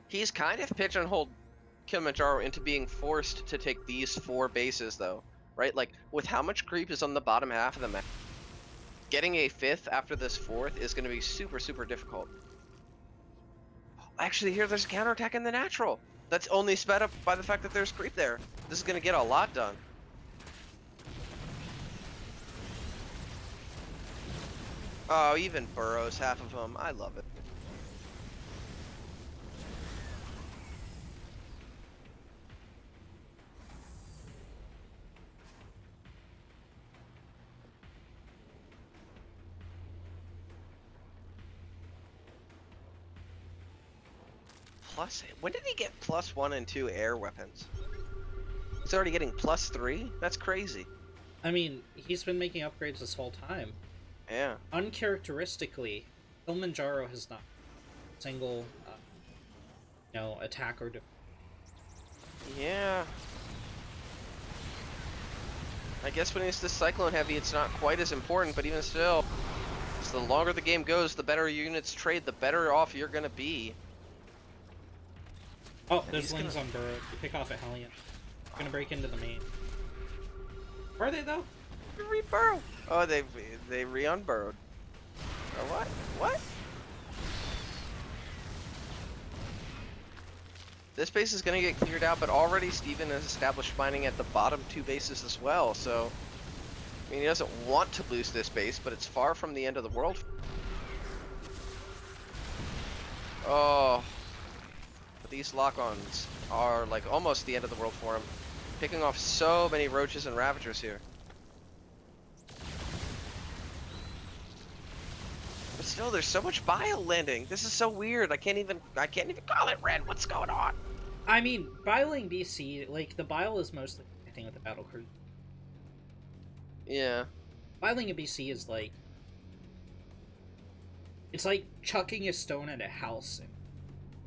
Speaker 2: He's kind of pigeonholed Kilmanjaro into being forced to take these 4 bases, though. Right? Like, with how much creep is on the bottom half of the map, getting a 5th after this 4th is going to be super difficult. Actually, here there's a counterattack in the natural. That's only sped up by the fact that there's creep there. This is going to get a lot done. Oh, even burrows half of them. I love it. When did he get +1 and 2 air weapons? He's already getting +3? That's crazy.
Speaker 1: I mean, he's been making upgrades this whole time.
Speaker 2: Yeah.
Speaker 1: Uncharacteristically, Kilmanjaro has not single, attack or
Speaker 2: Yeah. I guess when it's this Cyclone Heavy, it's not quite as important, but even still, so the longer the game goes, the better units trade, the better off you're gonna be.
Speaker 1: Oh, there's Lings on Burrow. You pick off a Hellion. Gonna break into the main. Are they, though?
Speaker 2: Re-burrow. Oh, they re-unburrowed. Oh, what? What? This base is going to get cleared out, but already Steven has established mining at the bottom 2 bases as well, so... I mean, he doesn't want to lose this base, but it's far from the end of the world. Oh. But these lock-ons are, like, almost the end of the world for him. Picking off so many Roaches and Ravagers here. But still, there's so much bile landing. This is so weird. I can't even call it red. What's going on?
Speaker 1: I mean, biling BC, like, the bile is mostly anything with the battle cruise.
Speaker 2: Yeah.
Speaker 1: Biling a BC is like... It's like chucking a stone at a house and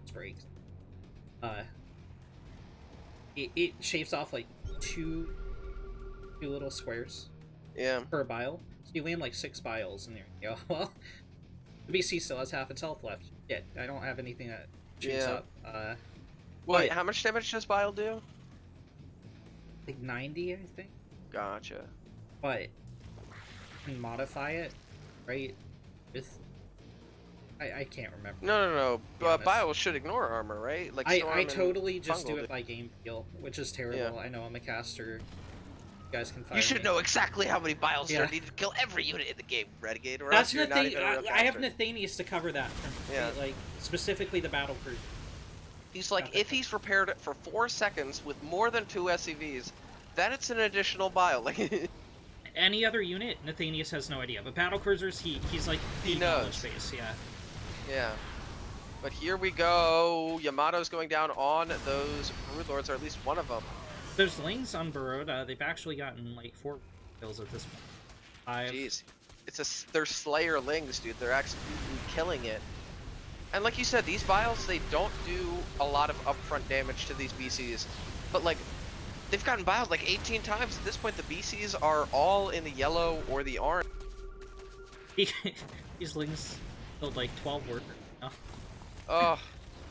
Speaker 1: it breaks. It shaves off, like, two little squares.
Speaker 2: Yeah.
Speaker 1: Per bile. So you land, like, 6 biles, and there you go. Well, the BC still has half its health left. Yeah, I don't have anything that shoots up.
Speaker 2: Wait, how much damage does bile do?
Speaker 1: Like 90, I think.
Speaker 2: Gotcha.
Speaker 1: But you can modify it, right? With I can't remember.
Speaker 2: No. Bile should ignore armor, right? Like
Speaker 1: I totally just do it by game feel, which is terrible. Yeah. I know I'm a caster. You guys can find
Speaker 2: You should
Speaker 1: me.
Speaker 2: Know exactly how many biles are needed to kill every unit in the game, Renegade. Or
Speaker 1: That's
Speaker 2: else you're not even a real caster.
Speaker 1: I have Nathanius to cover that for me. Yeah. Like specifically the battle crew.
Speaker 2: He's like, if he's prepared for 4 seconds with more than 2 SCVs, then it's an additional bile. Like
Speaker 1: any other unit, Nathanius has no idea. But battle cruisers, he's like
Speaker 2: the knowledge
Speaker 1: base, yeah.
Speaker 2: Yeah. But here we go. Yamato's going down on those Broodlords, or at least one of them.
Speaker 1: There's Lings on Baroda. They've actually gotten like 4 kills at this point. 5.
Speaker 2: Jeez. They're Slayer Lings, dude. They're actually killing it. And like you said, these Biles, they don't do a lot of upfront damage to these BCs. But like, they've gotten Biled like 18 times. At this point, the BCs are all in the yellow or the orange.
Speaker 1: These Lings killed like 12 workers. No.
Speaker 2: Oh.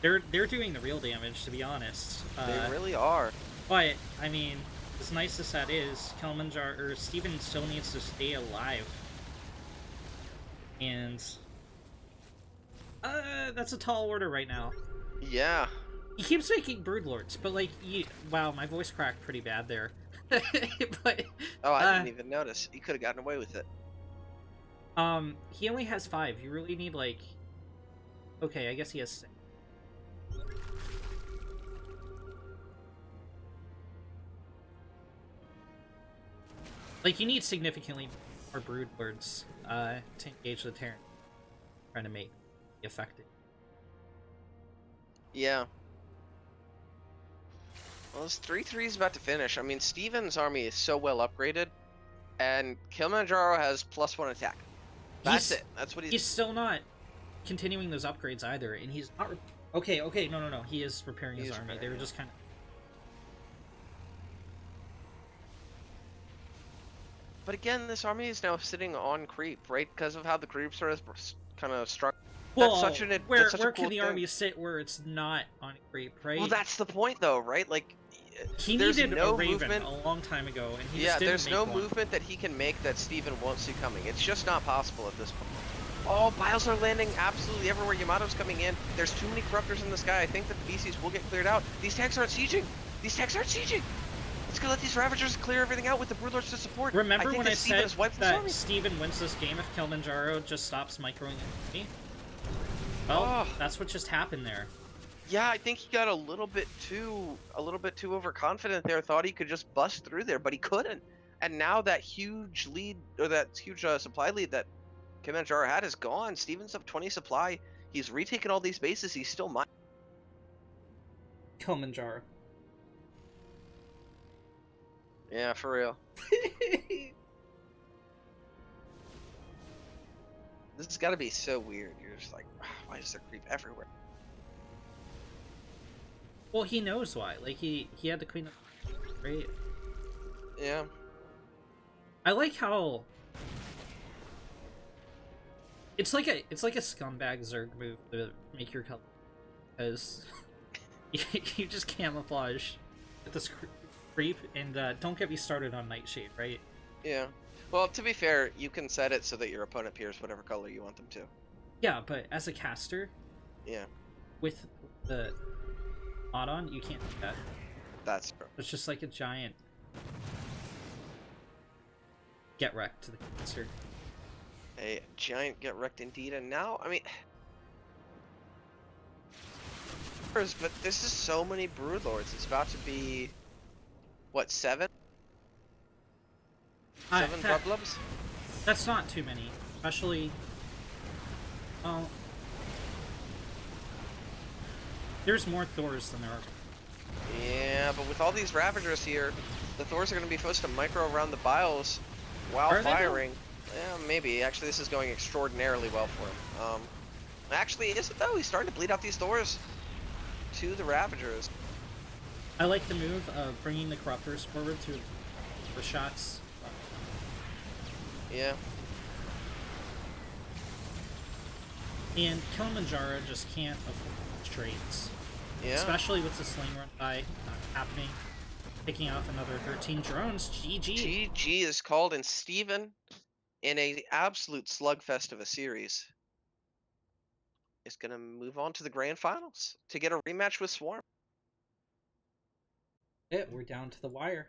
Speaker 1: They're doing the real damage, to be honest.
Speaker 2: They really are.
Speaker 1: But, I mean, as nice as that is, Kilmanjaro, or Steven still needs to stay alive. And... that's a tall order right now.
Speaker 2: Yeah.
Speaker 1: He keeps making Broodlords, but like, wow, my voice cracked pretty bad there. But
Speaker 2: oh, I didn't even notice. He could have gotten away with it.
Speaker 1: He only has 5. You really need like, okay, I guess he has 6. Like, you need significantly more Broodlords to engage the Terran, trying to make it effective.
Speaker 2: Yeah. Well, this 3-3 is about to finish. I mean, Steven's army is so well upgraded, and Kilmanjaro has +1 attack. That's it. That's what
Speaker 1: he's still not continuing those upgrades either, and he's not... Okay, no. He is repairing his army. They were just kind of...
Speaker 2: But again, this army is now sitting on creep, right? Because of how the creeps are kind of struck.
Speaker 1: Well, where can the army sit where it's not on creep, right?
Speaker 2: Well, that's the point, though, right? Like,
Speaker 1: he needed a Raven a long time ago, and he just didn't
Speaker 2: there's no
Speaker 1: one.
Speaker 2: movement that he can make that Steven won't see coming. It's just not possible at this point. Oh, Biles are landing absolutely everywhere. Yamato's coming in. There's too many Corruptors in the sky. I think that the BCs will get cleared out. These tanks aren't sieging. Let's go let these Ravagers clear everything out with the Broodlords to support.
Speaker 1: Remember when I said that Steven wins this game if Kilmanjaro just stops microing me? Well, that's what just happened there.
Speaker 2: Yeah, I think he got a little bit too overconfident there. Thought he could just bust through there, but he couldn't. And now that huge lead, or that huge supply lead that Kilmanjaro had is gone. Steven's up 20 supply. He's retaken all these bases. He's still mining.
Speaker 1: Kilmanjaro.
Speaker 2: Yeah, for real. This has got to be so weird. You're just like, why is there creep everywhere?
Speaker 1: Well, he knows why. Like, he had to clean up, right?
Speaker 2: Yeah.
Speaker 1: I like how it's like a scumbag Zerg move to make your color, because you just camouflage with this creep, and don't get me started on Nightshade, right?
Speaker 2: Yeah. Well, to be fair, you can set it so that your opponent appears whatever color you want them to.
Speaker 1: Yeah, but as a caster,
Speaker 2: Yeah.
Speaker 1: with the mod on, you can't do that.
Speaker 2: That's true.
Speaker 1: It's just like a giant get wrecked to the caster.
Speaker 2: A giant get wrecked indeed, and now, I mean, but this is so many Broodlords. It's about to be, what, 7? 7 Bublubs?
Speaker 1: That's not too many, especially. Well, there's more Thors than there are.
Speaker 2: Yeah, but with all these Ravagers here, the Thors are going to be forced to micro around the Biles while firing. Yeah, maybe. Actually, this is going extraordinarily well for him. Actually, is it though? He's starting to bleed out these Thors to the Ravagers.
Speaker 1: I like the move of bringing the Corruptors forward to the shots.
Speaker 2: Yeah.
Speaker 1: And Kilmanjaro just can't afford trades.
Speaker 2: Yeah.
Speaker 1: Especially with the sling run by not happening. Picking off another 13 drones. GG.
Speaker 2: GG is called, and Steven, in a absolute slugfest of a series, is going to move on to the grand finals to get a rematch with Swarm.
Speaker 1: We're down to the wire.